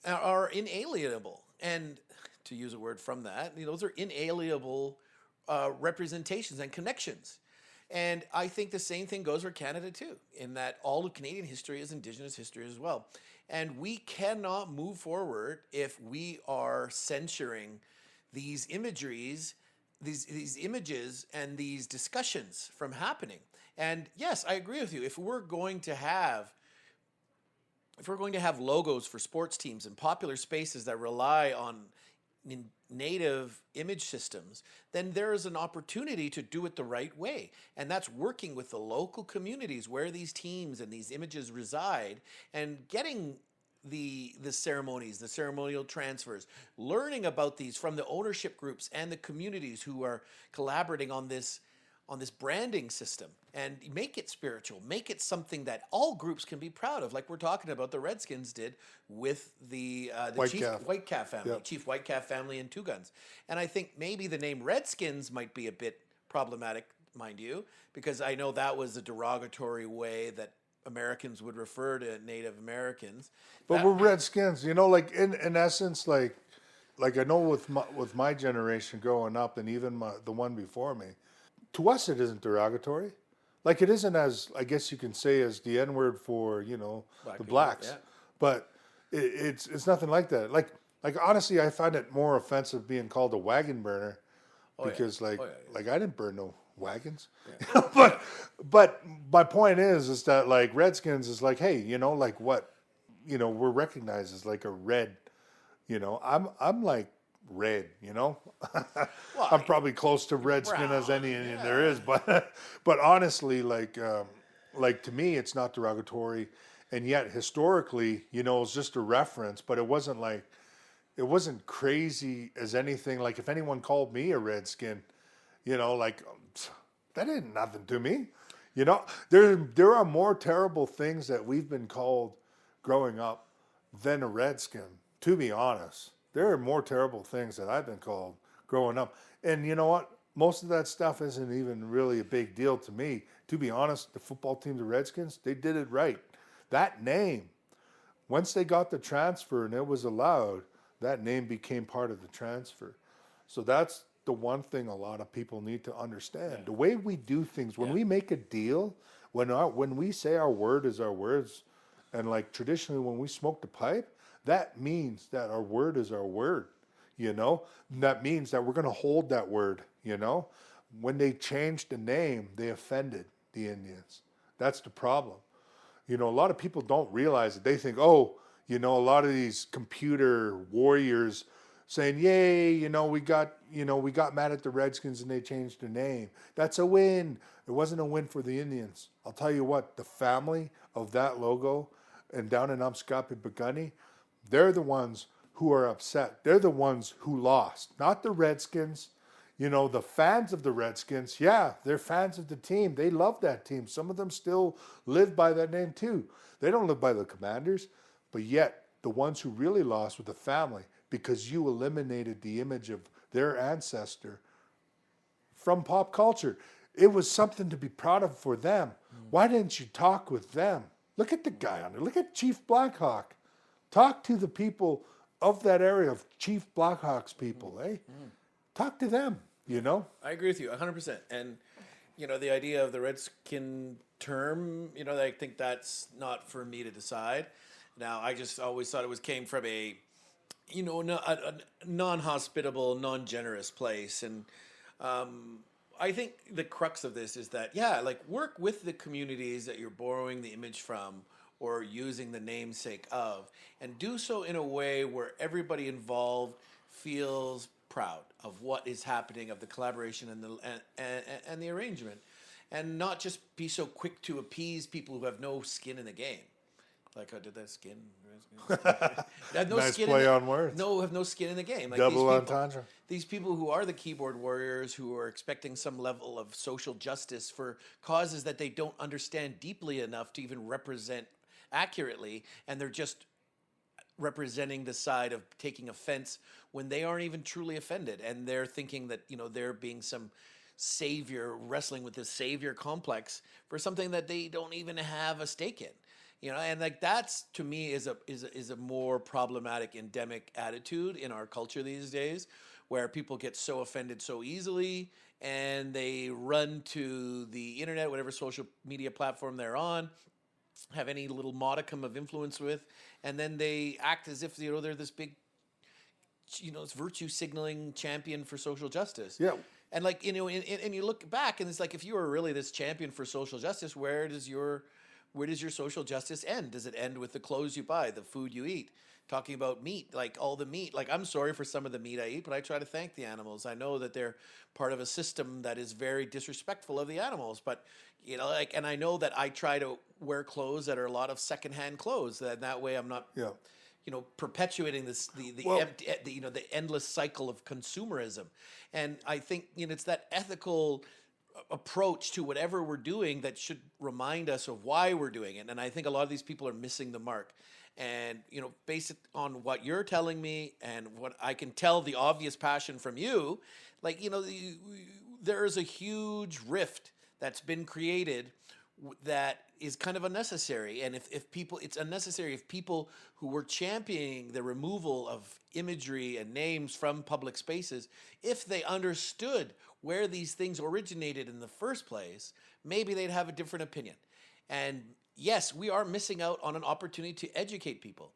are inalienable. And to use a word from that, those are inalienable representations and connections. And I think the same thing goes for Canada too, in that all of Canadian history is Indigenous history as well. And we cannot move forward if we are censoring these imageries, these images and these discussions from happening. And yes, I agree with you. If we're going to have logos for sports teams and popular spaces that rely on native image systems, then there is an opportunity to do it the right way. And that's working with the local communities where these teams and these images reside and getting the ceremonies, the ceremonial transfers, learning about these from the ownership groups and the communities who are collaborating on this branding system, and make it spiritual, make it something that all groups can be proud of, like we're talking about the Redskins did with the Whitecalf family, Yep. Chief Whitecalf family and Two Guns. And I think maybe the name Redskins might be a bit problematic, mind you, because I know that was a derogatory way that Americans would refer to Native Americans. But we're Redskins, like in essence, like I know with my generation growing up, and even the one before me, to us it isn't derogatory. Like it isn't, as I guess you can say, as the N word for the blacks, yeah. But it's nothing like that. Like honestly, I find it more offensive being called a wagon burner, because I didn't burn no wagons. Yeah. but my point is that like Redskins is like, hey, like what, we're recognized as like a red. I'm like red, I'm probably close to redskin brown, as any Indian there is, but honestly, like to me, it's not derogatory, and yet historically, it's just a reference, but it wasn't crazy as anything. Like if anyone called me a redskin, like that ain't nothing to me. There are more terrible things that we've been called growing up than a redskin, to be honest. There are more terrible things that I've been called growing up. And you know what? Most of that stuff isn't even really a big deal to me. To be honest, the football team, the Redskins, they did it right. That name, once they got the transfer and it was allowed, that name became part of the transfer. So that's the one thing a lot of people need to understand. Yeah. The way we do things, when we make a deal, when we say our word is our words, and like traditionally when we smoke the pipe, that means that our word is our word, That means that we're going to hold that word, When they changed the name, they offended the Indians. That's the problem. A lot of people don't realize it. They think, a lot of these computer warriors saying, yay, we got mad at the Redskins and they changed their name. That's a win. It wasn't a win for the Indians. I'll tell you what, the family of that logo and down in Umscopy-Begunny, they're the ones who are upset. They're the ones who lost, not the Redskins. The fans of the Redskins, they're fans of the team. They love that team. Some of them still live by that name too. They don't live by the Commanders, but yet the ones who really lost were the family, because you eliminated the image of their ancestor from pop culture. it was something to be proud of for them. Why didn't you talk with them? Look at the guy on there. Look at Chief Blackhawk. Talk to the people of that area, of Chief Blackhawk's people, eh? Talk to them, you know? I agree with you 100%. And, you know, the idea of the Redskin term, you know, I think that's not for me to decide. Now, I just always thought it came from a, you know, a non-hospitable, non-generous place. And I think the crux of this is that, yeah, like work with the communities that you're borrowing the image from or using the namesake of, and do so in a way where everybody involved feels proud of what is happening, of the collaboration and the arrangement, and not just be so quick to appease people who have no skin in the game. Like I did that skin. Have no Nice skin play in the, on words. No, have no skin in the game. Like Double these people, entendre. these people who are the keyboard warriors, who are expecting some level of social justice for causes that they don't understand deeply enough to even represent accurately, and they're just representing the side of taking offense when they aren't even truly offended, and they're thinking that, you know, they're being some savior, wrestling with this savior complex for something that they don't even have a stake in. You know, and like that's, to me, is a more problematic, endemic attitude in our culture these days, where people get so offended so easily, and they run to the internet, whatever social media platform they're on, have any little modicum of influence with, and then they act as if, you know, they're this big, you know, virtue signaling champion for social justice. Yeah. And like, you know, and you look back, and it's like, if you were really this champion for social justice, where does your social justice end? Does it end with the clothes you buy, the food you eat? Talking about meat, like all the meat. Like, I'm sorry for some of the meat I eat, but I try to thank the animals. I know that they're part of a system that is very disrespectful of the animals, but, you know, like, and I know that I try to wear clothes that are a lot of secondhand clothes. That way I'm not, Yeah. you know, perpetuating the Well- empty, you know, the endless cycle of consumerism. And I think, you know, it's that ethical approach to whatever we're doing that should remind us of why we're doing it. And I think a lot of these people are missing the mark. And, you know, based on what you're telling me and what I can tell, the obvious passion from you, like, you know, there is a huge rift that's been created that is kind of unnecessary. And if people, it's unnecessary if people who were championing the removal of imagery and names from public spaces, if they understood where these things originated in the first place, maybe they'd have a different opinion. And yes, we are missing out on an opportunity to educate people,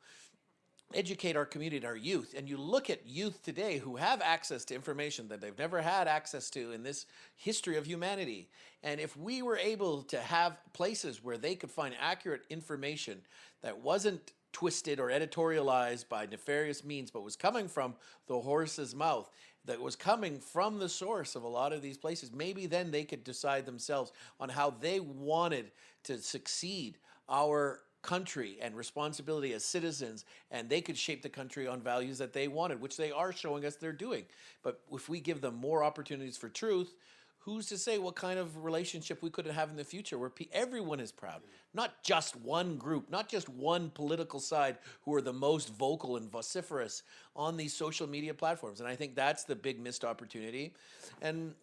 educate our community, our youth. And you look at youth today who have access to information that they've never had access to in this history of humanity. And if we were able to have places where they could find accurate information that wasn't twisted or editorialized by nefarious means, but was coming from the horse's mouth, that was coming from the source of a lot of these places, maybe then they could decide themselves on how they wanted to succeed our country and responsibility as citizens, and they could shape the country on values that they wanted, which they are showing us they're doing. But if we give them more opportunities for truth, who's to say what kind of relationship we could have in the future where everyone is proud, not just one group, not just one political side who are the most vocal and vociferous on these social media platforms. And I think that's the big missed opportunity. And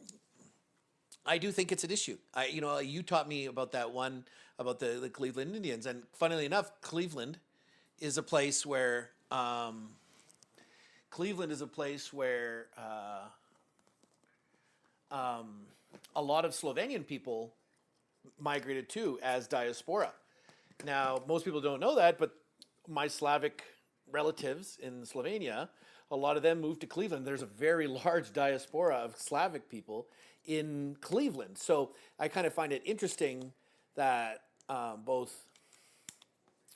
I do think it's an issue. You taught me about that one, about the Cleveland Indians. And funnily enough, Cleveland is a place where a lot of Slovenian people migrated to as diaspora. Now, most people don't know that, but my Slavic relatives in Slovenia, a lot of them moved to Cleveland. There's a very large diaspora of Slavic people in Cleveland. So I kind of find it interesting that both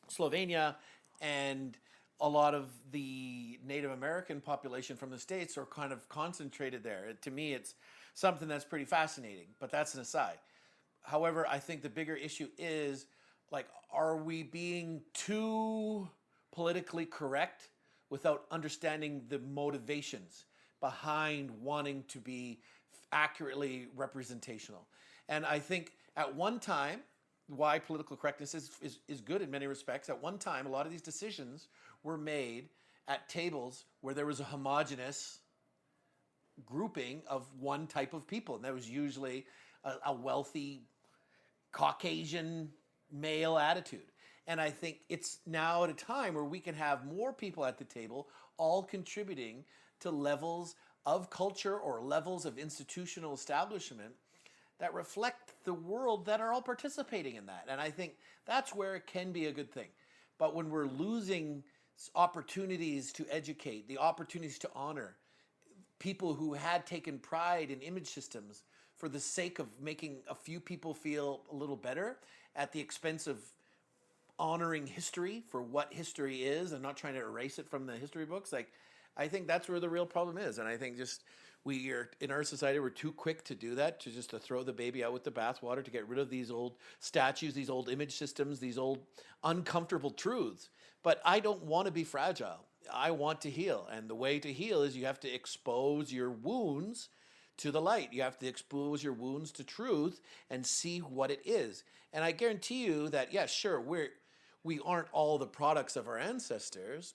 Slovenia and a lot of the Native American population from the States are kind of concentrated there. To me, it's something that's pretty fascinating, but that's an aside. However, I think the bigger issue is, like, are we being too politically correct without understanding the motivations behind wanting to be accurately representational? And I think at one time, why political correctness is good in many respects, at one time, a lot of these decisions were made at tables where there was a homogenous grouping of one type of people, and that was usually a wealthy Caucasian male attitude. And I think it's now at a time where we can have more people at the table, all contributing to levels of culture or levels of institutional establishment that reflect the world that are all participating in that. And I think that's where it can be a good thing. But when we're losing opportunities to educate, the opportunities to honor people who had taken pride in image systems for the sake of making a few people feel a little better at the expense of honoring history for what history is and not trying to erase it from the history books, like, I think that's where the real problem is. And I think just we are in our society, we're too quick to do that, to throw the baby out with the bathwater, to get rid of these old statues, these old image systems, these old uncomfortable truths. But I don't want to be fragile. I want to heal. And the way to heal is you have to expose your wounds to the light. You have to expose your wounds to truth and see what it is. And I guarantee you that, yeah, sure, we aren't all the products of our ancestors.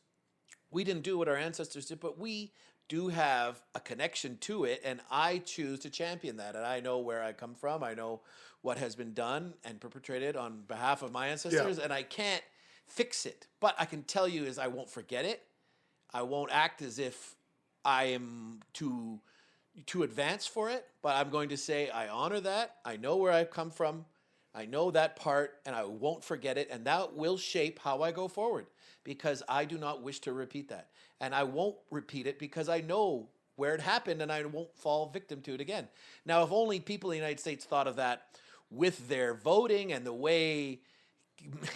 We didn't do what our ancestors did, but we do have a connection to it, and I choose to champion that. And I know where I come from. I know what has been done and perpetrated on behalf of my ancestors, and I can't fix it. But I can tell you is I won't forget it. I won't act as if I am too advanced for it, but I'm going to say I honor that. I know where I've come from. I know that part, and I won't forget it, and that will shape how I go forward, because I do not wish to repeat that. And I won't repeat it because I know where it happened, and I won't fall victim to it again. Now, if only people in the United States thought of that with their voting and the way,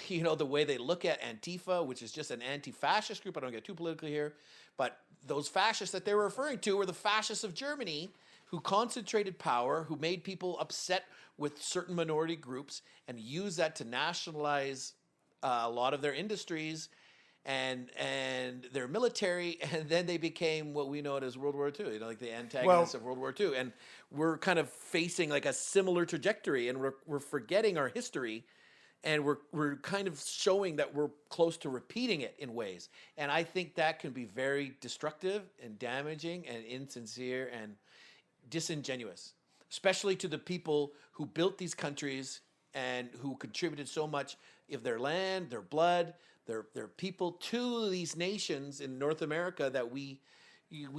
the way they look at Antifa, which is just an anti-fascist group. I don't get too political here, but those fascists that they were referring to were the fascists of Germany, who concentrated power, who made people upset with certain minority groups and used that to nationalize a lot of their industries and their military, and then they became what we know as World War II, like the antagonists of World War II. And we're kind of facing like a similar trajectory, and we're forgetting our history, and we're kind of showing that we're close to repeating it in ways. And I think that can be very destructive and damaging and insincere and disingenuous, especially to the people who built these countries and who contributed so much of their land, their blood, their people to these nations in North America that we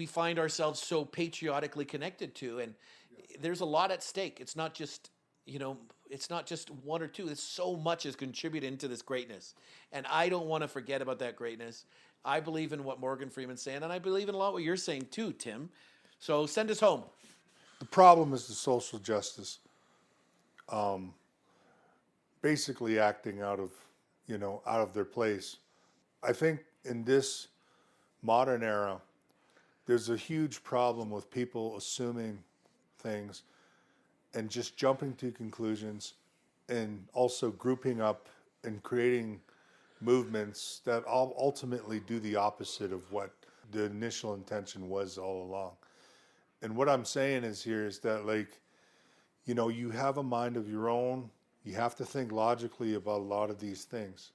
find ourselves so patriotically connected to. And there's a lot at stake. It's not just, it's not just one or two. It's so much is contributing to this greatness. And I don't want to forget about that greatness. I believe in what Morgan Freeman's saying, and I believe in a lot what you're saying too, Tim. So send us home. The problem is the social justice, basically acting out of their place. I think in this modern era, there's a huge problem with people assuming things and just jumping to conclusions, and also grouping up and creating movements that ultimately do the opposite of what the initial intention was all along. And what I'm saying is that, you have a mind of your own. You have to think logically about a lot of these things.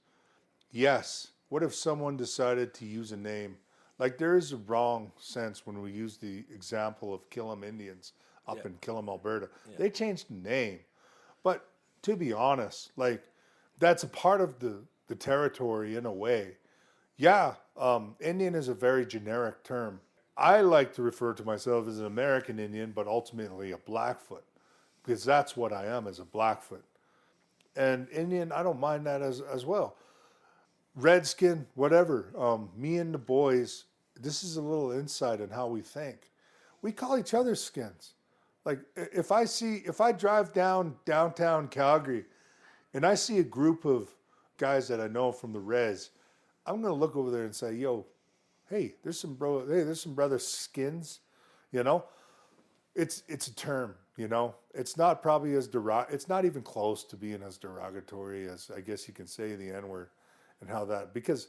Yes, what if someone decided to use a name? Like, there is a wrong sense when we use the example of Killam Indians up in Killam, Alberta. Yeah. They changed the name. But to be honest, that's a part of the territory in a way. Yeah, Indian is a very generic term. I like to refer to myself as an American Indian, but ultimately a Blackfoot, because that's what I am, as a Blackfoot. And Indian, I don't mind that as well. Redskin, whatever. Me and the boys, this is a little insight on how we think. We call each other skins. Like, if I drive downtown Calgary and I see a group of guys that I know from the res, I'm going to look over there and say, yo, hey, there's some brother skins, It's a term, It's not probably it's not even close to being as derogatory as, I guess you can say, the N-word and how that, because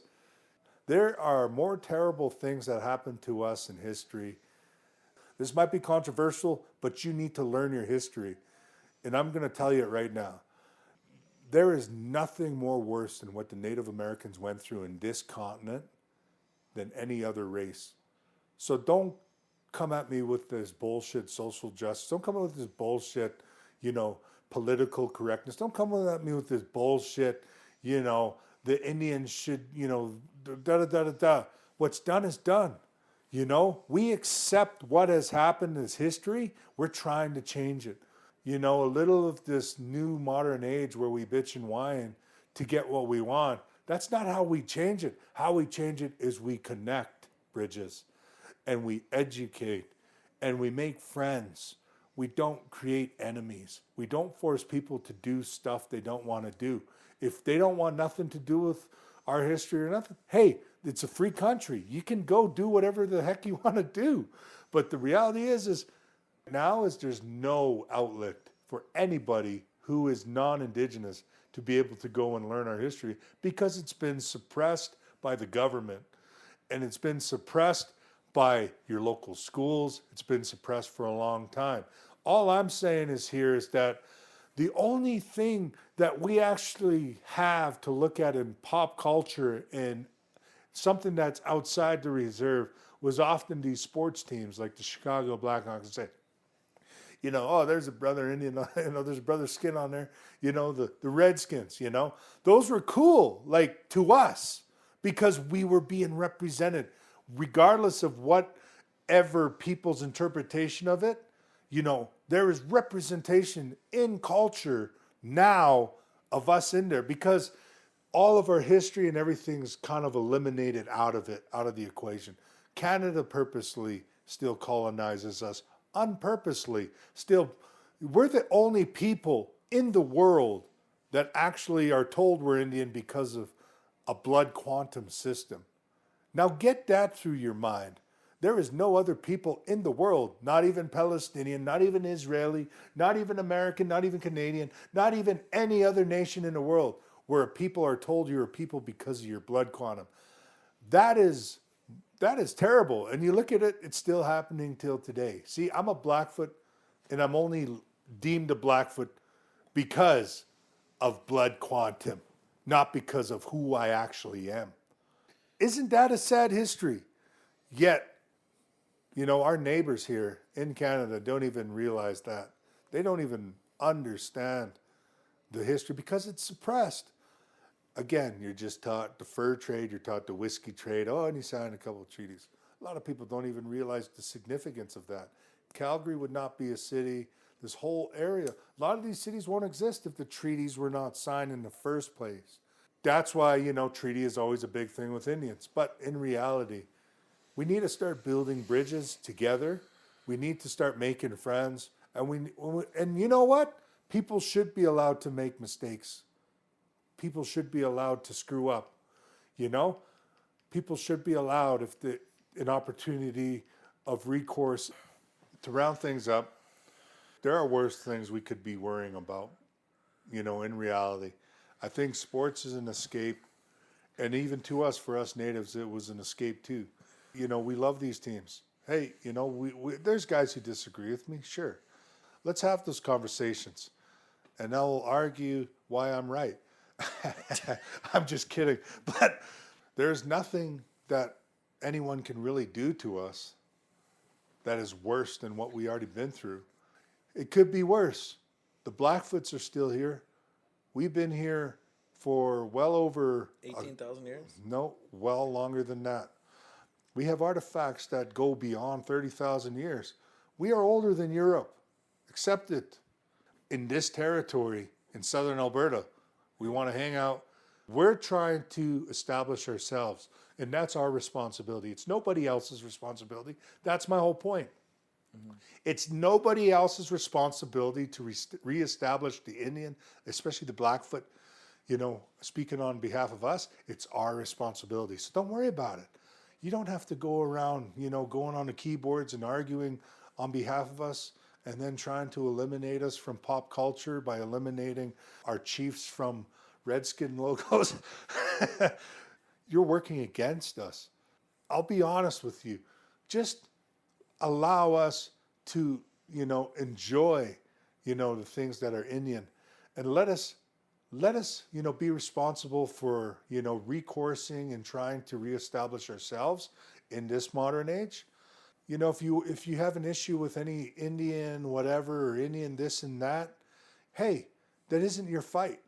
there are more terrible things that happened to us in history. This might be controversial, but you need to learn your history. And I'm going to tell you it right now. There is nothing more worse than what the Native Americans went through in this continent than any other race. So don't come at me with this bullshit social justice. Don't come up with this bullshit, political correctness. Don't come at me with this bullshit, the Indians should, da da da da da. What's done is done. We accept what has happened as history. We're trying to change it. A little of this new modern age where we bitch and whine to get what we want. That's not how we change it. How we change it is we connect bridges and we educate and we make friends. We don't create enemies. We don't force people to do stuff they don't want to do. If they don't want nothing to do with our history or nothing, hey, it's a free country. You can go do whatever the heck you want to do. But the reality is now there's no outlet for anybody who is non-Indigenous to be able to go and learn our history because it's been suppressed by the government and it's been suppressed by your local schools. It's been suppressed for a long time. All I'm saying is that the only thing that we actually have to look at in pop culture and something that's outside the reserve was often these sports teams like the Chicago Blackhawks and say, there's a brother Indian, there's a brother skin on there, the Redskins, those were cool, like to us, because we were being represented, regardless of whatever people's interpretation of it. There is representation in culture now of us in there because all of our history and everything's kind of eliminated out of the equation. Canada purposely still colonizes us, unpurposely. Still, we're the only people in the world that actually are told we're Indian because of a blood quantum system. Now get that through your mind. There is no other people in the world, not even Palestinian, not even Israeli, not even American, not even Canadian, not even any other nation in the world, where people are told you're a people because of your blood quantum. That is terrible. And you look at it, it's still happening till today. See, I'm a Blackfoot, and I'm only deemed a Blackfoot because of blood quantum, not because of who I actually am. Isn't that a sad history? Yet, our neighbors here in Canada don't even realize that. They don't even understand the history because it's suppressed. Again, you're just taught the fur trade, you're taught the whiskey trade. Oh, and you signed a couple of treaties. A lot of people don't even realize the significance of that. Calgary would not be a city. This whole area, a lot of these cities won't exist if the treaties were not signed in the first place. That's why, treaty is always a big thing with Indians. But in reality, we need to start building bridges together. We need to start making friends. And you know what? People should be allowed to make mistakes. People should be allowed to screw up. People should be allowed, if an opportunity of recourse to round things up. There are worse things we could be worrying about, in reality. I think sports is an escape. And even to us, for us natives, it was an escape too. We love these teams. Hey, there's guys who disagree with me. Sure. Let's have those conversations. And I'll argue why I'm right. I'm just kidding. But there's nothing that anyone can really do to us that is worse than what we already been through. It could be worse. The Blackfoots are still here. We've been here for well over 18,000 years? No, well longer than that. We have artifacts that go beyond 30,000 years. We are older than Europe. Accept it. In this territory, in southern Alberta, we want to hang out. We're trying to establish ourselves, and that's our responsibility. It's nobody else's responsibility. That's my whole point. Mm-hmm. It's nobody else's responsibility to reestablish the Indian, especially the Blackfoot. Speaking on behalf of us, it's our responsibility. So don't worry about it. You don't have to go around, going on the keyboards and arguing on behalf of us and then trying to eliminate us from pop culture by eliminating our chiefs from Redskin logos. You're working against us. I'll be honest with you. Just allow us to, enjoy, the things that are Indian, and let us, be responsible for, recoursing and trying to reestablish ourselves in this modern age. If you have an issue with any Indian whatever or Indian this and that, hey, that isn't your fight.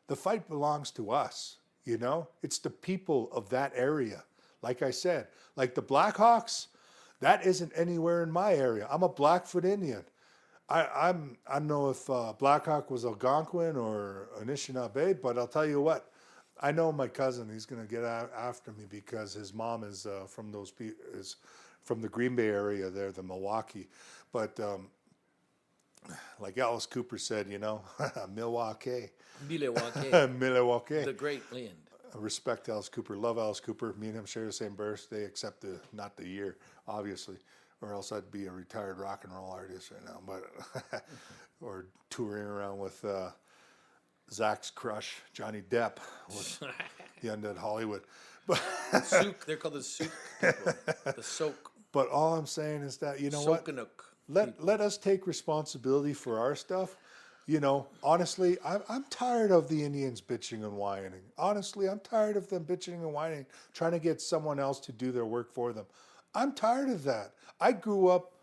The fight belongs to us, you know? It's the people of that area. Like I said, like the Blackhawks, that isn't anywhere in my area. I'm a Blackfoot Indian. I don't know if Blackhawk was Algonquin or Anishinaabe, but I'll tell you what, I know my cousin. He's going to get after me because his mom is from the Green Bay area there, the Milwaukee. But like Alice Cooper said, you know, Milwaukee. Milwaukee. The great land. I respect Alice Cooper, love Alice Cooper. Me and him share the same birthday, except not the year, obviously, or else I'd be a retired rock and roll artist right now. But or touring around with Zach's crush, Johnny Depp, with the Undead Hollywood. But Souk, they're called the Souk people. The Soak. But all I'm saying is that, you know what? Let us take responsibility for our stuff. You know, honestly, I'm tired of the Indians bitching and whining. Honestly, I'm tired of them bitching and whining, trying to get someone else to do their work for them. I'm tired of that. I grew up,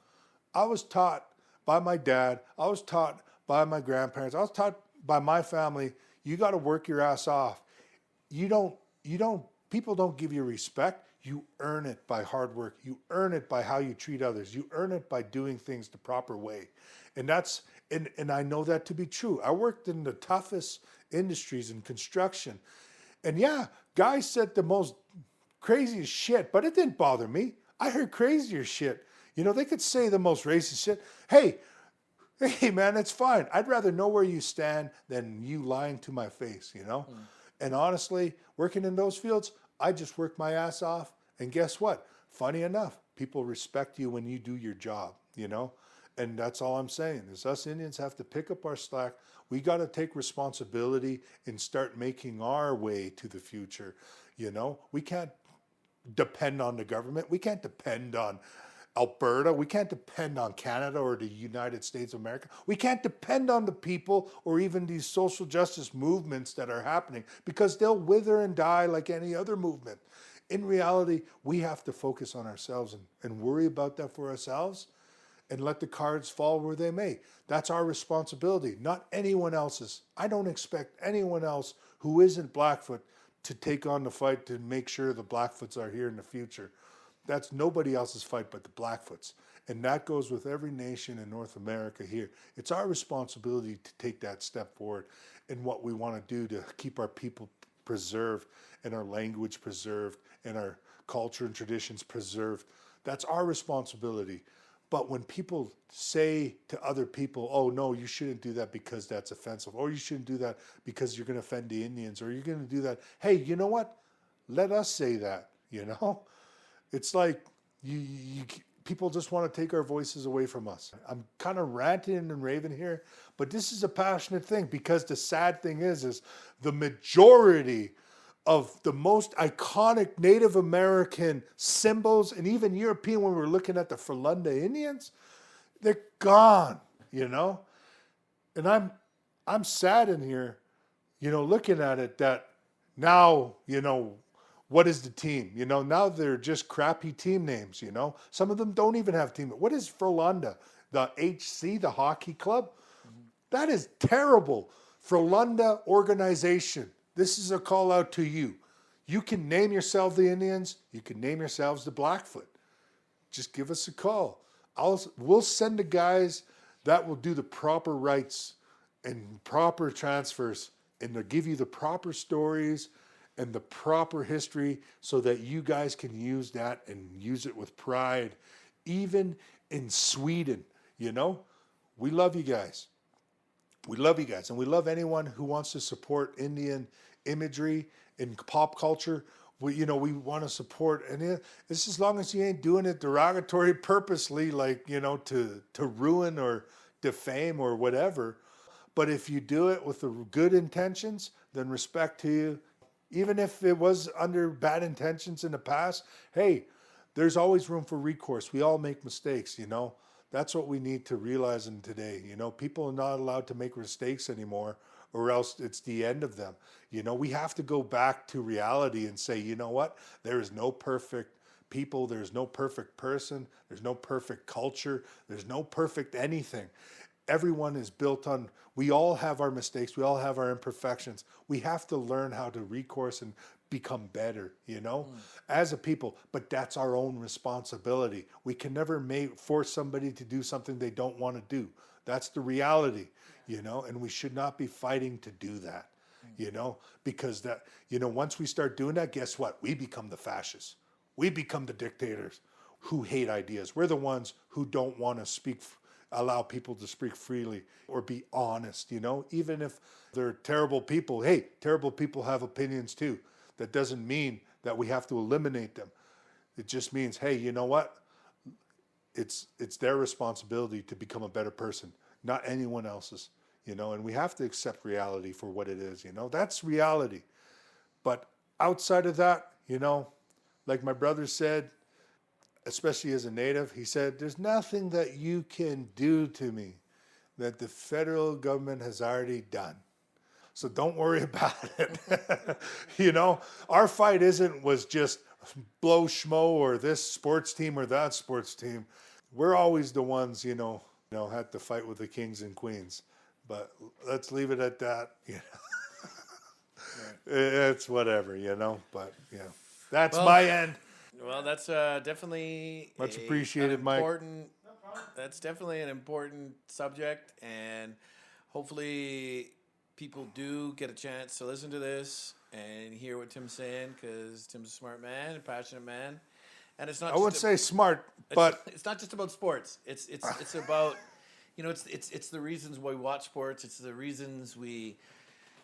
I was taught by my dad, I was taught by my grandparents, I was taught by my family, you got to work your ass off. People don't give you respect. You earn it by hard work. You earn it by how you treat others. You earn it by doing things the proper way. And and I know that to be true. I worked in the toughest industries in construction. And yeah, guys said the most craziest shit, but it didn't bother me. I heard crazier shit. You know, they could say the most racist shit. Hey man, it's fine. I'd rather know where you stand than you lying to my face, you know? And honestly, working in those fields, I just work my ass off. And guess what? Funny enough, people respect you when you do your job, you know? And that's all I'm saying is us Indians have to pick up our slack. We got to take responsibility and start making our way to the future. You know, we can't depend on the government. We can't depend on Alberta. We can't depend on Canada or the United States of America. We can't depend on the people or even these social justice movements that are happening because they'll wither and die like any other movement. In reality, we have to focus on ourselves and worry about that for ourselves and let the cards fall where they may. That's our responsibility, not anyone else's. I don't expect anyone else who isn't Blackfoot to take on the fight to make sure the Blackfoots are here in the future. That's nobody else's fight but the Blackfoots. And that goes with every nation in North America here. It's our responsibility to take that step forward in what we want to do to keep our people preserved and our language preserved and our culture and traditions preserved. That's our responsibility. But when people say to other people, oh, no, you shouldn't do that because that's offensive, or you shouldn't do that because you're going to offend the Indians, or you're going to do that, hey, you know what? Let us say that, you know? It's like people just want to take our voices away from us. I'm kind of ranting and raving here, but this is a passionate thing because the sad thing is the majority of the most iconic Native American symbols and even European, when we're looking at the Frelunda Indians, they're gone, you know? And I'm sad in here, you know, looking at it that now, you know, what is the team? You know, now they're just crappy team names, you know? Some of them don't even have team. What is Frelunda? The HC, the hockey club? That is terrible. Frelunda organization. This is a call out to you. You can name yourself the Indians. You can name yourselves the Blackfoot. Just give us a call. We'll send the guys that will do the proper rights and proper transfers, and they'll give you the proper stories and the proper history so that you guys can use that and use it with pride. Even in Sweden, you know, we love you guys. We love you guys, and we love anyone who wants to support Indian imagery in pop culture. We want to support, and it's as long as you ain't doing it derogatory purposely, like, you know, to ruin or defame or whatever. But if you do it with the good intentions, then respect to you. Even if it was under bad intentions in the past, hey, there's always room for recourse. We all make mistakes, you know. That's what we need to realize in today. You know, people are not allowed to make mistakes anymore, or else it's the end of them. You know, we have to go back to reality and say, you know what? There is no perfect people. There's no perfect person. There's no perfect culture. There's no perfect anything. everyone is built on, we all have our mistakes, we all have our imperfections. We have to learn how to recourse and become better, as a people. But that's our own responsibility. We can never force somebody to do something they don't want to do. That's the reality, and we should not be fighting to do that, because that, once we start doing that, guess what? We become the fascists. We become the dictators who hate ideas. We're the ones who don't want to allow people to speak freely or be honest, even if they're terrible people. Hey, terrible people have opinions too. That doesn't mean that we have to eliminate them. It just means, hey, you know what? It's their responsibility to become a better person, not anyone else's, and we have to accept reality for what it is, that's reality. But outside of that, like my brother said, especially as a native, he said, there's nothing that you can do to me that the federal government has already done. So don't worry about it. Our fight was just blow schmo or this sports team or that sports team. We're always the ones, had to fight with the kings and queens. But let's leave it at that. It's whatever, but yeah, that's my end. Well, that's definitely much appreciated, Mike. That's definitely an important subject, and hopefully people do get a chance to listen to this and hear what Tim's saying, because Tim's a smart man, a passionate man, and it's not. I wouldn't say smart, but it's not just about sports. It's about, it's the reasons why we watch sports. It's the reasons we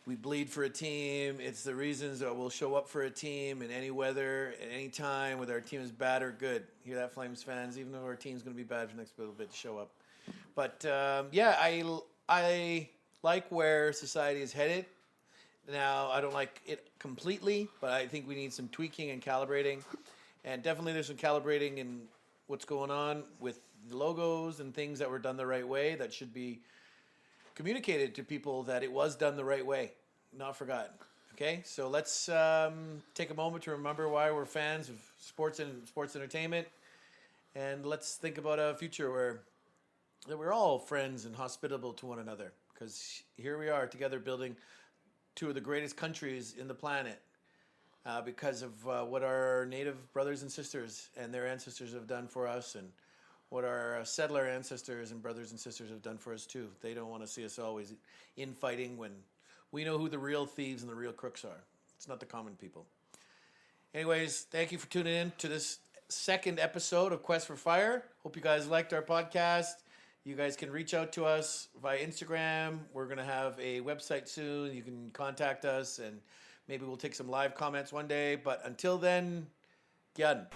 bleed for a team. It's the reasons that we'll show up for a team in any weather, at any time, whether our team is bad or good. Hear that, Flames fans? Even though our team's going to be bad for the next little bit, to show up. But I like where society is headed. Now, I don't like it completely, but I think we need some tweaking and calibrating. And definitely there's some calibrating in what's going on with the logos and things that were done the right way that should be communicated to people that it was done the right way, not forgotten. Okay, so let's take a moment to remember why we're fans of sports and sports entertainment, and let's think about a future where we're all friends and hospitable to one another, because here we are together building two of the greatest countries in the planet because of what our native brothers and sisters and their ancestors have done for us, and what our settler ancestors and brothers and sisters have done for us too. They don't want to see us always infighting when we know who the real thieves and the real crooks are. It's not the common people. Anyways, thank you for tuning in to this second episode of Quest for Fire. Hope you guys liked our podcast. You guys can reach out to us via Instagram. We're going to have a website soon. You can contact us, and maybe we'll take some live comments one day. But until then, Gyan.